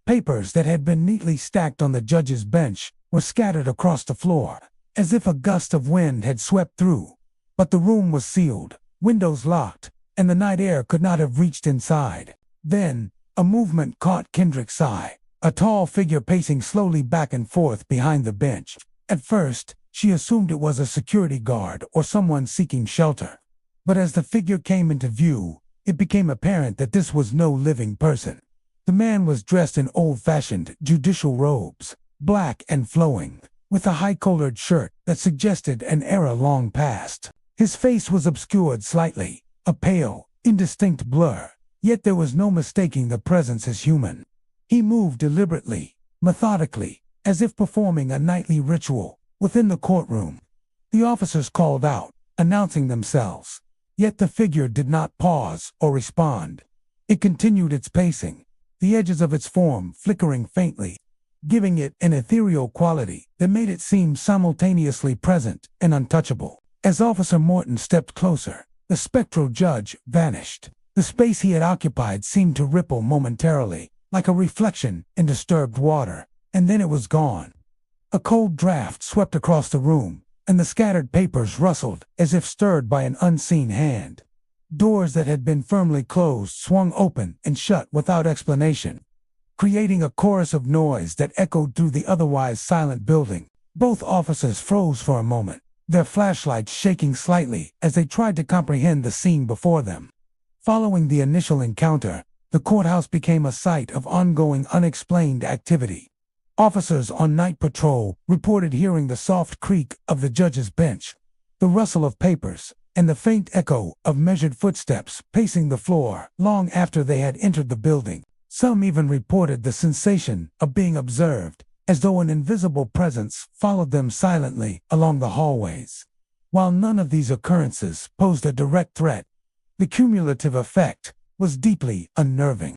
Papers that had been neatly stacked on the judge's bench were scattered across the floor, as if a gust of wind had swept through. But the room was sealed, windows locked, and the night air could not have reached inside. Then, a movement caught Kendrick's eye, a tall figure pacing slowly back and forth behind the bench. At first, she assumed it was a security guard or someone seeking shelter. But as the figure came into view, it became apparent that this was no living person. The man was dressed in old-fashioned judicial robes, black and flowing, with a high-collared shirt that suggested an era long past. His face was obscured slightly, a pale, indistinct blur, yet there was no mistaking the presence as human. He moved deliberately, methodically, as if performing a nightly ritual within the courtroom. The officers called out, announcing themselves, yet the figure did not pause or respond. It continued its pacing, the edges of its form flickering faintly, giving it an ethereal quality that made it seem simultaneously present and untouchable. As Officer Morton stepped closer, the spectral judge vanished. The space he had occupied seemed to ripple momentarily, like a reflection in disturbed water, and then it was gone. A cold draft swept across the room, and the scattered papers rustled as if stirred by an unseen hand. Doors that had been firmly closed swung open and shut without explanation, creating a chorus of noise that echoed through the otherwise silent building. Both officers froze for a moment, their flashlights shaking slightly as they tried to comprehend the scene before them. Following the initial encounter, the courthouse became a site of ongoing unexplained activity. Officers on night patrol reported hearing the soft creak of the judge's bench, the rustle of papers, and the faint echo of measured footsteps pacing the floor long after they had entered the building. Some even reported the sensation of being observed, as though an invisible presence followed them silently along the hallways. While none of these occurrences posed a direct threat, the cumulative effect was deeply unnerving,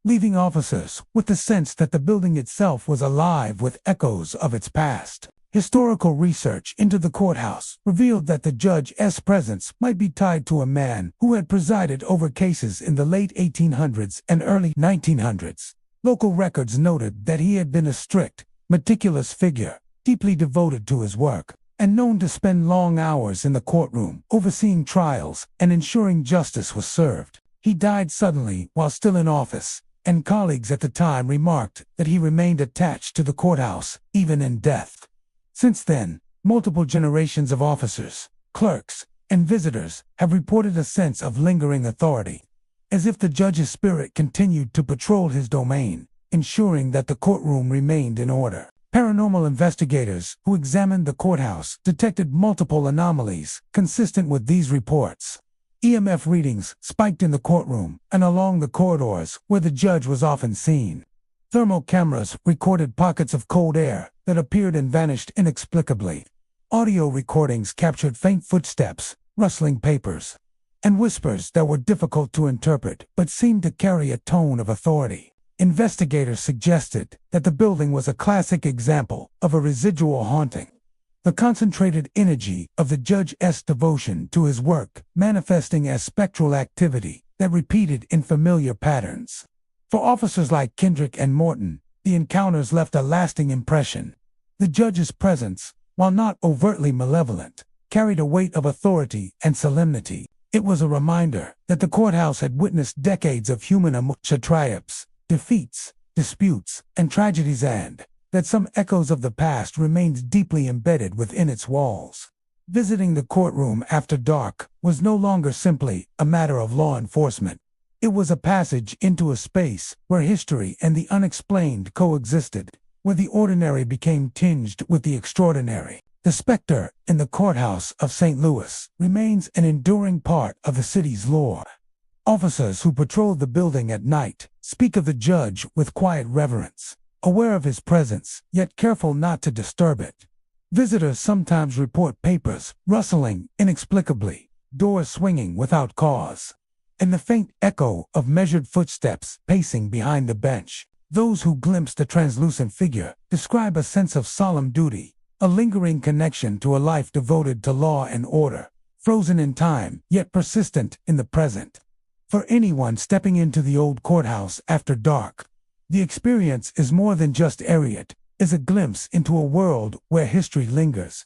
leaving officers with the sense that the building itself was alive with echoes of its past. Historical research into the courthouse revealed that the judge's presence might be tied to a man who had presided over cases in the late 1800s and early 1900s. Local records noted that he had been a strict, meticulous figure, deeply devoted to his work, and known to spend long hours in the courtroom overseeing trials and ensuring justice was served. He died suddenly while still in office, and colleagues at the time remarked that he remained attached to the courthouse even in death. Since then, multiple generations of officers, clerks, and visitors have reported a sense of lingering authority, as if the judge's spirit continued to patrol his domain, ensuring that the courtroom remained in order. Paranormal investigators who examined the courthouse detected multiple anomalies consistent with these reports. EMF readings spiked in the courtroom and along the corridors where the judge was often seen. Thermal cameras recorded pockets of cold air that appeared and vanished inexplicably. Audio recordings captured faint footsteps, rustling papers, and whispers that were difficult to interpret but seemed to carry a tone of authority. Investigators suggested that the building was a classic example of a residual haunting, the concentrated energy of the judge's devotion to his work manifesting as spectral activity that repeated in familiar patterns. For officers like Kendrick and Morton, the encounters left a lasting impression. The judge's presence, while not overtly malevolent, carried a weight of authority and solemnity. It was a reminder that the courthouse had witnessed decades of human triumphs, defeats, disputes, and tragedies, and that some echoes of the past remained deeply embedded within its walls. Visiting the courtroom after dark was no longer simply a matter of law enforcement. It was a passage into a space where history and the unexplained coexisted, where the ordinary became tinged with the extraordinary. The specter in the courthouse of St. Louis remains an enduring part of the city's lore. Officers who patrolled the building at night speak of the judge with quiet reverence, aware of his presence, yet careful not to disturb it. Visitors sometimes report papers rustling inexplicably, doors swinging without cause, and the faint echo of measured footsteps pacing behind the bench. Those who glimpse the translucent figure describe a sense of solemn duty, a lingering connection to a life devoted to law and order, frozen in time yet persistent in the present. For anyone stepping into the old courthouse after dark, the experience is more than just eerie. It is a glimpse into a world where history lingers,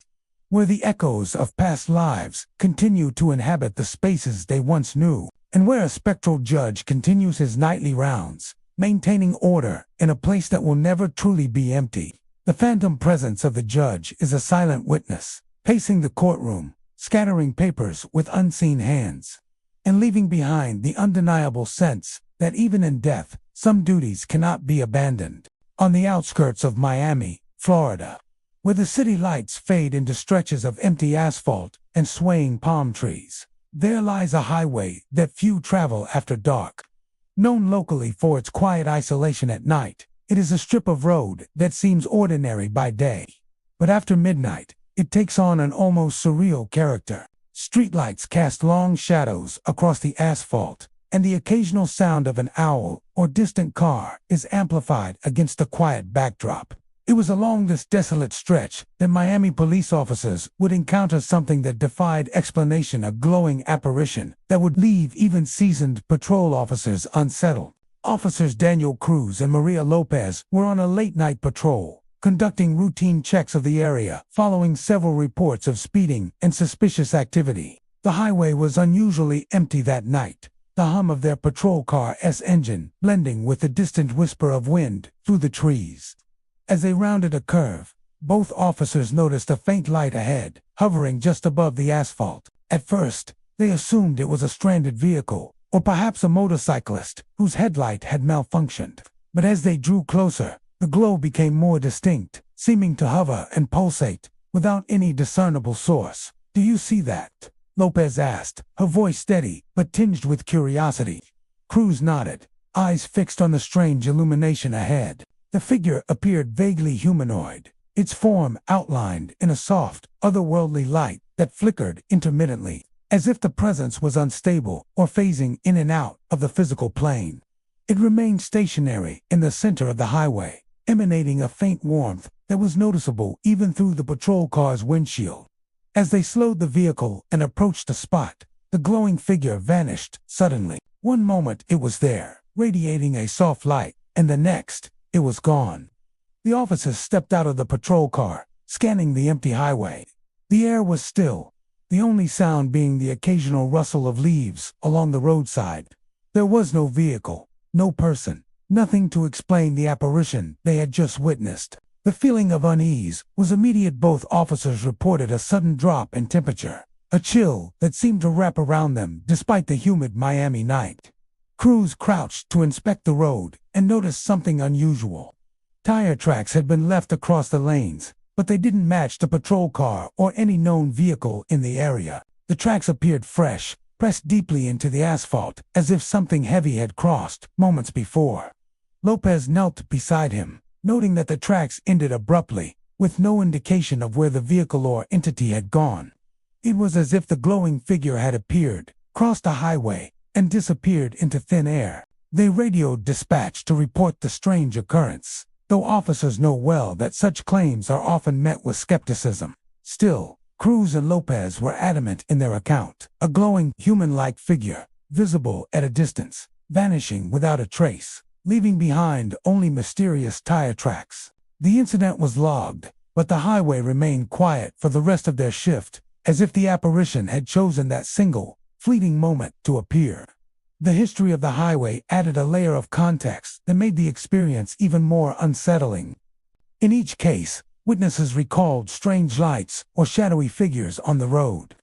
where the echoes of past lives continue to inhabit the spaces they once knew, and where a spectral judge continues his nightly rounds, maintaining order in a place that will never truly be empty. The phantom presence of the judge is a silent witness, pacing the courtroom, scattering papers with unseen hands, and leaving behind the undeniable sense that even in death, some duties cannot be abandoned. On the outskirts of Miami, Florida, where the city lights fade into stretches of empty asphalt and swaying palm trees, there lies a highway that few travel after dark. Known locally for its quiet isolation at night, it is a strip of road that seems ordinary by day. But after midnight, it takes on an almost surreal character. Streetlights cast long shadows across the asphalt, and the occasional sound of an owl or distant car is amplified against the quiet backdrop. It was along this desolate stretch that Miami police officers would encounter something that defied explanation, a glowing apparition that would leave even seasoned patrol officers unsettled. Officers Daniel Cruz and Maria Lopez were on a late-night patrol, conducting routine checks of the area following several reports of speeding and suspicious activity. The highway was unusually empty that night, the hum of their patrol car's engine blending with the distant whisper of wind through the trees. As they rounded a curve, both officers noticed a faint light ahead, hovering just above the asphalt. At first, they assumed it was a stranded vehicle, or perhaps a motorcyclist whose headlight had malfunctioned. But as they drew closer, the glow became more distinct, seeming to hover and pulsate without any discernible source. "Do you see that?" Lopez asked, her voice steady but tinged with curiosity. Cruz nodded, eyes fixed on the strange illumination ahead. The figure appeared vaguely humanoid, its form outlined in a soft, otherworldly light that flickered intermittently, as if the presence was unstable or phasing in and out of the physical plane. It remained stationary in the center of the highway, emanating a faint warmth that was noticeable even through the patrol car's windshield. As they slowed the vehicle and approached the spot, the glowing figure vanished suddenly. One moment it was there, radiating a soft light, and the next, it was gone. The officers stepped out of the patrol car, scanning the empty highway. The air was still, the only sound being the occasional rustle of leaves along the roadside. There was no vehicle, no person, nothing to explain the apparition they had just witnessed. The feeling of unease was immediate. Both officers reported a sudden drop in temperature, a chill that seemed to wrap around them despite the humid Miami night. Cruz crouched to inspect the road and noticed something unusual. Tire tracks had been left across the lanes, but they didn't match the patrol car or any known vehicle in the area. The tracks appeared fresh, pressed deeply into the asphalt, as if something heavy had crossed moments before. Lopez knelt beside him, noting that the tracks ended abruptly, with no indication of where the vehicle or entity had gone. It was as if the glowing figure had appeared, crossed a highway, and disappeared into thin air. They radioed dispatch to report the strange occurrence, though officers know well that such claims are often met with skepticism. Still, Cruz and Lopez were adamant in their account. A glowing, human-like figure, visible at a distance, vanishing without a trace, leaving behind only mysterious tire tracks. The incident was logged, but the highway remained quiet for the rest of their shift, as if the apparition had chosen that single, fleeting moment to appear. The history of the highway added a layer of context that made the experience even more unsettling. In each case, witnesses recalled strange lights or shadowy figures on the road,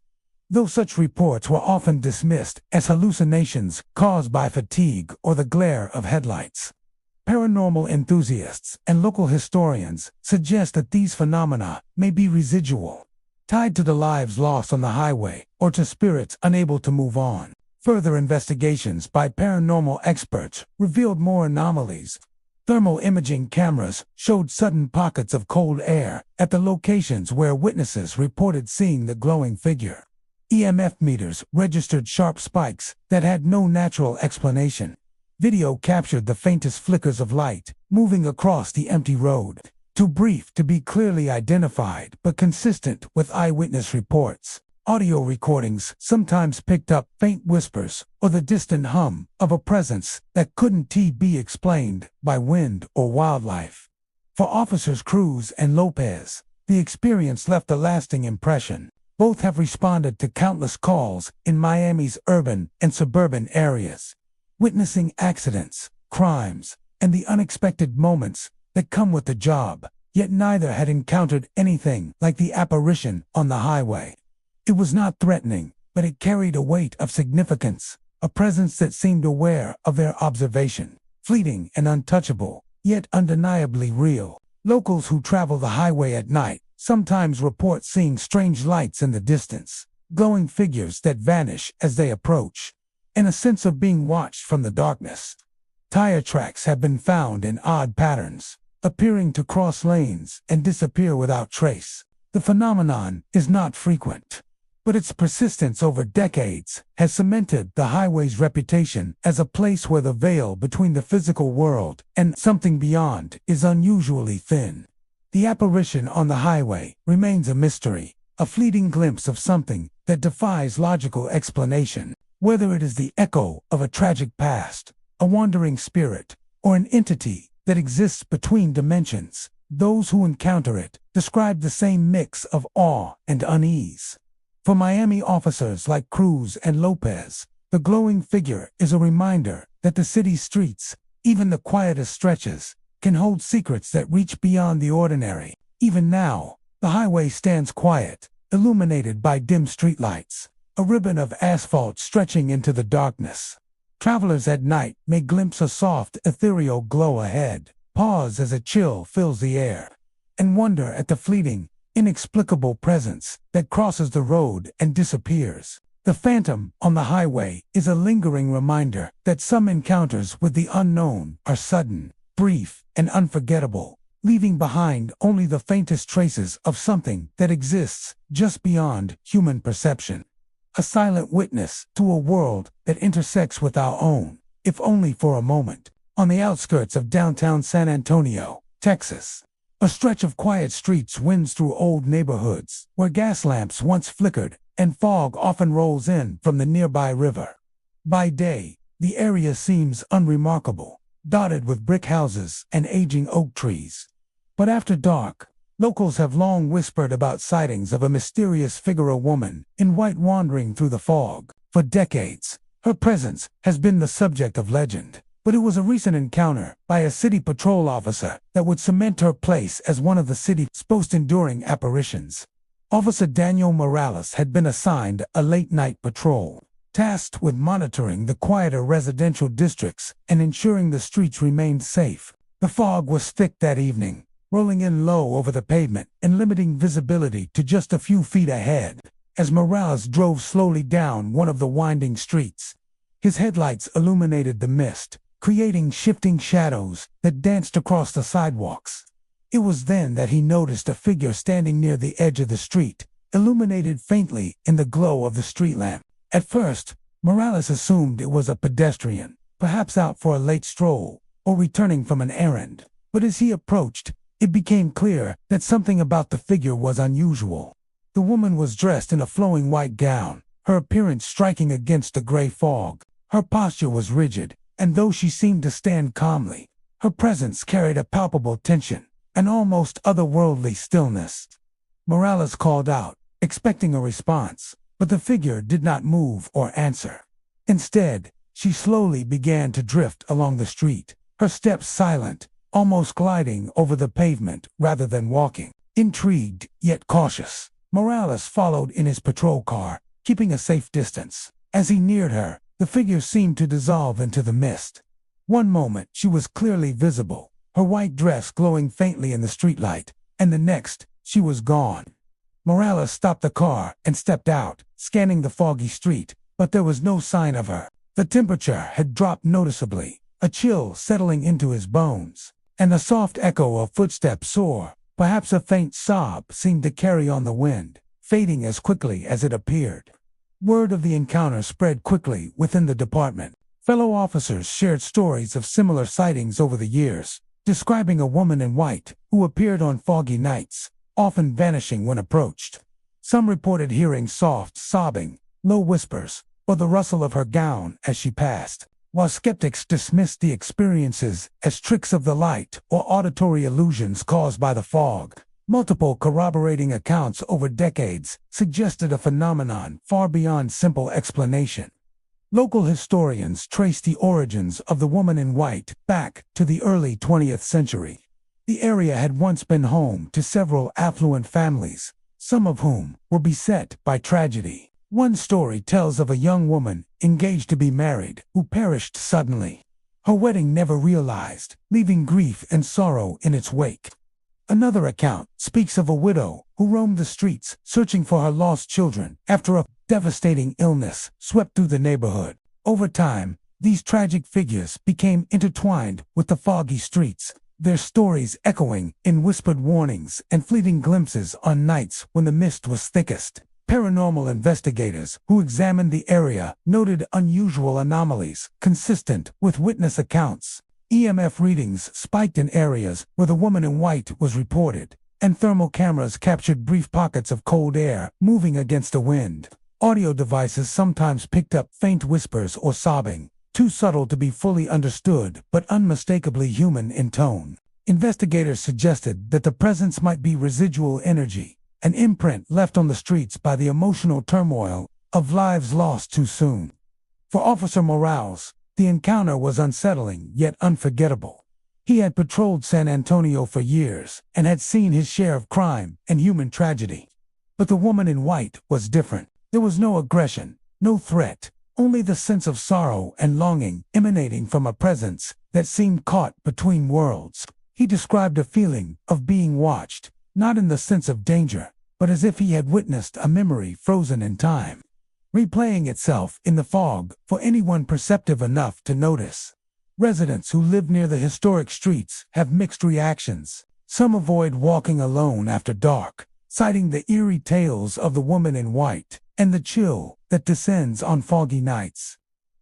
though such reports were often dismissed as hallucinations caused by fatigue or the glare of headlights. Paranormal enthusiasts and local historians suggest that these phenomena may be residual, tied to the lives lost on the highway or to spirits unable to move on. Further investigations by paranormal experts revealed more anomalies. Thermal imaging cameras showed sudden pockets of cold air at the locations where witnesses reported seeing the glowing figure. EMF meters registered sharp spikes that had no natural explanation. Video captured the faintest flickers of light moving across the empty road, too brief to be clearly identified but consistent with eyewitness reports. Audio recordings sometimes picked up faint whispers or the distant hum of a presence that couldn't be explained by wind or wildlife. For officers Cruz and Lopez, the experience left a lasting impression. Both have responded to countless calls in Miami's urban and suburban areas, witnessing accidents, crimes, and the unexpected moments that come with the job. Yet neither had encountered anything like the apparition on the highway. It was not threatening, but it carried a weight of significance, a presence that seemed aware of their observation, fleeting and untouchable, yet undeniably real. Locals who travel the highway at night sometimes report seeing strange lights in the distance, glowing figures that vanish as they approach, and a sense of being watched from the darkness. Tire tracks have been found in odd patterns, appearing to cross lanes and disappear without trace. The phenomenon is not frequent, but its persistence over decades has cemented the highway's reputation as a place where the veil between the physical world and something beyond is unusually thin. The apparition on the highway remains a mystery, a fleeting glimpse of something that defies logical explanation, whether it is the echo of a tragic past, a wandering spirit, or an entity that exists between dimensions. Those who encounter it describe the same mix of awe and unease. For Miami officers like Cruz and Lopez, the glowing figure is a reminder that the city's streets, even the quietest stretches, can hold secrets that reach beyond the ordinary. Even now, the highway stands quiet, illuminated by dim streetlights, a ribbon of asphalt stretching into the darkness. Travelers at night may glimpse a soft, ethereal glow ahead, pause as a chill fills the air, and wonder at the fleeting, inexplicable presence that crosses the road and disappears. The phantom on the highway is a lingering reminder that some encounters with the unknown are sudden, brief, and unforgettable, leaving behind only the faintest traces of something that exists just beyond human perception. A silent witness to a world that intersects with our own, if only for a moment. On the outskirts of downtown San Antonio, Texas, a stretch of quiet streets winds through old neighborhoods where gas lamps once flickered and fog often rolls in from the nearby river. By day, the area seems unremarkable, dotted with brick houses and aging oak trees. But after dark, locals have long whispered about sightings of a mysterious figure, a woman in white wandering through the fog. For decades, her presence has been the subject of legend. But it was a recent encounter by a city patrol officer that would cement her place as one of the city's most enduring apparitions. Officer Daniel Morales had been assigned a late-night patrol, tasked with monitoring the quieter residential districts and ensuring the streets remained safe. The fog was thick that evening, rolling in low over the pavement and limiting visibility to just a few feet ahead. As Morales drove slowly down one of the winding streets, his headlights illuminated the mist, creating shifting shadows that danced across the sidewalks. It was then that he noticed a figure standing near the edge of the street, illuminated faintly in the glow of the street lamp. At first, Morales assumed it was a pedestrian, perhaps out for a late stroll, or returning from an errand. But as he approached, it became clear that something about the figure was unusual. The woman was dressed in a flowing white gown, her appearance striking against the gray fog. Her posture was rigid, and though she seemed to stand calmly, her presence carried a palpable tension, an almost otherworldly stillness. Morales called out, expecting a response, but the figure did not move or answer. Instead, she slowly began to drift along the street, her steps silent, almost gliding over the pavement rather than walking. Intrigued, yet cautious, Morales followed in his patrol car, keeping a safe distance. As he neared her, the figure seemed to dissolve into the mist. One moment she was clearly visible, her white dress glowing faintly in the streetlight, and the next, she was gone. Morales stopped the car and stepped out, scanning the foggy street, but there was no sign of her. The temperature had dropped noticeably, a chill settling into his bones, and the soft echo of footsteps soar, perhaps a faint sob, seemed to carry on the wind, fading as quickly as it appeared. Word of the encounter spread quickly within the department. Fellow officers shared stories of similar sightings over the years, describing a woman in white who appeared on foggy nights, often vanishing when approached. Some reported hearing soft sobbing, low whispers, or the rustle of her gown as she passed, while skeptics dismissed the experiences as tricks of the light or auditory illusions caused by the fog. Multiple corroborating accounts over decades suggested a phenomenon far beyond simple explanation. Local historians trace the origins of the woman in white back to the early 20th century. The area had once been home to several affluent families, some of whom were beset by tragedy. One story tells of a young woman engaged to be married who perished suddenly. Her wedding never realized, leaving grief and sorrow in its wake. Another account speaks of a widow who roamed the streets searching for her lost children after a devastating illness swept through the neighborhood. Over time, these tragic figures became intertwined with the foggy streets, their stories echoing in whispered warnings and fleeting glimpses on nights when the mist was thickest. Paranormal investigators who examined the area noted unusual anomalies consistent with witness accounts. EMF readings spiked in areas where the woman in white was reported, and thermal cameras captured brief pockets of cold air moving against the wind. Audio devices sometimes picked up faint whispers or sobbing, too subtle to be fully understood but unmistakably human in tone. Investigators suggested that the presence might be residual energy, an imprint left on the streets by the emotional turmoil of lives lost too soon. For Officer Morales, the encounter was unsettling yet unforgettable. He had patrolled San Antonio for years and had seen his share of crime and human tragedy. But the woman in white was different. There was no aggression, no threat, only the sense of sorrow and longing emanating from a presence that seemed caught between worlds. He described a feeling of being watched, not in the sense of danger, but as if he had witnessed a memory frozen in time, replaying itself in the fog for anyone perceptive enough to notice. Residents who live near the historic streets have mixed reactions. Some avoid walking alone after dark, citing the eerie tales of the woman in white and the chill that descends on foggy nights.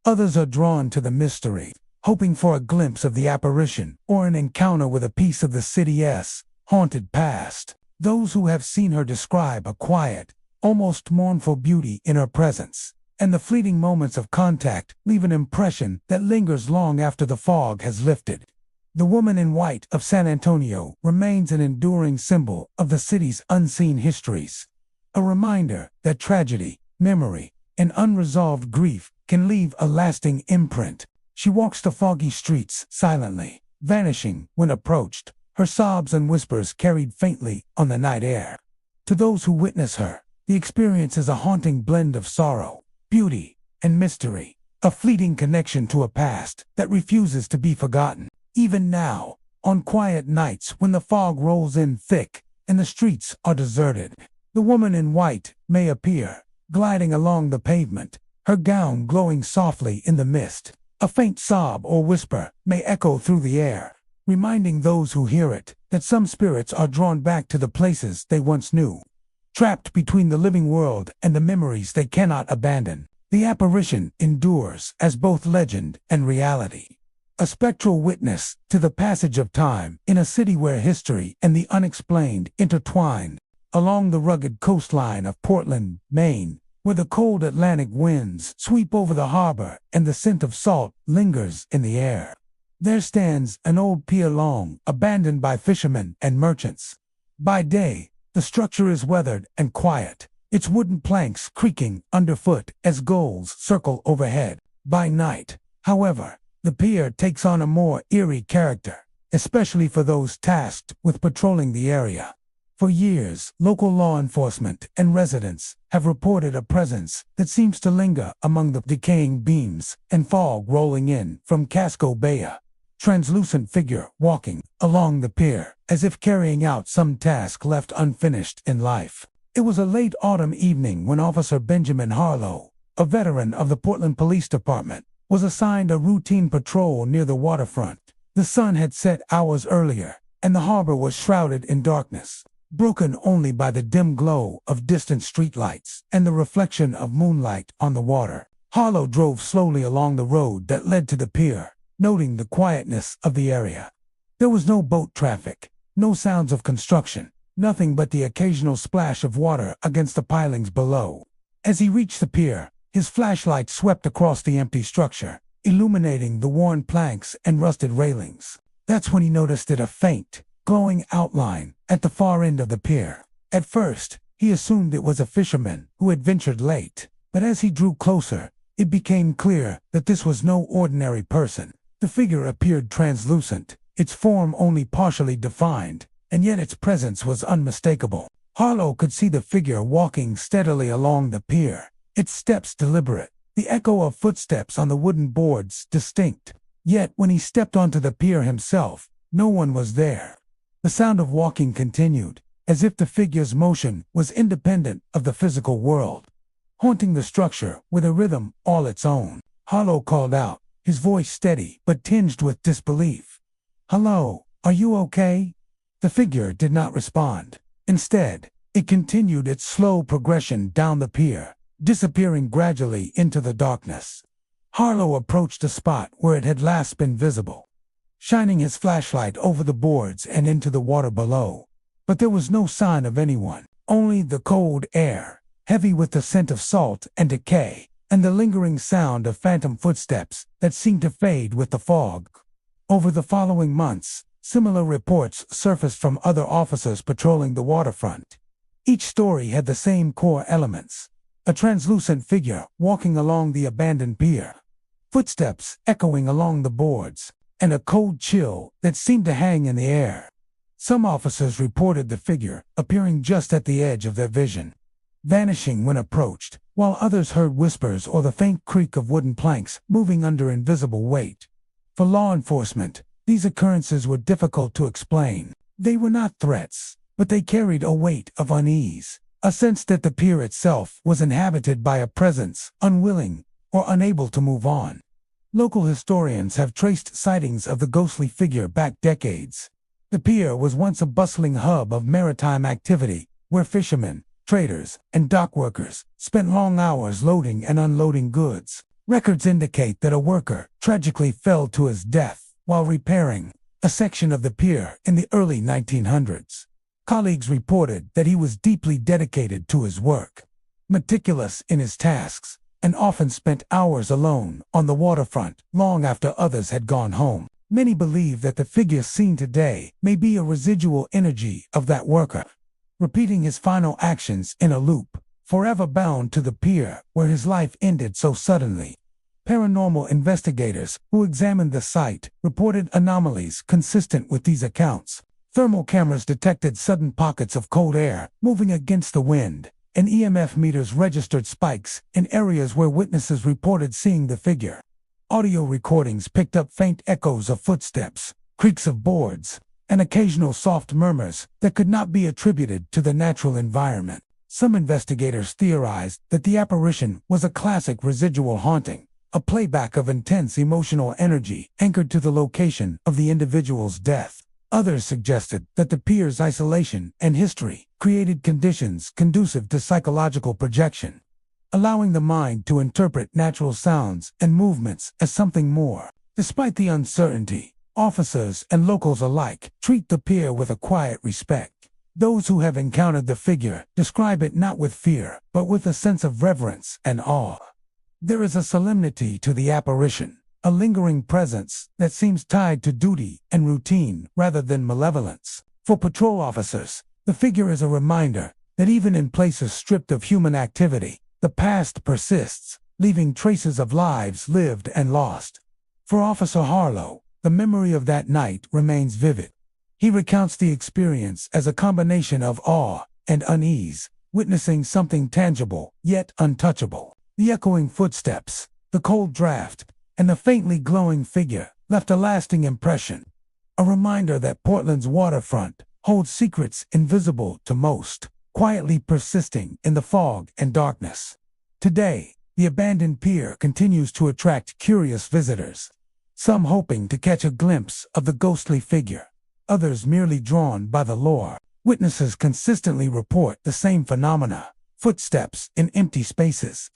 Others are drawn to the mystery, hoping for a glimpse of the apparition or an encounter with a piece of the city's haunted past. Those who have seen her describe a quiet, almost mournful beauty in her presence, and the fleeting moments of contact leave an impression that lingers long after the fog has lifted. The woman in white of San Antonio remains an enduring symbol of the city's unseen histories, a reminder that tragedy, memory, and unresolved grief can leave a lasting imprint. She walks the foggy streets silently, vanishing when approached, her sobs and whispers carried faintly on the night air. To those who witness her, the experience is a haunting blend of sorrow, beauty, and mystery, a fleeting connection to a past that refuses to be forgotten. Even now, on quiet nights when the fog rolls in thick and the streets are deserted, the woman in white may appear, gliding along the pavement, her gown glowing softly in the mist. A faint sob or whisper may echo through the air, reminding those who hear it that some spirits are drawn back to the places they once knew. Trapped between the living world and the memories they cannot abandon, the apparition endures as both legend and reality. A spectral witness to the passage of time in a city where history and the unexplained intertwine. Along the rugged coastline of Portland, Maine, where the cold Atlantic winds sweep over the harbor and the scent of salt lingers in the air, there stands an old pier long abandoned by fishermen and merchants. By day, the structure is weathered and quiet, its wooden planks creaking underfoot as gulls circle overhead. By night, however, the pier takes on a more eerie character, especially for those tasked with patrolling the area. For years, local law enforcement and residents have reported a presence that seems to linger among the decaying beams and fog rolling in from Casco Bay. A translucent figure walking along the pier, as if carrying out some task left unfinished in life. It was a late autumn evening when Officer Benjamin Harlow, a veteran of the Portland Police Department, was assigned a routine patrol near the waterfront. The sun had set hours earlier, and the harbor was shrouded in darkness, broken only by the dim glow of distant streetlights and the reflection of moonlight on the water. Harlow drove slowly along the road that led to the pier, noting the quietness of the area. There was no boat traffic, no sounds of construction, nothing but the occasional splash of water against the pilings below. As he reached the pier, his flashlight swept across the empty structure, illuminating the worn planks and rusted railings. That's when he noticed that a faint, glowing outline at the far end of the pier. At first, he assumed it was a fisherman who had ventured late, but as he drew closer, it became clear that this was no ordinary person. The figure appeared translucent, its form only partially defined, and yet its presence was unmistakable. Harlow could see the figure walking steadily along the pier, its steps deliberate, the echo of footsteps on the wooden boards distinct. Yet when he stepped onto the pier himself, no one was there. The sound of walking continued, as if the figure's motion was independent of the physical world, haunting the structure with a rhythm all its own. Harlow called out, his voice steady but tinged with disbelief. "Hello, are you okay?" The figure did not respond. Instead, it continued its slow progression down the pier, disappearing gradually into the darkness. Harlow approached the spot where it had last been visible, shining his flashlight over the boards and into the water below. But there was no sign of anyone, only the cold air, heavy with the scent of salt and decay, and the lingering sound of phantom footsteps that seemed to fade with the fog. Over the following months, similar reports surfaced from other officers patrolling the waterfront. Each story had the same core elements: a translucent figure walking along the abandoned pier, footsteps echoing along the boards, and a cold chill that seemed to hang in the air. Some officers reported the figure appearing just at the edge of their vision, vanishing when approached, while others heard whispers or the faint creak of wooden planks moving under invisible weight. For law enforcement, these occurrences were difficult to explain. They were not threats, but they carried a weight of unease, a sense that the pier itself was inhabited by a presence unwilling or unable to move on. Local historians have traced sightings of the ghostly figure back decades. The pier was once a bustling hub of maritime activity, where fishermen, traders, and dock workers spent long hours loading and unloading goods. Records indicate that a worker tragically fell to his death while repairing a section of the pier in the early 1900s. Colleagues reported that he was deeply dedicated to his work, meticulous in his tasks, and often spent hours alone on the waterfront long after others had gone home. Many believe that the figure seen today may be a residual energy of that worker, repeating his final actions in a loop, forever bound to the pier where his life ended so suddenly. Paranormal investigators who examined the site reported anomalies consistent with these accounts. Thermal cameras detected sudden pockets of cold air moving against the wind, and EMF meters registered spikes in areas where witnesses reported seeing the figure. Audio recordings picked up faint echoes of footsteps, creaks of boards, and occasional soft murmurs that could not be attributed to the natural environment. Some investigators theorized that the apparition was a classic residual haunting, a playback of intense emotional energy anchored to the location of the individual's death. Others suggested that the pier's isolation and history created conditions conducive to psychological projection, allowing the mind to interpret natural sounds and movements as something more. Despite the uncertainty, officers and locals alike treat the pier with a quiet respect. Those who have encountered the figure describe it not with fear, but with a sense of reverence and awe. There is a solemnity to the apparition, a lingering presence that seems tied to duty and routine rather than malevolence. For patrol officers, the figure is a reminder that even in places stripped of human activity, the past persists, leaving traces of lives lived and lost. For Officer Harlow, the memory of that night remains vivid. He recounts the experience as a combination of awe and unease, witnessing something tangible yet untouchable. The echoing footsteps, the cold draft, and the faintly glowing figure left a lasting impression, a reminder that Portland's waterfront holds secrets invisible to most, quietly persisting in the fog and darkness. Today, the abandoned pier continues to attract curious visitors, some hoping to catch a glimpse of the ghostly figure, others merely drawn by the lore. Witnesses consistently report the same phenomena: footsteps in empty spaces,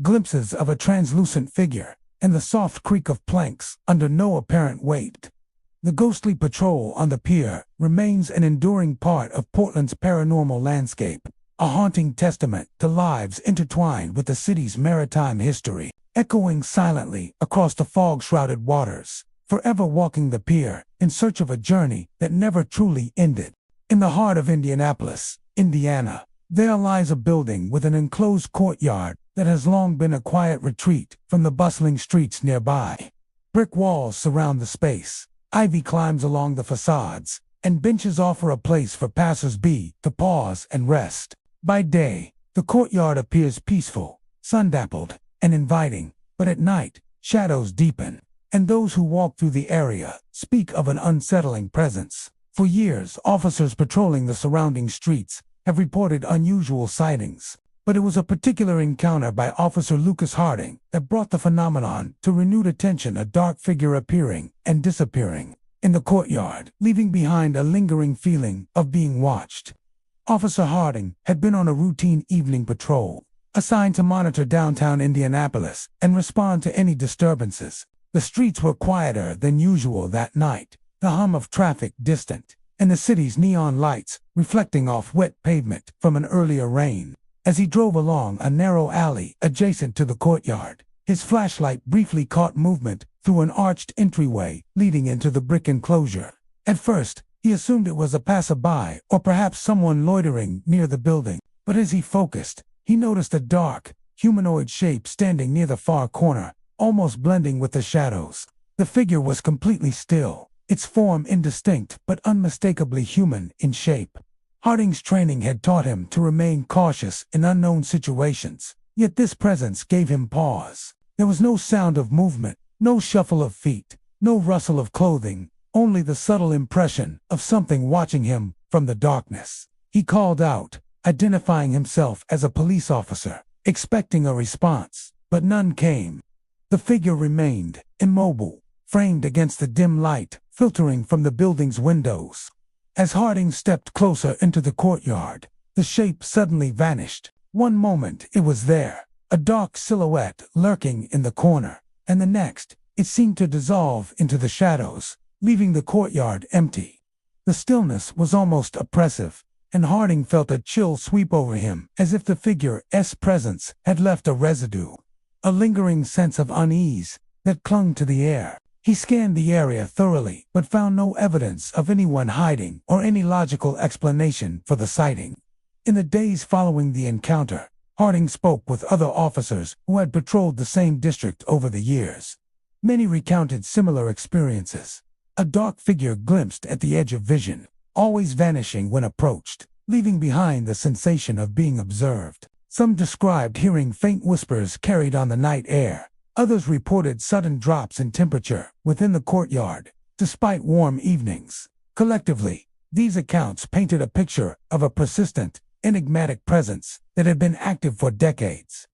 glimpses of a translucent figure, and the soft creak of planks under no apparent weight. The ghostly patrol on the pier remains an enduring part of Portland's paranormal landscape, a haunting testament to lives intertwined with the city's maritime history. Echoing silently across the fog-shrouded waters, forever walking the pier in search of a journey that never truly ended. In the heart of Indianapolis, Indiana, there lies a building with an enclosed courtyard that has long been a quiet retreat from the bustling streets nearby. Brick walls surround the space, ivy climbs along the facades, and benches offer a place for passers-by to pause and rest. By day, the courtyard appears peaceful, sun-dappled, and inviting, but at night, shadows deepen, and those who walk through the area speak of an unsettling presence. For years, officers patrolling the surrounding streets have reported unusual sightings, but it was a particular encounter by Officer Lucas Harding that brought the phenomenon to renewed attention, a dark figure appearing and disappearing in the courtyard, leaving behind a lingering feeling of being watched. Officer Harding had been on a routine evening patrol, assigned to monitor downtown Indianapolis and respond to any disturbances. The streets were quieter than usual that night, the hum of traffic distant, and the city's neon lights reflecting off wet pavement from an earlier rain. As he drove along a narrow alley adjacent to the courtyard, his flashlight briefly caught movement through an arched entryway leading into the brick enclosure. At first, he assumed it was a passerby or perhaps someone loitering near the building, but as he focused, he noticed a dark, humanoid shape standing near the far corner, almost blending with the shadows. The figure was completely still, its form indistinct but unmistakably human in shape. Harding's training had taught him to remain cautious in unknown situations, yet this presence gave him pause. There was no sound of movement, no shuffle of feet, no rustle of clothing, only the subtle impression of something watching him from the darkness. He called out, identifying himself as a police officer, expecting a response, but none came. The figure remained immobile, framed against the dim light filtering from the building's windows. As Harding stepped closer into the courtyard, the shape suddenly vanished. One moment it was there, a dark silhouette lurking in the corner, and the next, it seemed to dissolve into the shadows, leaving the courtyard empty. The stillness was almost oppressive, and Harding felt a chill sweep over him, as if the figure's presence had left a residue, a lingering sense of unease that clung to the air. He scanned the area thoroughly, but found no evidence of anyone hiding or any logical explanation for the sighting. In the days following the encounter, Harding spoke with other officers who had patrolled the same district over the years. Many recounted similar experiences. A dark figure glimpsed at the edge of vision, always vanishing when approached, leaving behind the sensation of being observed. Some described hearing faint whispers carried on the night air. Others reported sudden drops in temperature within the courtyard, despite warm evenings. Collectively, these accounts painted a picture of a persistent, enigmatic presence that had been active for decades.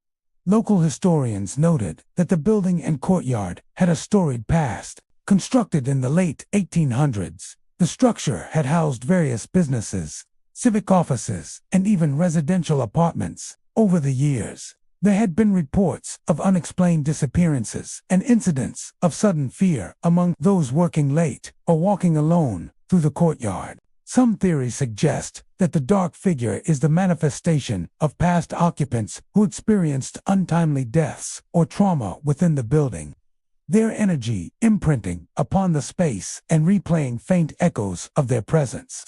Local historians noted that the building and courtyard had a storied past. Constructed in the late 1800s, the structure had housed various businesses, civic offices, and even residential apartments. Over the years, there had been reports of unexplained disappearances and incidents of sudden fear among those working late or walking alone through the courtyard. Some theories suggest that the dark figure is the manifestation of past occupants who experienced untimely deaths or trauma within the building, their energy imprinting upon the space and replaying faint echoes of their presence.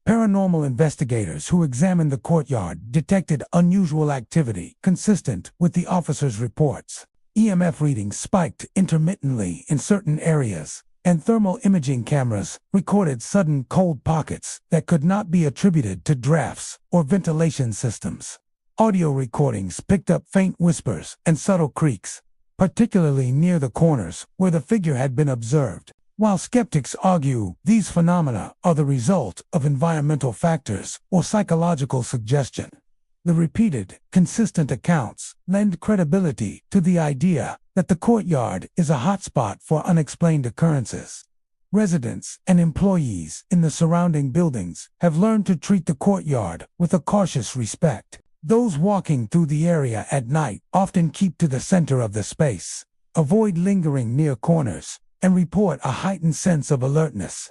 Paranormal investigators who examined the courtyard detected unusual activity consistent with the officers' reports. EMF readings spiked intermittently in certain areas, and thermal imaging cameras recorded sudden cold pockets that could not be attributed to drafts or ventilation systems. Audio recordings picked up faint whispers and subtle creaks, particularly near the corners where the figure had been observed. While skeptics argue these phenomena are the result of environmental factors or psychological suggestion, the repeated, consistent accounts lend credibility to the idea that the courtyard is a hotspot for unexplained occurrences. Residents and employees in the surrounding buildings have learned to treat the courtyard with a cautious respect. Those walking through the area at night often keep to the center of the space, avoid lingering near corners, and report a heightened sense of alertness.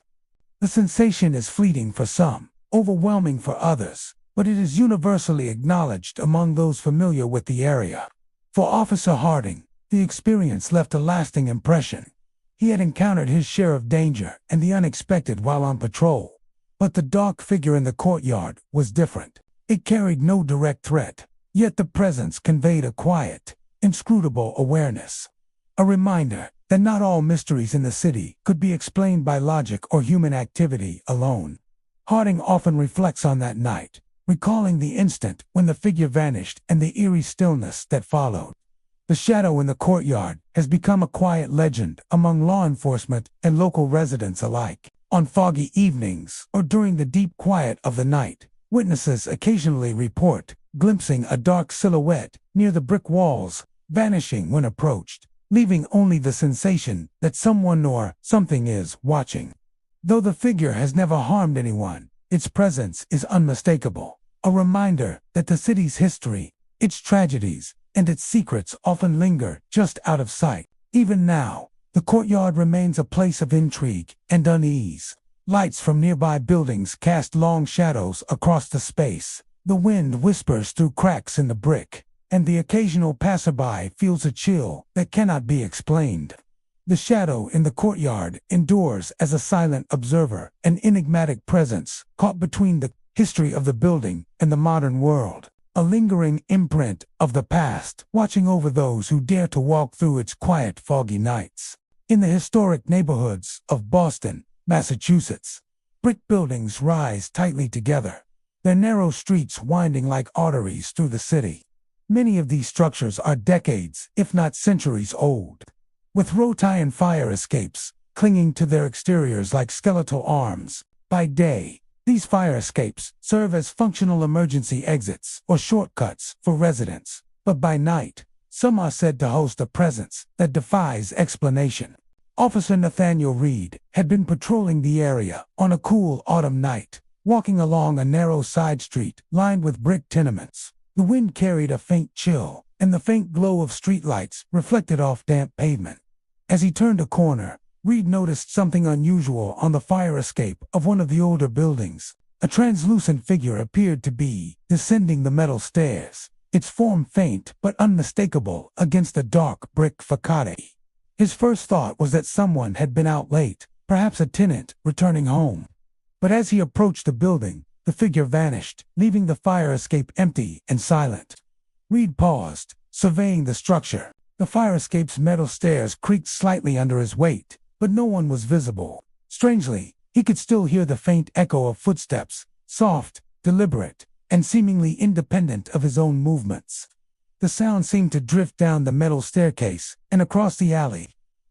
The sensation is fleeting for some, overwhelming for others, but it is universally acknowledged among those familiar with the area. For Officer Harding, the experience left a lasting impression. He had encountered his share of danger and the unexpected while on patrol. But the dark figure in the courtyard was different. It carried no direct threat, yet the presence conveyed a quiet, inscrutable awareness. A reminder that not all mysteries in the city could be explained by logic or human activity alone. Harding often reflects on that night, recalling the instant when the figure vanished and the eerie stillness that followed. The shadow in the courtyard has become a quiet legend among law enforcement and local residents alike. On foggy evenings or during the deep quiet of the night, witnesses occasionally report glimpsing a dark silhouette near the brick walls, vanishing when approached, leaving only the sensation that someone or something is watching. Though the figure has never harmed anyone, its presence is unmistakable, a reminder that the city's history, its tragedies, and its secrets often linger just out of sight. Even now, the courtyard remains a place of intrigue and unease. Lights from nearby buildings cast long shadows across the space. The wind whispers through cracks in the brick, and the occasional passerby feels a chill that cannot be explained. The shadow in the courtyard endures as a silent observer, an enigmatic presence caught between the history of the building and the modern world, a lingering imprint of the past, watching over those who dare to walk through its quiet, foggy nights. In the historic neighborhoods of Boston, Massachusetts, brick buildings rise tightly together, their narrow streets winding like arteries through the city. Many of these structures are decades, if not centuries old, with roti and fire escapes clinging to their exteriors like skeletal arms. By day, these fire escapes serve as functional emergency exits or shortcuts for residents, but by night, some are said to host a presence that defies explanation. Officer Nathaniel Reed had been patrolling the area on a cool autumn night, walking along a narrow side street lined with brick tenements. The wind carried a faint chill, and the faint glow of streetlights reflected off damp pavement. As he turned a corner, Reed noticed something unusual on the fire escape of one of the older buildings. A translucent figure appeared to be descending the metal stairs, its form faint but unmistakable against the dark brick facade. His first thought was that someone had been out late, perhaps a tenant returning home. But as he approached the building, the figure vanished, leaving the fire escape empty and silent. Reed paused, surveying the structure. The fire escape's metal stairs creaked slightly under his weight, but no one was visible. Strangely, he could still hear the faint echo of footsteps, soft, deliberate, and seemingly independent of his own movements. The sound seemed to drift down the metal staircase and across the alley,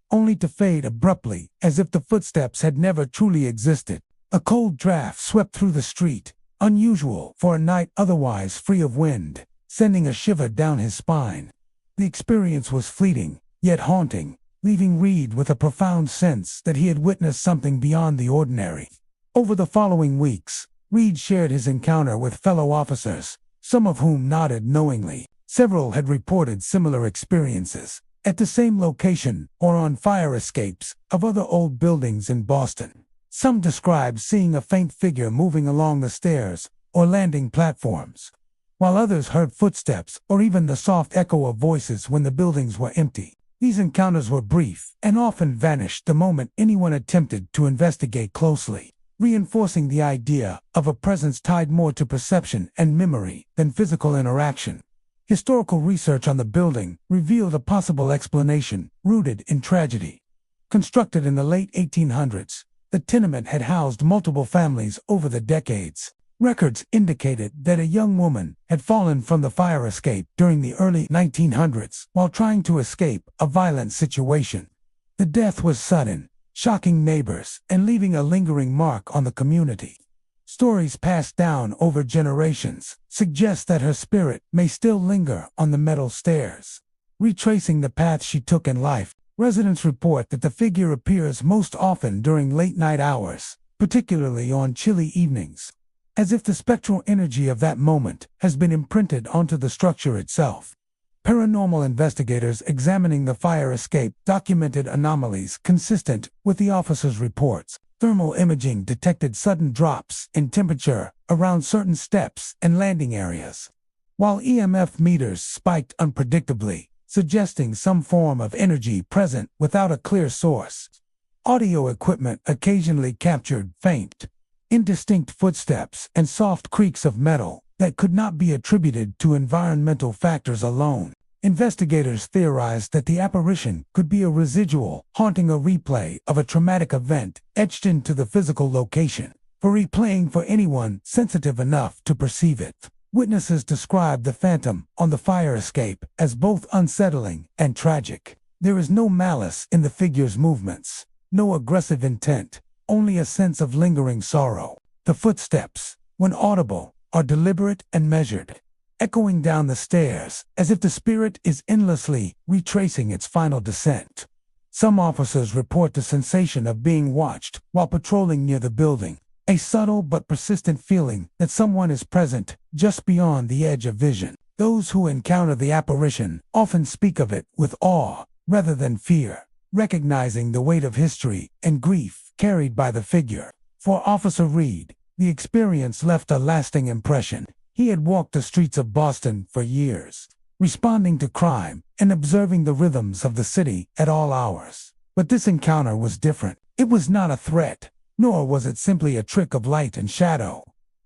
only to fade abruptly as if the footsteps had never truly existed. A cold draft swept through the street, unusual for a night otherwise free of wind, sending a shiver down his spine. The experience was fleeting, yet haunting, leaving Reed with a profound sense that he had witnessed something beyond the ordinary. Over the following weeks, Reed shared his encounter with fellow officers, some of whom nodded knowingly. Several had reported similar experiences, at the same location or on fire escapes of other old buildings in Boston. Some described seeing a faint figure moving along the stairs or landing platforms, while others heard footsteps or even the soft echo of voices when the buildings were empty. These encounters were brief and often vanished the moment anyone attempted to investigate closely, reinforcing the idea of a presence tied more to perception and memory than physical interaction. Historical research on the building revealed a possible explanation rooted in tragedy. Constructed in the late 1800s, the tenement had housed multiple families over the decades. Records indicated that a young woman had fallen from the fire escape during the early 1900s while trying to escape a violent situation. The death was sudden, shocking neighbors and leaving a lingering mark on the community. Stories passed down over generations suggest that her spirit may still linger on the metal stairs. Retracing the path she took in life, residents report that the figure appears most often during late-night hours, particularly on chilly evenings, as if the spectral energy of that moment has been imprinted onto the structure itself. Paranormal investigators examining the fire escape documented anomalies consistent with the officers' reports. Thermal imaging detected sudden drops in temperature around certain steps and landing areas, while EMF meters spiked unpredictably, suggesting some form of energy present without a clear source. Audio equipment occasionally captured faint, indistinct footsteps and soft creaks of metal that could not be attributed to environmental factors alone. Investigators theorized that the apparition could be a residual, haunting a replay of a traumatic event etched into the physical location, for replaying for anyone sensitive enough to perceive it. Witnesses described the phantom on the fire escape as both unsettling and tragic. There is no malice in the figure's movements, no aggressive intent, only a sense of lingering sorrow. The footsteps, when audible, are deliberate and measured, echoing down the stairs as if the spirit is endlessly retracing its final descent. Some officers report the sensation of being watched while patrolling near the building, a subtle but persistent feeling that someone is present just beyond the edge of vision. Those who encounter the apparition often speak of it with awe rather than fear, recognizing the weight of history and grief carried by the figure. For Officer Reed, the experience left a lasting impression. He had walked the streets of Boston for years, responding to crime and observing the rhythms of the city at all hours. But this encounter was different. It was not a threat, nor was it simply a trick of light and shadow.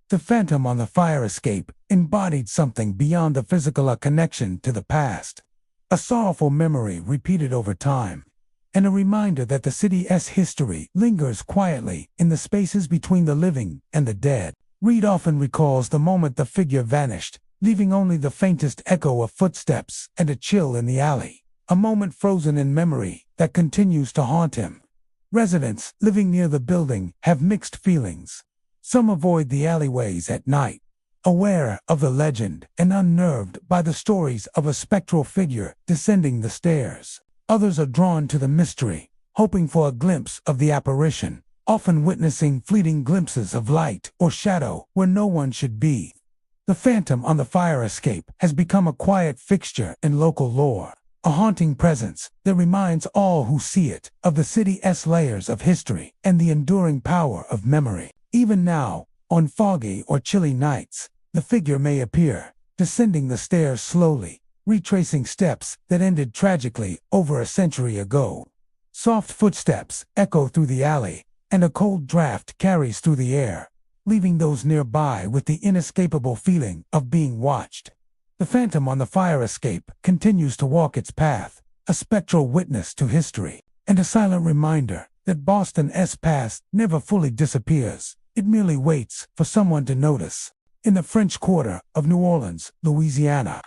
The phantom on the fire escape embodied something beyond the physical, a connection to the past, a sorrowful memory repeated over time, and a reminder that the city's history lingers quietly in the spaces between the living and the dead. Reed often recalls the moment the figure vanished, leaving only the faintest echo of footsteps and a chill in the alley, a moment frozen in memory that continues to haunt him. Residents living near the building have mixed feelings. Some avoid the alleyways at night, aware of the legend and unnerved by the stories of a spectral figure descending the stairs. Others are drawn to the mystery, hoping for a glimpse of the apparition, often witnessing fleeting glimpses of light or shadow where no one should be. The phantom on the fire escape has become a quiet fixture in local lore, a haunting presence that reminds all who see it of the city's layers of history and the enduring power of memory. Even now, on foggy or chilly nights, the figure may appear, descending the stairs slowly, retracing steps that ended tragically over a century ago. Soft footsteps echo through the alley, and a cold draft carries through the air, leaving those nearby with the inescapable feeling of being watched. The phantom on the fire escape continues to walk its path, a spectral witness to history, and a silent reminder that Boston's past never fully disappears. It merely waits for someone to notice. In the French Quarter of New Orleans, Louisiana,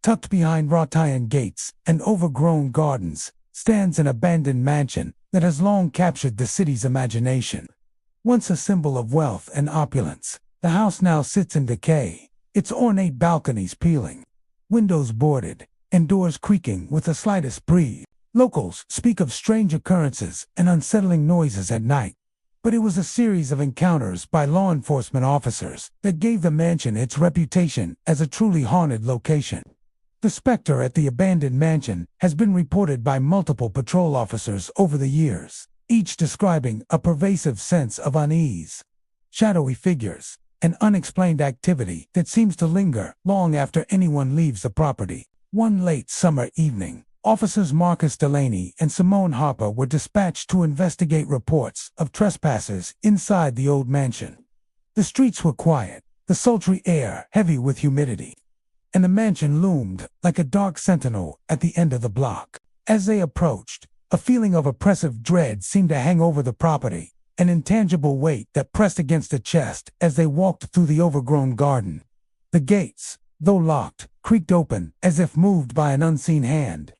tucked behind wrought iron gates and overgrown gardens, stands an abandoned mansion that has long captured the city's imagination. Once a symbol of wealth and opulence, the house now sits in decay, its ornate balconies peeling, windows boarded, and doors creaking with the slightest breeze. Locals speak of strange occurrences and unsettling noises at night, but it was a series of encounters by law enforcement officers that gave the mansion its reputation as a truly haunted location. The specter at the abandoned mansion has been reported by multiple patrol officers over the years, each describing a pervasive sense of unease, shadowy figures, and unexplained activity that seems to linger long after anyone leaves the property. One late summer evening, Officers Marcus Delaney and Simone Harper were dispatched to investigate reports of trespassers inside the old mansion. The streets were quiet, the sultry air heavy with humidity, and the mansion loomed like a dark sentinel at the end of the block. As they approached, a feeling of oppressive dread seemed to hang over the property, an intangible weight that pressed against the chest as they walked through the overgrown garden. The gates, though locked, creaked open as if moved by an unseen hand,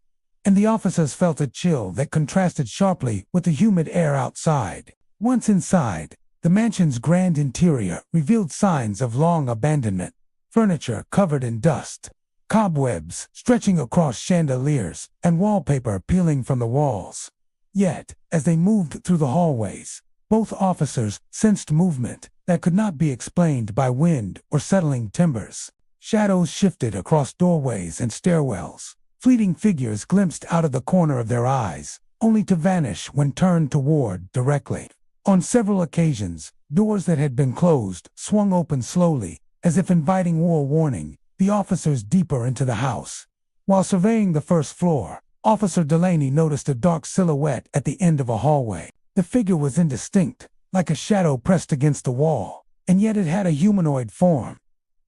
and the officers felt a chill that contrasted sharply with the humid air outside. Once inside, the mansion's grand interior revealed signs of long abandonment. Furniture covered in dust, cobwebs stretching across chandeliers, and wallpaper peeling from the walls. Yet, as they moved through the hallways, both officers sensed movement that could not be explained by wind or settling timbers. Shadows shifted across doorways and stairwells. Fleeting figures glimpsed out of the corner of their eyes, only to vanish when turned toward directly. On several occasions, doors that had been closed swung open slowly, as if inviting war warning the officers deeper into the house. While surveying the first floor, Officer Delaney noticed a dark silhouette at the end of a hallway. The figure was indistinct, like a shadow pressed against the wall, and yet it had a humanoid form.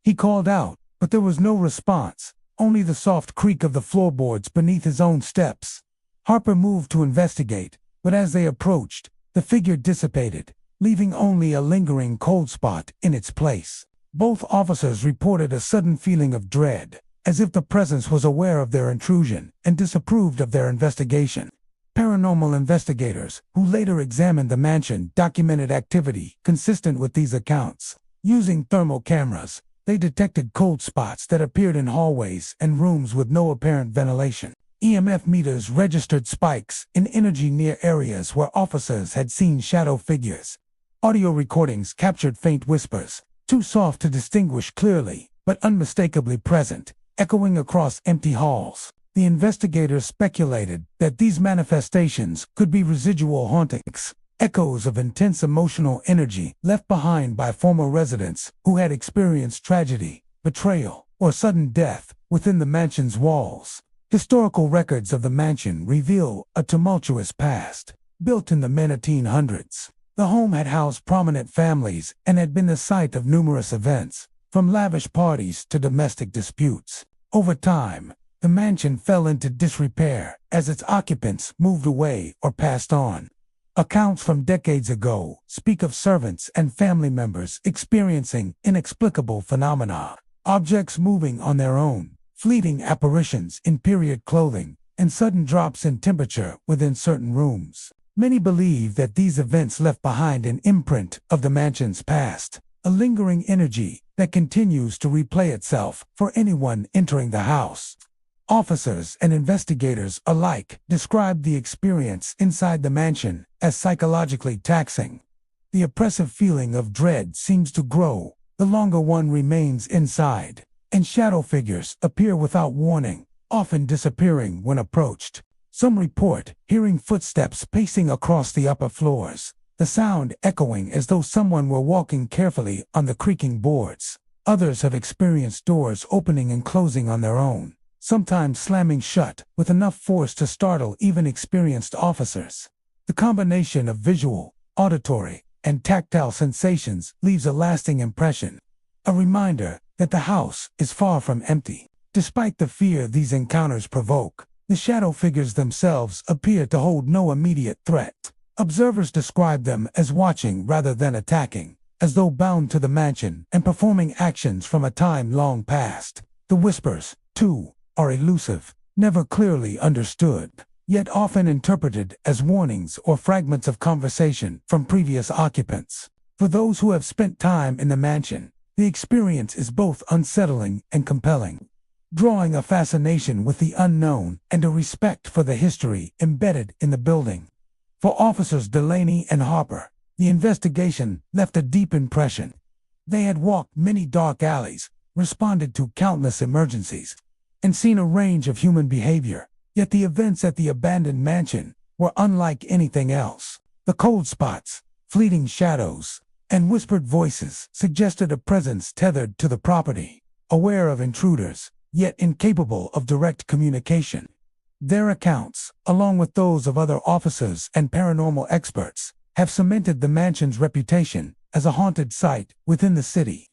He called out, but there was no response, only the soft creak of the floorboards beneath his own steps. Harper moved to investigate, but as they approached, the figure dissipated, leaving only a lingering cold spot in its place. Both officers reported a sudden feeling of dread, as if the presence was aware of their intrusion and disapproved of their investigation. Paranormal investigators, who later examined the mansion, documented activity consistent with these accounts. Using thermal cameras, they detected cold spots that appeared in hallways and rooms with no apparent ventilation. EMF meters registered spikes in energy near areas where officers had seen shadow figures. Audio recordings captured faint whispers, too soft to distinguish clearly, but unmistakably present, echoing across empty halls. The investigators speculated that these manifestations could be residual hauntings, echoes of intense emotional energy left behind by former residents who had experienced tragedy, betrayal, or sudden death within the mansion's walls. Historical records of the mansion reveal a tumultuous past. Built in the mid-1800s, the home had housed prominent families and had been the site of numerous events, from lavish parties to domestic disputes. Over time, the mansion fell into disrepair as its occupants moved away or passed on. Accounts from decades ago speak of servants and family members experiencing inexplicable phenomena, objects moving on their own, fleeting apparitions in period clothing, and sudden drops in temperature within certain rooms. Many believe that these events left behind an imprint of the mansion's past, a lingering energy that continues to replay itself for anyone entering the house. Officers and investigators alike described the experience inside the mansion as psychologically taxing. The oppressive feeling of dread seems to grow the longer one remains inside, and shadow figures appear without warning, often disappearing when approached. Some report hearing footsteps pacing across the upper floors, the sound echoing as though someone were walking carefully on the creaking boards. Others have experienced doors opening and closing on their own, sometimes slamming shut with enough force to startle even experienced officers. The combination of visual, auditory, and tactile sensations leaves a lasting impression, a reminder that the house is far from empty. Despite the fear these encounters provoke, the shadow figures themselves appear to hold no immediate threat. Observers describe them as watching rather than attacking, as though bound to the mansion and performing actions from a time long past. The whispers, too, are elusive, never clearly understood, yet often interpreted as warnings or fragments of conversation from previous occupants. For those who have spent time in the mansion, the experience is both unsettling and compelling, drawing a fascination with the unknown and a respect for the history embedded in the building. For Officers Delaney and Harper, the investigation left a deep impression. They had walked many dark alleys, responded to countless emergencies, and seen a range of human behavior, yet the events at the abandoned mansion were unlike anything else. The cold spots, fleeting shadows, and whispered voices suggested a presence tethered to the property, aware of intruders, yet incapable of direct communication. Their accounts, along with those of other officers and paranormal experts, have cemented the mansion's reputation as a haunted site within the city.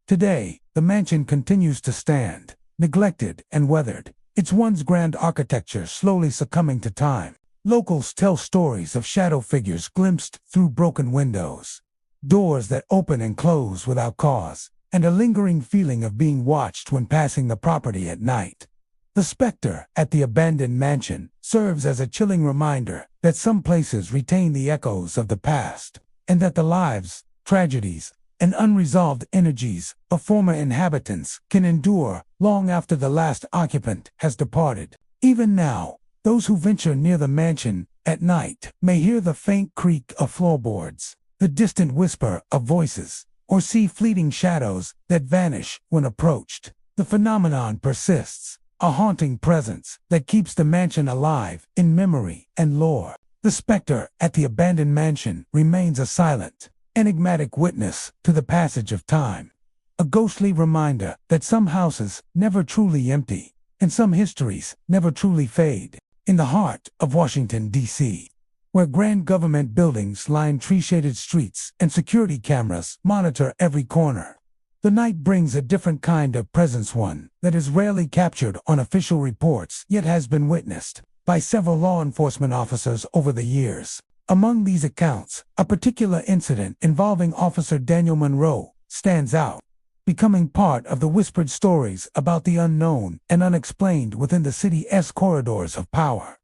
Today, the mansion continues to stand, neglected and weathered, its once grand architecture slowly succumbing to time. Locals tell stories of shadow figures glimpsed through broken windows, doors that open and close without cause, and a lingering feeling of being watched when passing the property at night. The specter at the abandoned mansion serves as a chilling reminder that some places retain the echoes of the past, and that the lives, tragedies, and unresolved energies of former inhabitants can endure long after the last occupant has departed. Even now, those who venture near the mansion at night may hear the faint creak of floorboards, the distant whisper of voices, or see fleeting shadows that vanish when approached. The phenomenon persists, a haunting presence that keeps the mansion alive in memory and lore. The specter at the abandoned mansion remains a silent, enigmatic witness to the passage of time, a ghostly reminder that some houses never truly empty, and some histories never truly fade. In the heart of Washington, D.C., where grand government buildings line tree-shaded streets and security cameras monitor every corner, the night brings a different kind of presence, one that is rarely captured on official reports yet has been witnessed by several law enforcement officers over the years. Among these accounts, a particular incident involving Officer Daniel Monroe stands out, becoming part of the whispered stories about the unknown and unexplained within the city's corridors of power.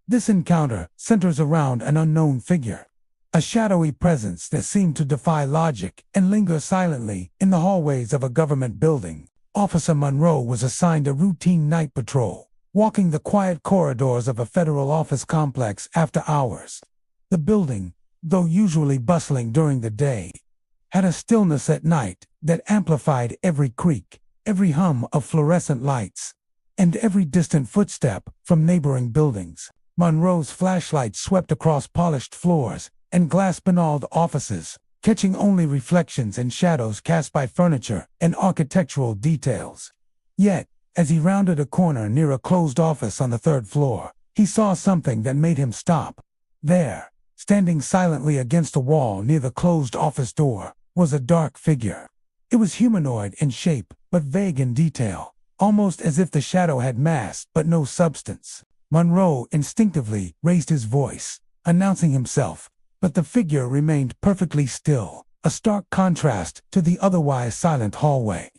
This encounter centers around an unknown figure, a shadowy presence that seemed to defy logic and linger silently in the hallways of a government building. Officer Monroe was assigned a routine night patrol, walking the quiet corridors of a federal office complex after hours. The building, though usually bustling during the day, had a stillness at night that amplified every creak, every hum of fluorescent lights, and every distant footstep from neighboring buildings. Monroe's flashlight swept across polished floors and glass-paneled offices, catching only reflections and shadows cast by furniture and architectural details. Yet, as he rounded a corner near a closed office on the third floor, he saw something that made him stop. There, standing silently against a wall near the closed office door, was a dark figure. It was humanoid in shape, but vague in detail, almost as if the shadow had mass but no substance. Monroe instinctively raised his voice, announcing himself, but the figure remained perfectly still, a stark contrast to the otherwise silent hallway.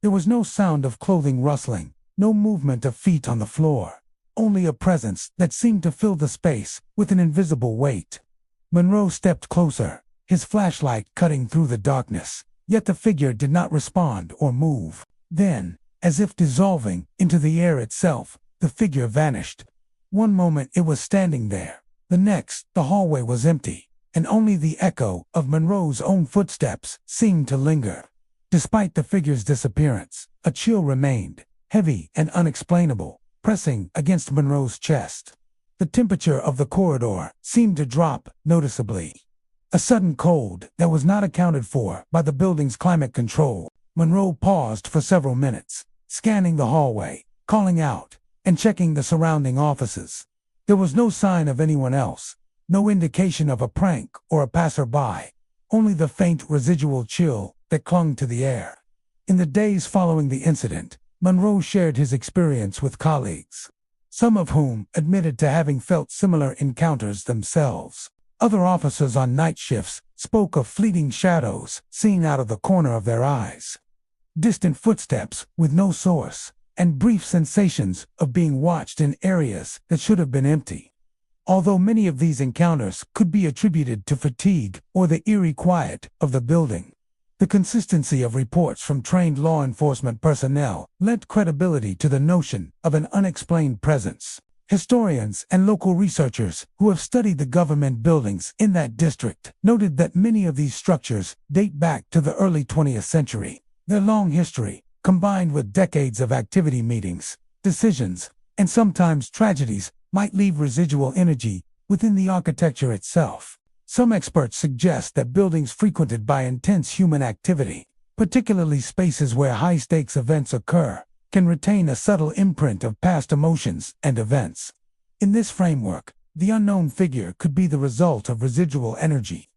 There was no sound of clothing rustling, no movement of feet on the floor, only a presence that seemed to fill the space with an invisible weight. Monroe stepped closer, his flashlight cutting through the darkness, yet the figure did not respond or move. Then, as if dissolving into the air itself, the figure vanished. One moment it was standing there, the next the hallway was empty, and only the echo of Monroe's own footsteps seemed to linger. Despite the figure's disappearance, a chill remained, heavy and unexplainable, pressing against Monroe's chest. The temperature of the corridor seemed to drop noticeably. A sudden cold that was not accounted for by the building's climate control. Monroe paused for several minutes, scanning the hallway, calling out, and checking the surrounding offices. There was no sign of anyone else, no indication of a prank or a passerby, only the faint residual chill that clung to the air. In the days following the incident, Monroe shared his experience with colleagues, some of whom admitted to having felt similar encounters themselves. Other officers on night shifts spoke of fleeting shadows seen out of the corner of their eyes, distant footsteps with no source, and brief sensations of being watched in areas that should have been empty. Although many of these encounters could be attributed to fatigue or the eerie quiet of the building, the consistency of reports from trained law enforcement personnel lent credibility to the notion of an unexplained presence. Historians and local researchers who have studied the government buildings in that district noted that many of these structures date back to the early 20th century. Their long history, combined with decades of activity, meetings, decisions, and sometimes tragedies, might leave residual energy within the architecture itself. Some experts suggest that buildings frequented by intense human activity, particularly spaces where high-stakes events occur, can retain a subtle imprint of past emotions and events. In this framework, the unknown figure could be the result of residual energy,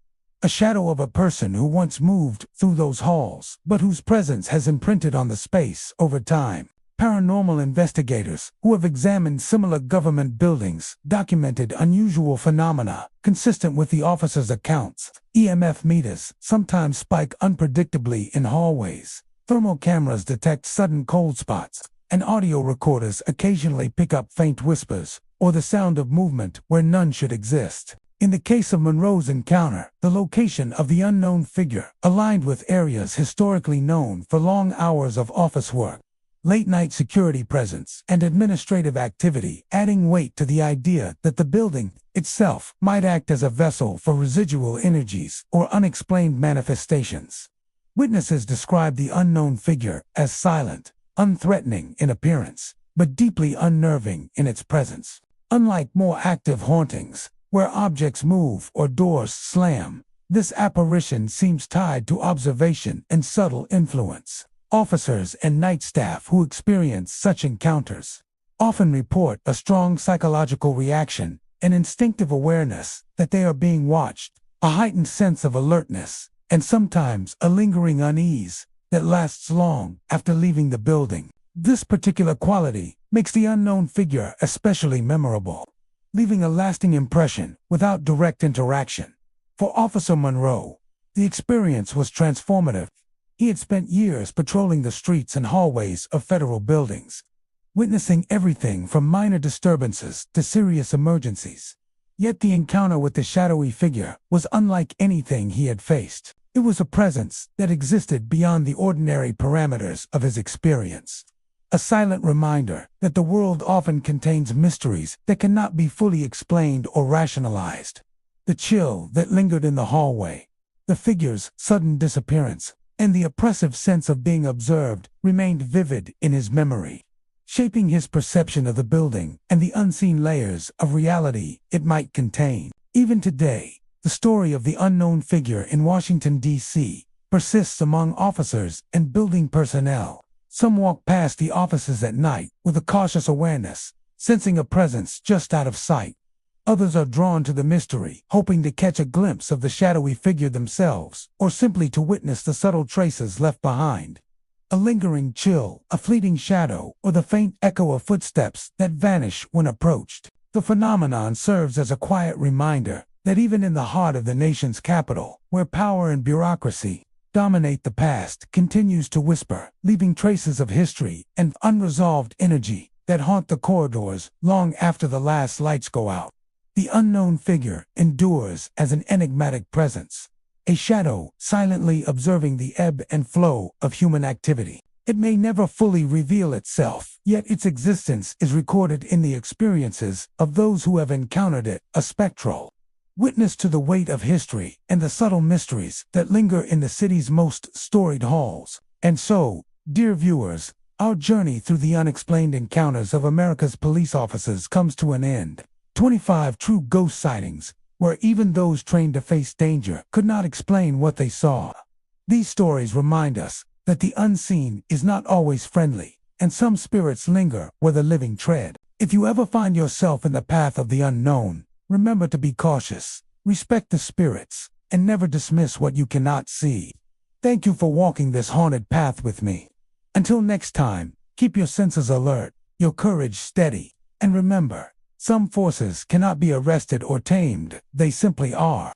a shadow of a person who once moved through those halls, but whose presence has imprinted on the space over time. Paranormal investigators who have examined similar government buildings documented unusual phenomena consistent with the officers' accounts. EMF meters sometimes spike unpredictably in hallways. Thermal cameras detect sudden cold spots, and audio recorders occasionally pick up faint whispers or the sound of movement where none should exist. In the case of Monroe's encounter, the location of the unknown figure aligned with areas historically known for long hours of office work, late-night security presence, and administrative activity, adding weight to the idea that the building itself might act as a vessel for residual energies or unexplained manifestations. Witnesses described the unknown figure as silent, unthreatening in appearance, but deeply unnerving in its presence. Unlike more active hauntings, where objects move or doors slam, this apparition seems tied to observation and subtle influence. Officers and night staff who experience such encounters often report a strong psychological reaction, an instinctive awareness that they are being watched, a heightened sense of alertness, and sometimes a lingering unease that lasts long after leaving the building. This particular quality makes the unknown figure especially memorable, leaving a lasting impression without direct interaction. For Officer Monroe, the experience was transformative. He had spent years patrolling the streets and hallways of federal buildings, witnessing everything from minor disturbances to serious emergencies. Yet the encounter with the shadowy figure was unlike anything he had faced. It was a presence that existed beyond the ordinary parameters of his experience. A silent reminder that the world often contains mysteries that cannot be fully explained or rationalized. The chill that lingered in the hallway, the figure's sudden disappearance, and the oppressive sense of being observed remained vivid in his memory, shaping his perception of the building and the unseen layers of reality it might contain. Even today, the story of the unknown figure in Washington, D.C. persists among officers and building personnel. Some walk past the offices at night with a cautious awareness, sensing a presence just out of sight. Others are drawn to the mystery, hoping to catch a glimpse of the shadowy figure themselves, or simply to witness the subtle traces left behind. A lingering chill, a fleeting shadow, or the faint echo of footsteps that vanish when approached. The phenomenon serves as a quiet reminder that even in the heart of the nation's capital, where power and bureaucracy dominate, the past continues to whisper, leaving traces of history and unresolved energy that haunt the corridors long after the last lights go out. The unknown figure endures as an enigmatic presence, a shadow silently observing the ebb and flow of human activity. It may never fully reveal itself, yet its existence is recorded in the experiences of those who have encountered it, a spectral witness to the weight of history and the subtle mysteries that linger in the city's most storied halls. And so, dear viewers, our journey through the unexplained encounters of America's police officers comes to an end. 25 true ghost sightings, where even those trained to face danger could not explain what they saw. These stories remind us that the unseen is not always friendly, and some spirits linger where the living tread. If you ever find yourself in the path of the unknown, remember to be cautious, respect the spirits, and never dismiss what you cannot see. Thank you for walking this haunted path with me. Until next time, keep your senses alert, your courage steady, and remember, some forces cannot be arrested or tamed, they simply are.